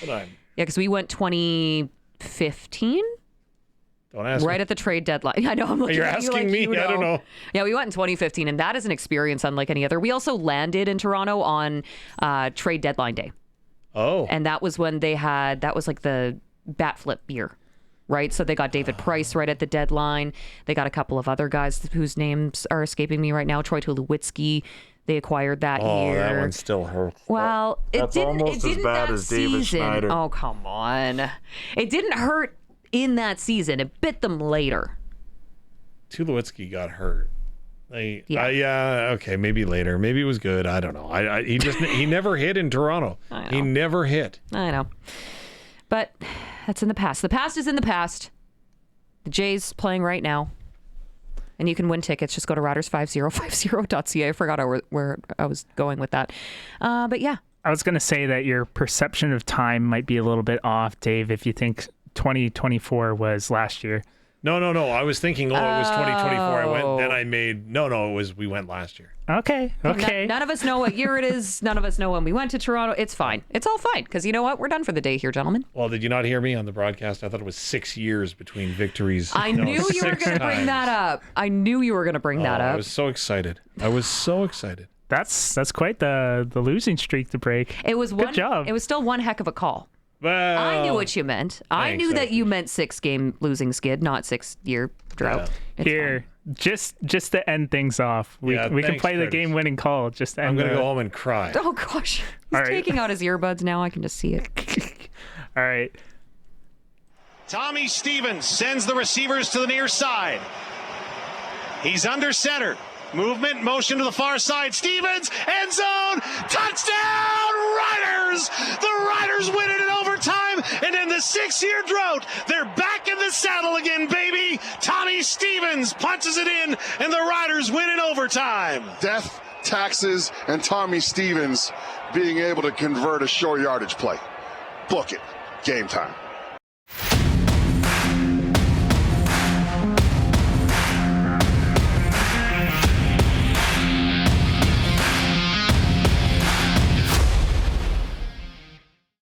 Yeah. Because we went 2015. Don't ask me. Right at the trade deadline. I know. I'm looking You're at you asking like me. you know. I don't know. Yeah, we went in 2015, and that is an experience unlike any other. We also landed in Toronto on trade deadline day. Oh. And that was when that was like the bat flip year, right? So they got David Price right at the deadline. They got a couple of other guys whose names are escaping me right now. Troy Tulowitzki, they acquired that year. Oh, that one still hurts. Well, it didn't as bad as David Schneider. Oh, come on. It didn't hurt in that season. It bit them later. Tulowitzki got hurt. Okay, maybe later. Maybe it was good. I don't know. He never hit in Toronto. He never hit. I know. But that's in the past. The past is in the past. The Jays playing right now. And you can win tickets. Just go to riders5050.ca. I forgot where I was going with that. But yeah. I was going to say that your perception of time might be a little bit off, Dave, if you think 2024 was last year. No. I was thinking, it was 2024. I went, then I made, we went last year. Okay. None of us know what year it is. None of us know when we went to Toronto. It's fine. It's all fine. Because you know what? We're done for the day here, gentlemen. Well, did you not hear me on the broadcast? I thought it was 6 years between victories. I knew you were going to bring that up. I was so excited. That's quite the losing streak to break. It was Good job. It was still one heck of a call. Well, I knew what you meant. I knew that you meant 6-game losing skid, not 6-year drought. Yeah. Here, just to end things off, we can play the game-winning call. I'm going to go home and cry. Oh gosh, he's taking out his earbuds now. I can just see it. All right. Tommy Stevens sends the receivers to the near side. He's under center. Movement, motion to the far side. Stevens, end zone, touchdown, Riders! The Riders win it in overtime, and in the 6-year drought, they're back in the saddle again, baby. Tommy Stevens punches it in, and the Riders win in overtime. Death, taxes, and Tommy Stevens being able to convert a short yardage play. Book it. Game time.